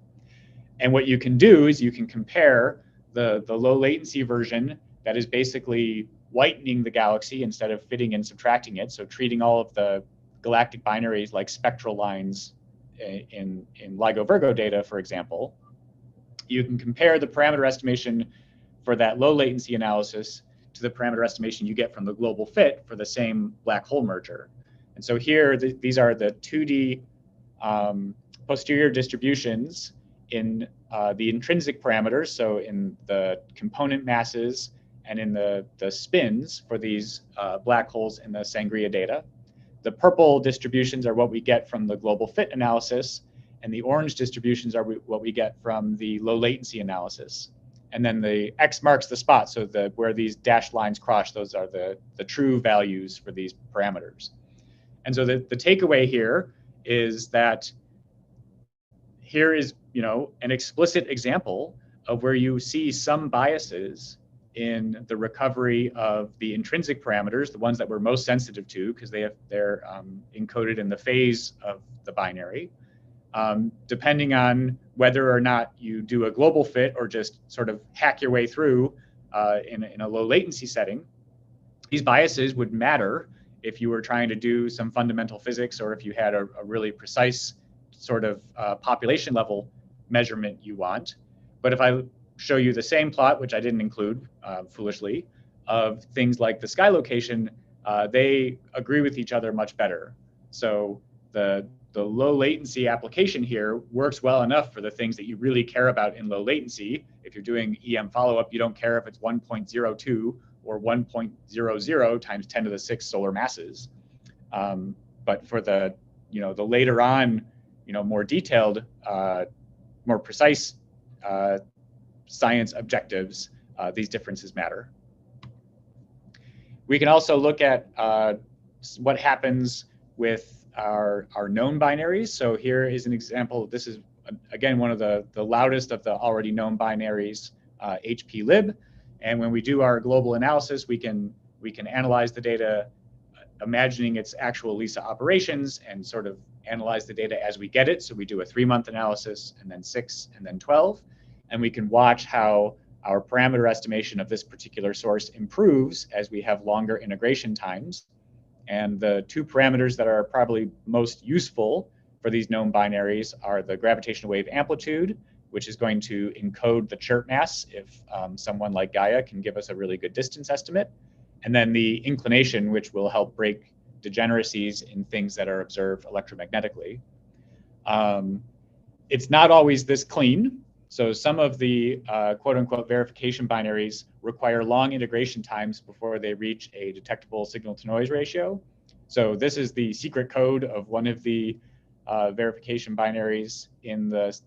And what you can do is you can compare the low latency version that is basically whitening the galaxy instead of fitting and subtracting it. So treating all of the galactic binaries like spectral lines in LIGO Virgo data, for example. You can compare the parameter estimation for that low latency analysis to the parameter estimation you get from the global fit for the same black hole merger. And so here, these are the 2D posterior distributions in the intrinsic parameters, so in the component masses and in the spins for these black holes in the Sangria data. The purple distributions are what we get from the global fit analysis, and the orange distributions are what we get from the low latency analysis. And then the X marks the spot, so where these dashed lines cross, those are the true values for these parameters. And so the takeaway here is that here is, an explicit example of where you see some biases in the recovery of the intrinsic parameters, the ones that we're most sensitive to because they're encoded in the phase of the binary, depending on whether or not you do a global fit or just sort of hack your way through in a low latency setting. These biases would matter if you were trying to do some fundamental physics or if you had a really precise sort of population level measurement you want. But if I show you the same plot, which I didn't include foolishly, of things like the sky location, they agree with each other much better. So the low latency application here works well enough for the things that you really care about in low latency. If you're doing EM follow-up, you don't care if it's 1.02 or 1.00 times 10 to the 6 solar masses. But for the later on, more detailed, more precise science objectives, these differences matter. We can also look at what happens with our known binaries. So here is an example. This is, again, one of the loudest of the already known binaries, HPLib. And when we do our global analysis, we can analyze the data, imagining its actual LISA operations, and sort of analyze the data as we get it. So we do a 3-month analysis, and then 6, and then 12. And we can watch how our parameter estimation of this particular source improves as we have longer integration times. And the 2 parameters that are probably most useful for these known binaries are the gravitational-wave amplitude, which is going to encode the chirp mass if someone like Gaia can give us a really good distance estimate. And then the inclination, which will help break degeneracies in things that are observed electromagnetically. It's not always this clean. So some of the quote-unquote verification binaries require long integration times before they reach a detectable signal-to-noise ratio. So this is the secret code of one of the verification binaries in the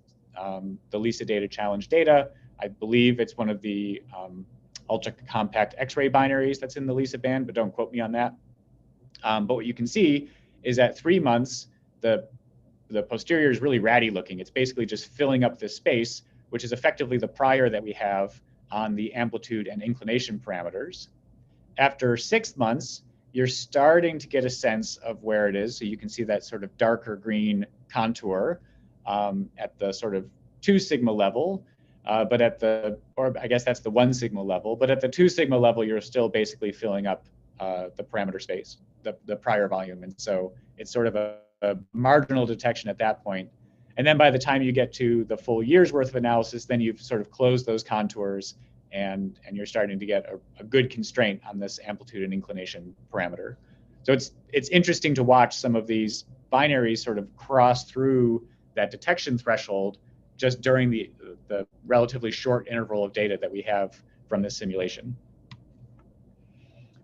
LISA Data Challenge data. I believe it's one of the ultra-compact X-ray binaries that's in the LISA band, but don't quote me on that. But what you can see is at 3 months, the posterior is really ratty looking. It's basically just filling up this space, which is effectively the prior that we have on the amplitude and inclination parameters. After 6 months, you're starting to get a sense of where it is. So you can see that sort of darker green contour at the sort of 2 sigma level, but at the, or I guess that's the 1 sigma level, but at the 2 sigma level, you're still basically filling up the parameter space, the prior volume. And so it's sort of a marginal detection at that point. And then by the time you get to the full year's worth of analysis, then you've sort of closed those contours and you're starting to get a good constraint on this amplitude and inclination parameter. So it's interesting to watch some of these binaries sort of cross through that detection threshold just during the relatively short interval of data that we have from this simulation.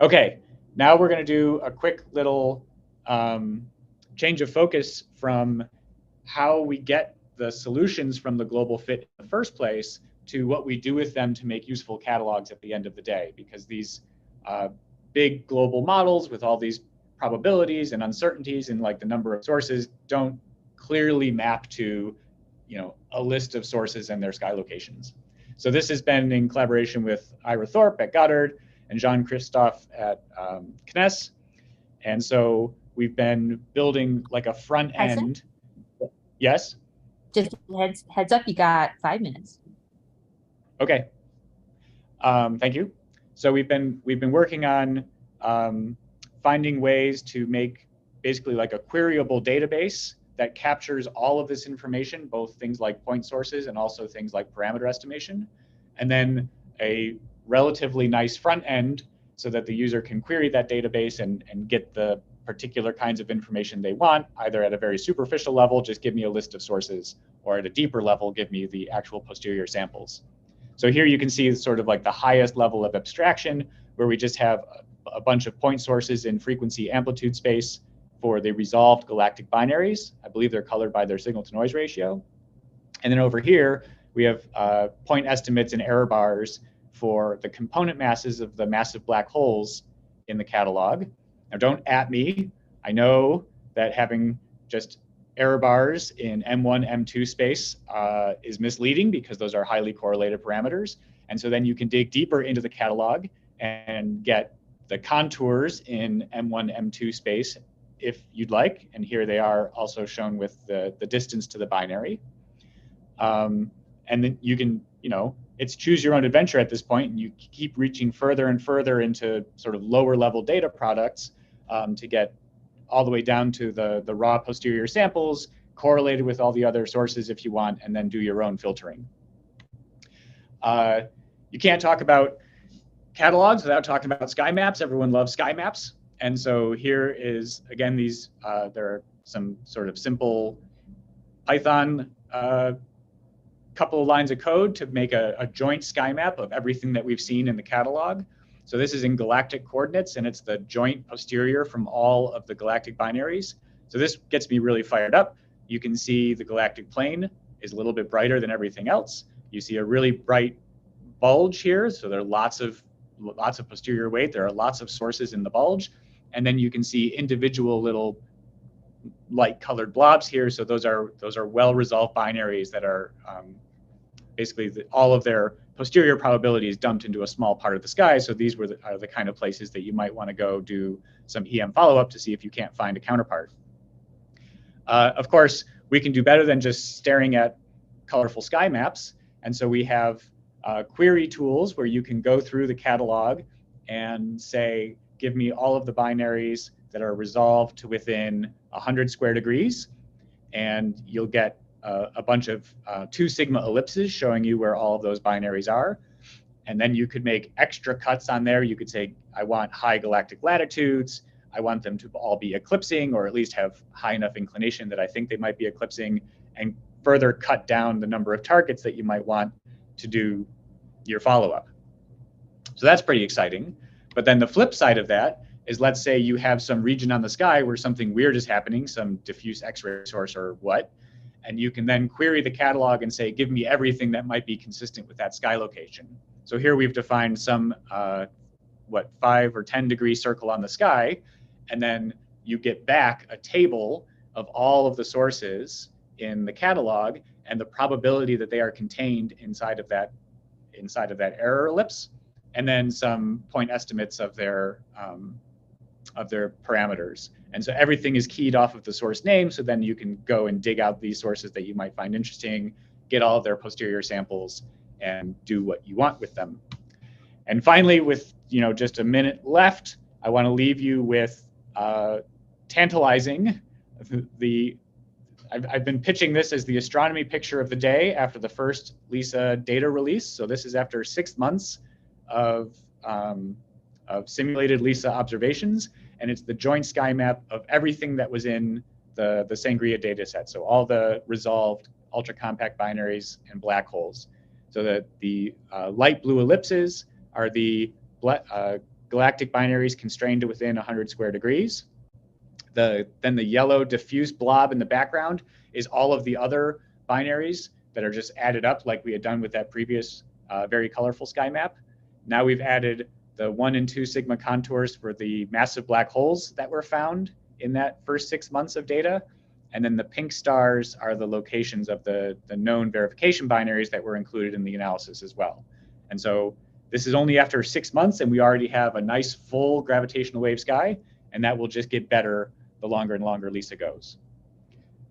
Okay, now we're going to do a quick little change of focus from how we get the solutions from the global fit in the first place to what we do with them to make useful catalogs at the end of the day, because these big global models with all these probabilities and uncertainties and like the number of sources don't clearly map to a list of sources and their sky locations. So this has been in collaboration with Ira Thorpe at Goddard and Jean-Christophe at CNES. And so we've been building like a front end. Tyson? Yes? Just heads up, you got 5 minutes. Okay. Thank you. So we've been working on finding ways to make basically like a queryable database that captures all of this information, both things like point sources and also things like parameter estimation, and then a relatively nice front end so that the user can query that database and get the particular kinds of information they want, either at a very superficial level, just give me a list of sources, or at a deeper level, give me the actual posterior samples. So here you can see sort of like the highest level of abstraction, where we just have a bunch of point sources in frequency amplitude space for the resolved galactic binaries. I believe they're colored by their signal to noise ratio. And then over here, we have point estimates and error bars for the component masses of the massive black holes in the catalog. Now don't at me. I know that having just error bars in M1, M2 space is misleading because those are highly correlated parameters. And so then you can dig deeper into the catalog and get the contours in M1, M2 space if you'd like. And here they are also shown with the distance to the binary. And then you can, it's choose your own adventure at this point, and you keep reaching further and further into sort of lower level data products to get all the way down to the raw posterior samples, correlated with all the other sources if you want, and then do your own filtering. You can't talk about catalogs without talking about sky maps. Everyone loves sky maps. And so here is, again, these, there are some sort of simple Python couple of lines of code to make a joint sky map of everything that we've seen in the catalog. So this is in galactic coordinates, and it's the joint posterior from all of the galactic binaries. So this gets me really fired up. You can see the galactic plane is a little bit brighter than everything else. You see a really bright bulge here. So there are lots of posterior weight. There are lots of sources in the bulge. And then you can see individual little light colored blobs here. So those are well-resolved binaries that are basically all of their posterior probability is dumped into a small part of the sky. So these are the kind of places that you might want to go do some EM follow-up to see if you can't find a counterpart. Of course, we can do better than just staring at colorful sky maps. And so we have query tools where you can go through the catalog and say, give me all of the binaries that are resolved to within 100 square degrees. And you'll get a bunch of 2 sigma ellipses showing you where all of those binaries are. And then you could make extra cuts on there. You could say, I want high galactic latitudes. I want them to all be eclipsing, or at least have high enough inclination that I think they might be eclipsing, and further cut down the number of targets that you might want to do your follow-up. So that's pretty exciting. But then the flip side of that is, let's say you have some region on the sky where something weird is happening, some diffuse X-ray source or what, and you can then query the catalog and say, give me everything that might be consistent with that sky location. So here we've defined some, 5 or 10 degree circle on the sky, and then you get back a table of all of the sources in the catalog and the probability that they are contained inside of that error ellipse, and then some point estimates of their parameters. And so everything is keyed off of the source name, so then you can go and dig out these sources that you might find interesting, get all of their posterior samples, and do what you want with them. And finally, with just a minute left, I want to leave you with tantalizing. I've been pitching this as the astronomy picture of the day after the first LISA data release. So this is after 6 months of simulated LISA observations, and it's the joint sky map of everything that was in the Sangria data set. So all the resolved ultra compact binaries and black holes. So that the light blue ellipses are the galactic binaries constrained to within 100 square degrees. Then the yellow diffuse blob in the background is all of the other binaries that are just added up like we had done with that previous very colorful sky map. Now we've added the 1 and 2 sigma contours for the massive black holes that were found in that first 6 months of data. And then the pink stars are the locations of the known verification binaries that were included in the analysis as well. And so this is only after 6 months, and we already have a nice full gravitational wave sky, and that will just get better the longer and longer LISA goes.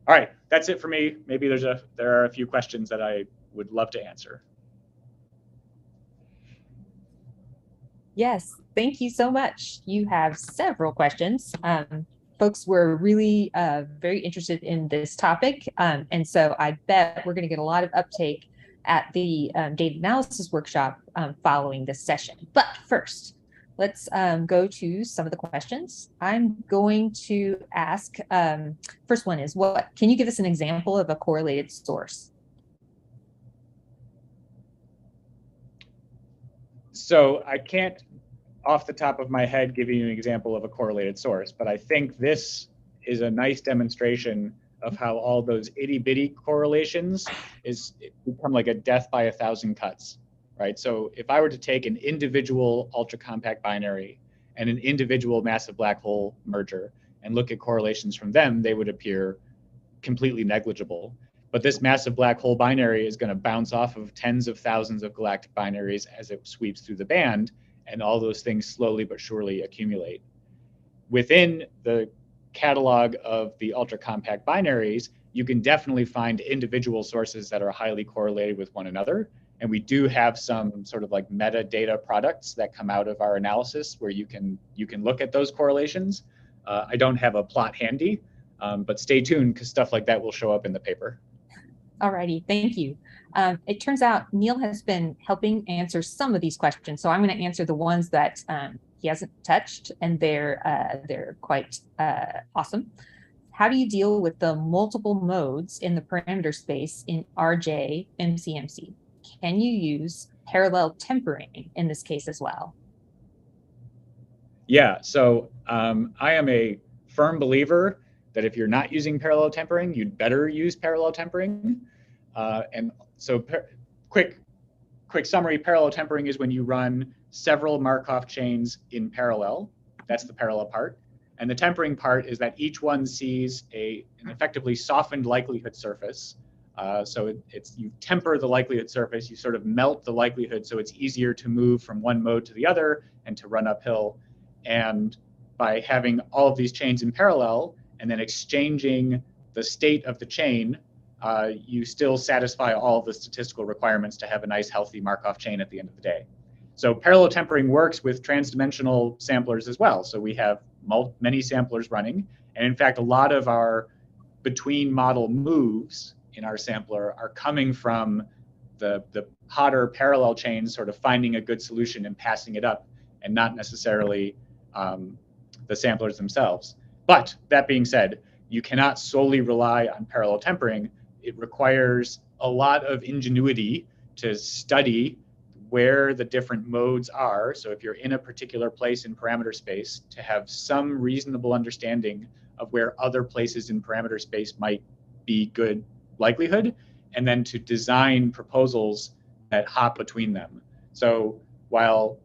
All right, that's it for me. Maybe there are a few questions that I would love to answer. Yes, thank you so much. You have several questions. Folks were really very interested in this topic. And so I bet we're going to get a lot of uptake at the data analysis workshop following this session. But first, let's go to some of the questions. I'm going to ask, first one is, can you give us an example of a correlated source? So I can't, off the top of my head, give you an example of a correlated source, but I think this is a nice demonstration of how all those itty-bitty correlations become like a death by 1,000 cuts, right? So if I were to take an individual ultra-compact binary and an individual massive black hole merger and look at correlations from them, they would appear completely negligible. But this massive black hole binary is going to bounce off of tens of thousands of galactic binaries as it sweeps through the band, and all those things slowly but surely accumulate. Within the catalog of the ultra-compact binaries, you can definitely find individual sources that are highly correlated with one another. And we do have some sort of like metadata products that come out of our analysis where you can look at those correlations. I don't have a plot handy, but stay tuned because stuff like that will show up in the paper. All righty, thank you. It turns out Neil has been helping answer some of these questions, so I'm going to answer the ones that he hasn't touched, and they're quite awesome. How do you deal with the multiple modes in the parameter space in RJ MCMC? Can you use parallel tempering in this case as well? Yeah, so I am a firm believer that if you're not using parallel tempering, you'd better use parallel tempering. And so quick summary, parallel tempering is when you run several Markov chains in parallel. That's the parallel part. And the tempering part is that each one sees an effectively softened likelihood surface. So you temper the likelihood surface, you sort of melt the likelihood so it's easier to move from one mode to the other and to run uphill. And by having all of these chains in parallel and then exchanging the state of the chain, you still satisfy all of the statistical requirements to have a nice healthy Markov chain at the end of the day. So parallel tempering works with transdimensional samplers as well. So we have many samplers running. And in fact, a lot of our between model moves in our sampler are coming from the hotter parallel chains sort of finding a good solution and passing it up, and not necessarily the samplers themselves. But that being said, you cannot solely rely on parallel tempering. It requires a lot of ingenuity to study where the different modes are. So if you're in a particular place in parameter space, to have some reasonable understanding of where other places in parameter space might be good likelihood, and then to design proposals that hop between them. So while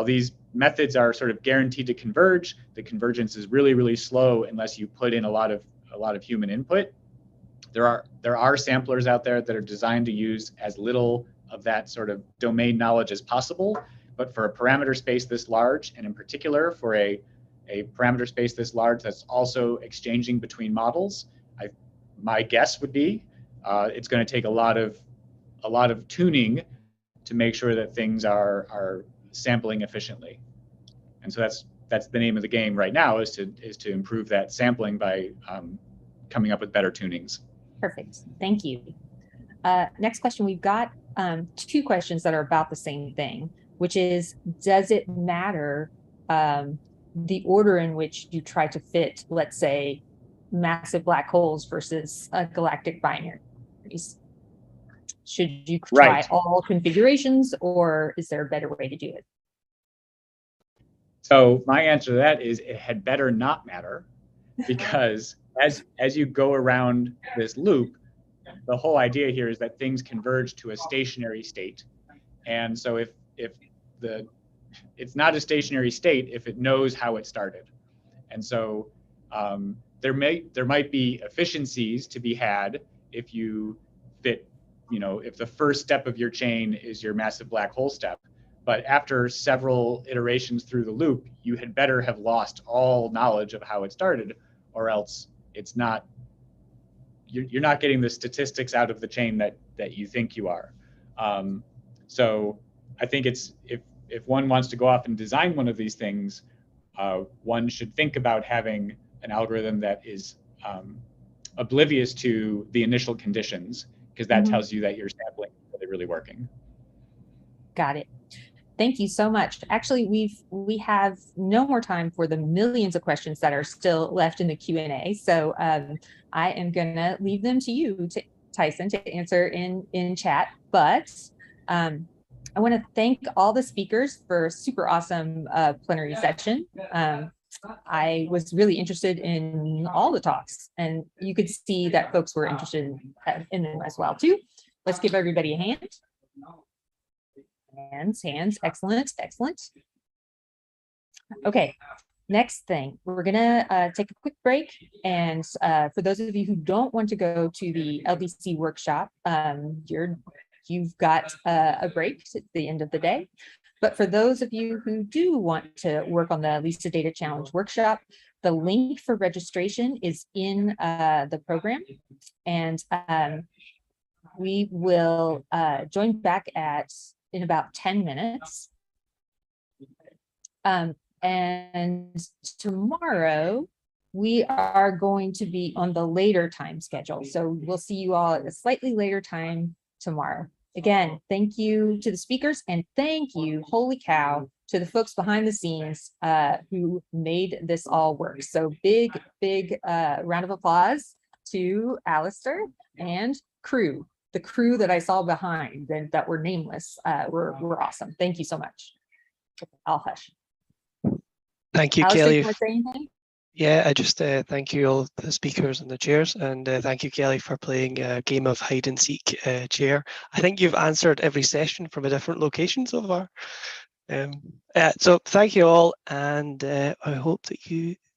these methods are sort of guaranteed to converge, the convergence is really, really slow unless you put in a lot of human input. There are samplers out there that are designed to use as little of that sort of domain knowledge as possible, but for a parameter space this large, and in particular for a parameter space this large that's also exchanging between models, my guess would be it's going to take a lot of tuning to make sure that things are sampling efficiently. And so that's the name of the game right now, is to improve that sampling by coming up with better tunings. Perfect, thank you. Next question, we've got 2 questions that are about the same thing, which is, does it matter the order in which you try to fit, let's say, massive black holes versus galactic binaries? Should you try all configurations, or is there a better way to do it? So my answer to that is it had better not matter, because as you go around this loop, the whole idea here is that things converge to a stationary state. And so if it's not a stationary state if it knows how it started. And so there might be efficiencies to be had if you fit, if the first step of your chain is your massive black hole step. But after several iterations through the loop, you had better have lost all knowledge of how it started, or else it's not, you're not getting the statistics out of the chain that you think you are. So I think it's, if one wants to go off and design one of these things, one should think about having an algorithm that is oblivious to the initial conditions, because that tells you that your sampling is really, really working. Got it. Thank you so much. Actually, we have no more time for the millions of questions that are still left in the Q&A. So I am going to leave them to you, Tyson, to answer in chat. But I want to thank all the speakers for a super awesome plenary session. I was really interested in all the talks, and you could see that folks were interested in them as well too. Let's give everybody a hand. Hands, excellent. Okay, next thing, we're gonna take a quick break, and for those of you who don't want to go to the LBC workshop, you've got a break at the end of the day. But for those of you who do want to work on the LISA Data Challenge workshop, the link for registration is in the program, and we will join back in about 10 minutes. And tomorrow we are going to be on the later time schedule. So we'll see you all at a slightly later time tomorrow. Again, thank you to the speakers, and thank you, holy cow, to the folks behind the scenes who made this all work. So big round of applause to Alistair and crew. The crew that I saw behind and that were nameless were awesome. Thank you so much. I'll hush. Thank you, Alistair, Kelly. you want to say anything? Yeah, I just thank you all the speakers and the chairs, and thank you, Kelly, for playing a game of hide and seek chair. I think you've answered every session from a different location so far. So thank you all, and I hope that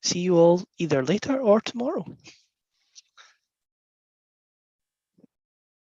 see you all either later or tomorrow.